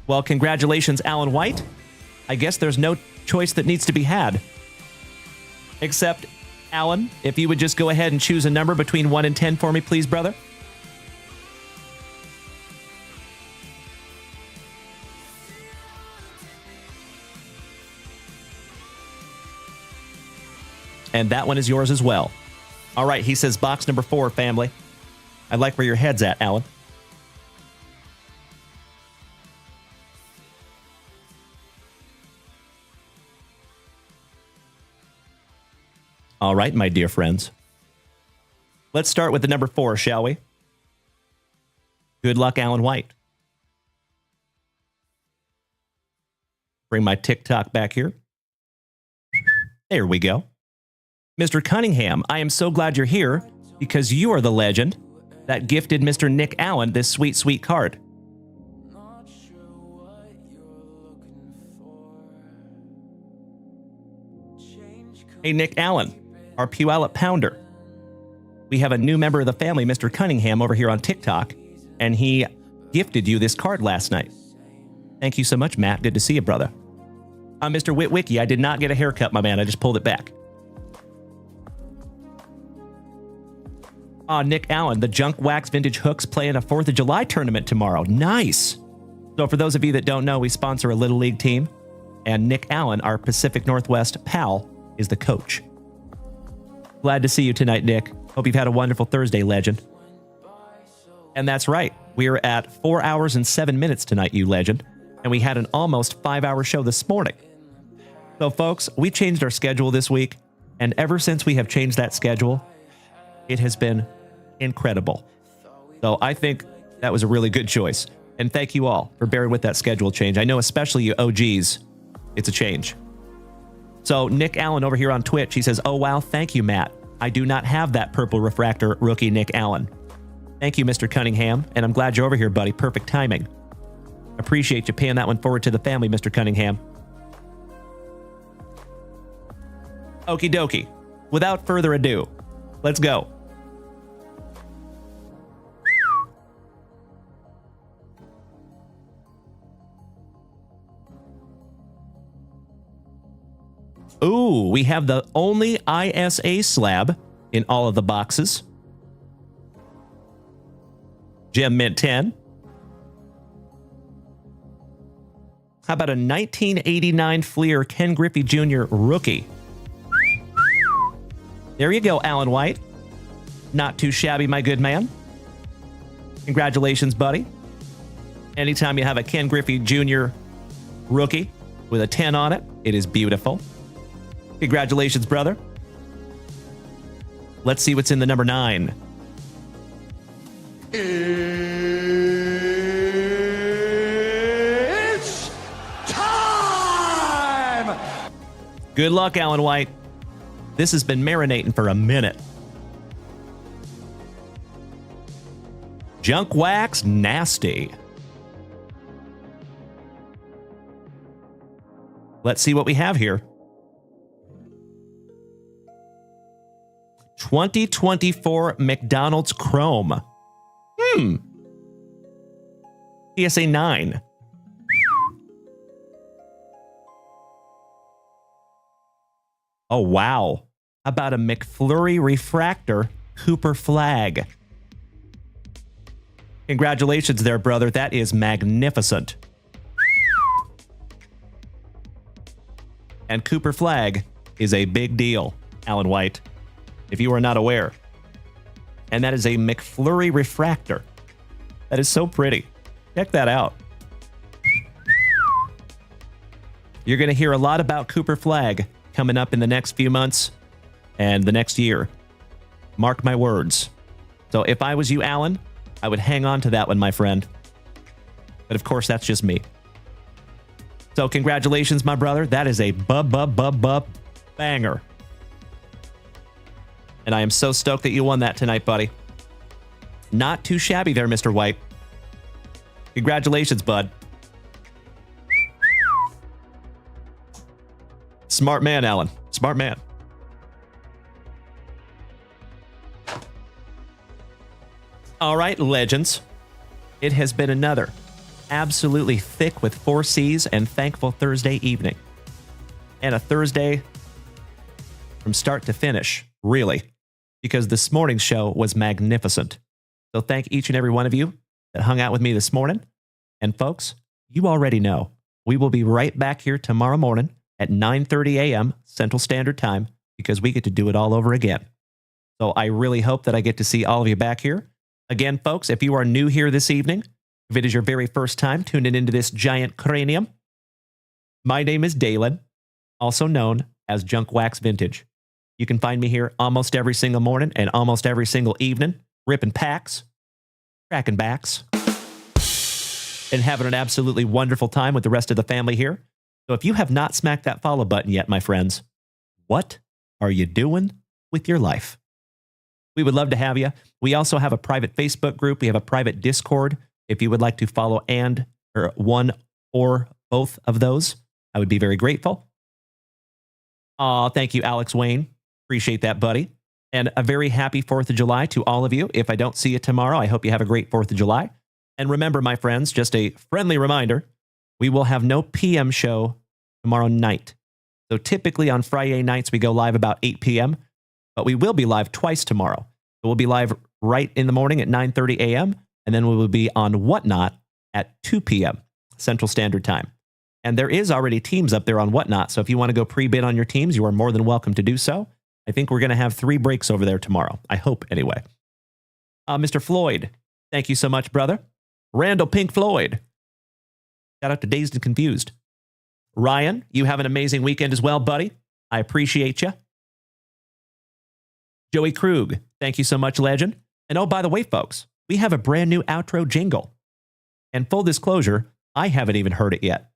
Well, congratulations, Alan White. I guess there's no choice that needs to be had. Except, Alan, if you would just go ahead and choose a number between 1 and 10 for me, please, brother. And that one is yours as well. All right, he says box number 4, family. I like where your head's at, Alan. All right, my dear friends. Let's start with the number 4, shall we? Good luck, Alan White. Bring my TikTok back here. There we go. Mr. Cunningham, I am so glad you're here because you are the legend that gifted Mr. Nick Allen this sweet, sweet card. Hey, Nick Allen, our Puyallup Pounder. We have a new member of the family, Mr. Cunningham, over here on TikTok, and he gifted you this card last night. Thank you so much, Matt. Good to see you, brother. Mr. Witwicky, I did not get a haircut, my man. I just pulled it back. Nick Allen, the Junk Wax Vintage Hooks play in a 4th of July tournament tomorrow. Nice. So for those of you that don't know, we sponsor a Little League team, and Nick Allen, our Pacific Northwest pal, is the coach. Glad to see you tonight, Nick. Hope you've had a wonderful Thursday, legend. And that's right. We are at 4 hours and 7 minutes tonight, you legend. And we had an almost 5-hour show this morning. So, folks, we changed our schedule this week. And ever since we have changed that schedule, it has been incredible. So I think that was a really good choice. And thank you all for bearing with that schedule change. I know especially you OGs, it's a change. So Nick Allen over here on Twitch, he says, oh, wow, thank you, Matt. I do not have that purple refractor rookie Nick Allen. Thank you, Mr. Cunningham, and I'm glad you're over here, buddy. Perfect timing. Appreciate you paying that one forward to the family, Mr. Cunningham. Okie dokie. Without further ado, let's go. Ooh, we have the only ISA slab in all of the boxes. Gem Mint 10. How about a 1989 Fleer Ken Griffey Jr. rookie? There you go, Alan White. Not too shabby, my good man. Congratulations, buddy. Anytime you have a Ken Griffey Jr. rookie with a 10 on it, it is beautiful. Congratulations, brother. Let's see what's in the number 9. It's time! Good luck, Alan White. This has been marinating for a minute. Junk Wax Nasty. Let's see what we have here. 2024 McDonald's Chrome. PSA 9. Oh, wow. How about a McFlurry Refractor Cooper Flag? Congratulations there, brother. That is magnificent. And Cooper Flag is a big deal, Alan White, if you are not aware. And that is a McFlurry Refractor. That is so pretty. Check that out. You're going to hear a lot about Cooper Flag coming up in the next few months and the next year. Mark my words. So if I was you, Alan, I would hang on to that one, my friend. But of course, that's just me. So congratulations, my brother. That is a banger. And I am so stoked that you won that tonight, buddy. Not too shabby there, Mr. White. Congratulations, bud. Smart man, Alan. Smart man. All right, legends. It has been another absolutely thick with 4 C's and thankful Thursday evening. And a Thursday from start to finish, really, because this morning's show was magnificent. So thank each and every one of you that hung out with me this morning. And folks, you already know we will be right back here tomorrow morning at 9:30 a.m. Central Standard Time because we get to do it all over again. So I really hope that I get to see all of you back here. Again, folks, if you are new here this evening, if it is your very first time tuning into this giant cranium, my name is Dalen, also known as Junk Wax Vintage. You can find me here almost every single morning and almost every single evening, ripping packs, cracking backs, and having an absolutely wonderful time with the rest of the family here. So if you have not smacked that follow button yet, my friends, what are you doing with your life? We would love to have you. We also have a private Facebook group. We have a private Discord. If you would like to follow or one or both of those, I would be very grateful. Thank you, Alex Wayne. Appreciate that, buddy. And a very happy 4th of July to all of you. If I don't see you tomorrow, I hope you have a great 4th of July. And remember, my friends, just a friendly reminder, we will have no PM show tomorrow night. So typically on Friday nights, we go live about 8 p.m., but we will be live twice tomorrow. We'll be live right in the morning at 9:30 a.m., and then we will be on Whatnot at 2 p.m. Central Standard Time. And there is already teams up there on Whatnot, so if you want to go pre-bid on your teams, you are more than welcome to do so. I think we're going to have 3 breaks over there tomorrow. I hope, anyway. Mr. Floyd, thank you so much, brother. Randall Pink Floyd. Shout out to Dazed and Confused. Ryan, you have an amazing weekend as well, buddy. I appreciate you. Joey Krug, thank you so much, legend. And oh, by the way, folks, we have a brand new outro jingle. And full disclosure, I haven't even heard it yet.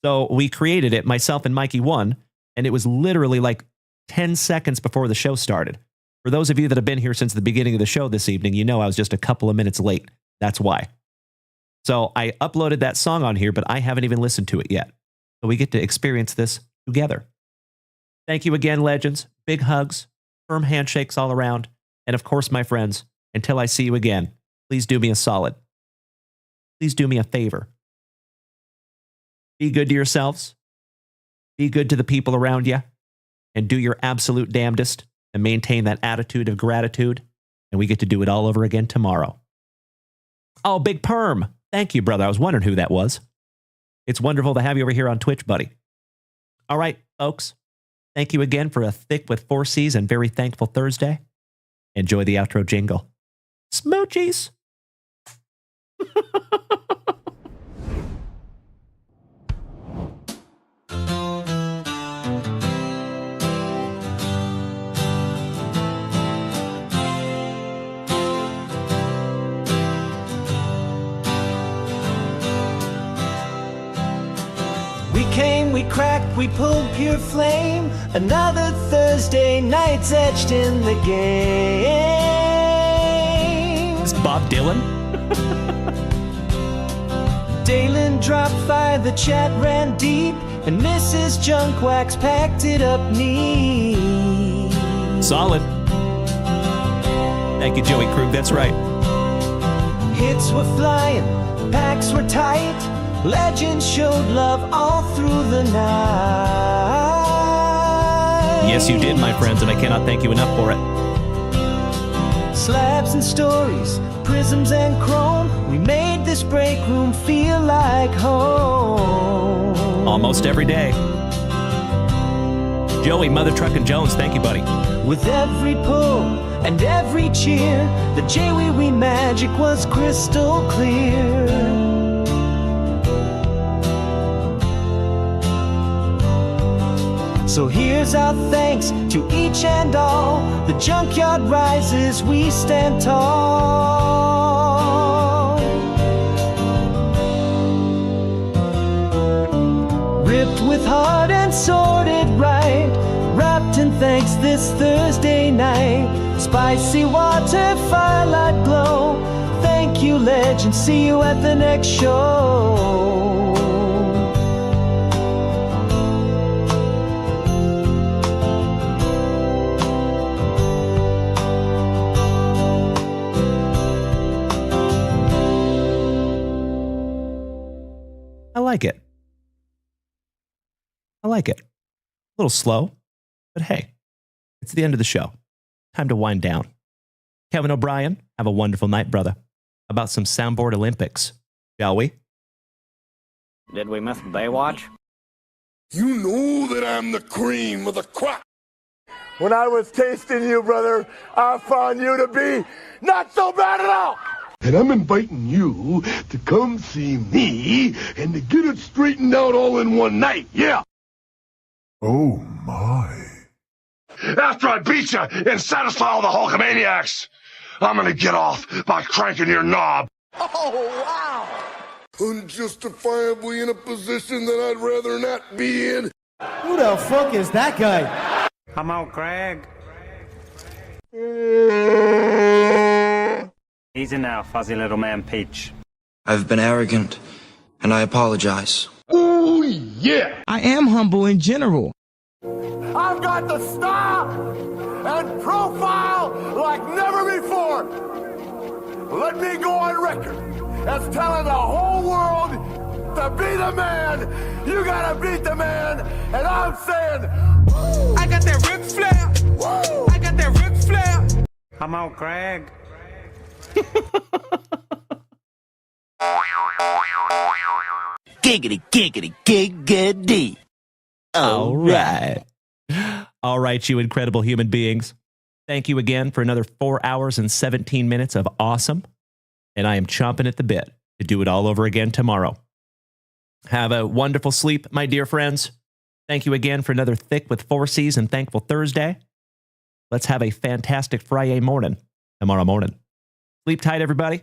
So we created it, myself and Mikey One, and it was literally like 10 seconds before the show started. For those of you that have been here since the beginning of the show this evening, you know I was just a couple of minutes late. That's why. So I uploaded that song on here, but I haven't even listened to it yet. So we get to experience this together. Thank you again, legends. Big hugs, firm handshakes all around. And of course, my friends, until I see you again, please do me a solid. Please do me a favor. Be good to yourselves. Be good to the people around you. And do your absolute damnedest and maintain that attitude of gratitude. And we get to do it all over again tomorrow. Oh, Big Perm. Thank you, brother. I was wondering who that was. It's wonderful to have you over here on Twitch, buddy. All right, folks. Thank you again for a thick with 4 C's and very thankful Thursday. Enjoy the outro jingle. Smoochies. We came, we cracked, we pulled pure flame. Another Thursday night's etched in the game. Is Bob Dylan? Dalen dropped by, the chat ran deep, and Mrs. Junkwax packed it up neat. Solid. Thank you, Joey Krug. That's right. Hits were flying, packs were tight. Legends showed love all through the night. Yes, you did, my friends, and I cannot thank you enough for it. Slabs and stories, prisms and chrome. We made this break room feel like home. Almost every day. Joey, Mother Truckin' Jones, thank you, buddy. With every pull and every cheer, the JWV magic was crystal clear. So here's our thanks to each and all. The junkyard rises, we stand tall. Ripped with heart and sorted right, wrapped in thanks this Thursday night. Spicy water, firelight glow. Thank you, legend, see you at the next show. I like it. I like it. A little slow, but hey, it's the end of the show. Time to wind down. Kevin O'Brien, have a wonderful night, brother. How about some Soundboard Olympics, shall we? Did we miss Baywatch? You know that I'm the cream of the crop. When I was tasting you, brother, I found you to be not so bad at all. And I'm inviting you to come see me and to get it straightened out all in one night, yeah? Oh, my. After I beat you and satisfy all the Hulkamaniacs, I'm gonna get off by cranking your knob. Oh, wow. Unjustifiably in a position that I'd rather not be in. Who the fuck is that guy? Come on, Craig. Easy now, fuzzy little man Peach. I've been arrogant, and I apologize. Oh, yeah. I am humble in general. I've got the style and profile like never before. Let me go on record as telling the whole world to be the man. You gotta beat the man, and I'm saying, I got that Ric Flair. I got that Ric Flair. Come on, Craig. Giggity, giggity, giggity. All right. All right, you incredible human beings. Thank you again for another 4 hours and 17 minutes of awesome. And I am chomping at the bit to do it all over again tomorrow. Have a wonderful sleep, my dear friends. Thank you again for another Thick with 4 C's and Thankful Thursday. Let's have a fantastic Friday morning tomorrow morning. Sleep tight, everybody.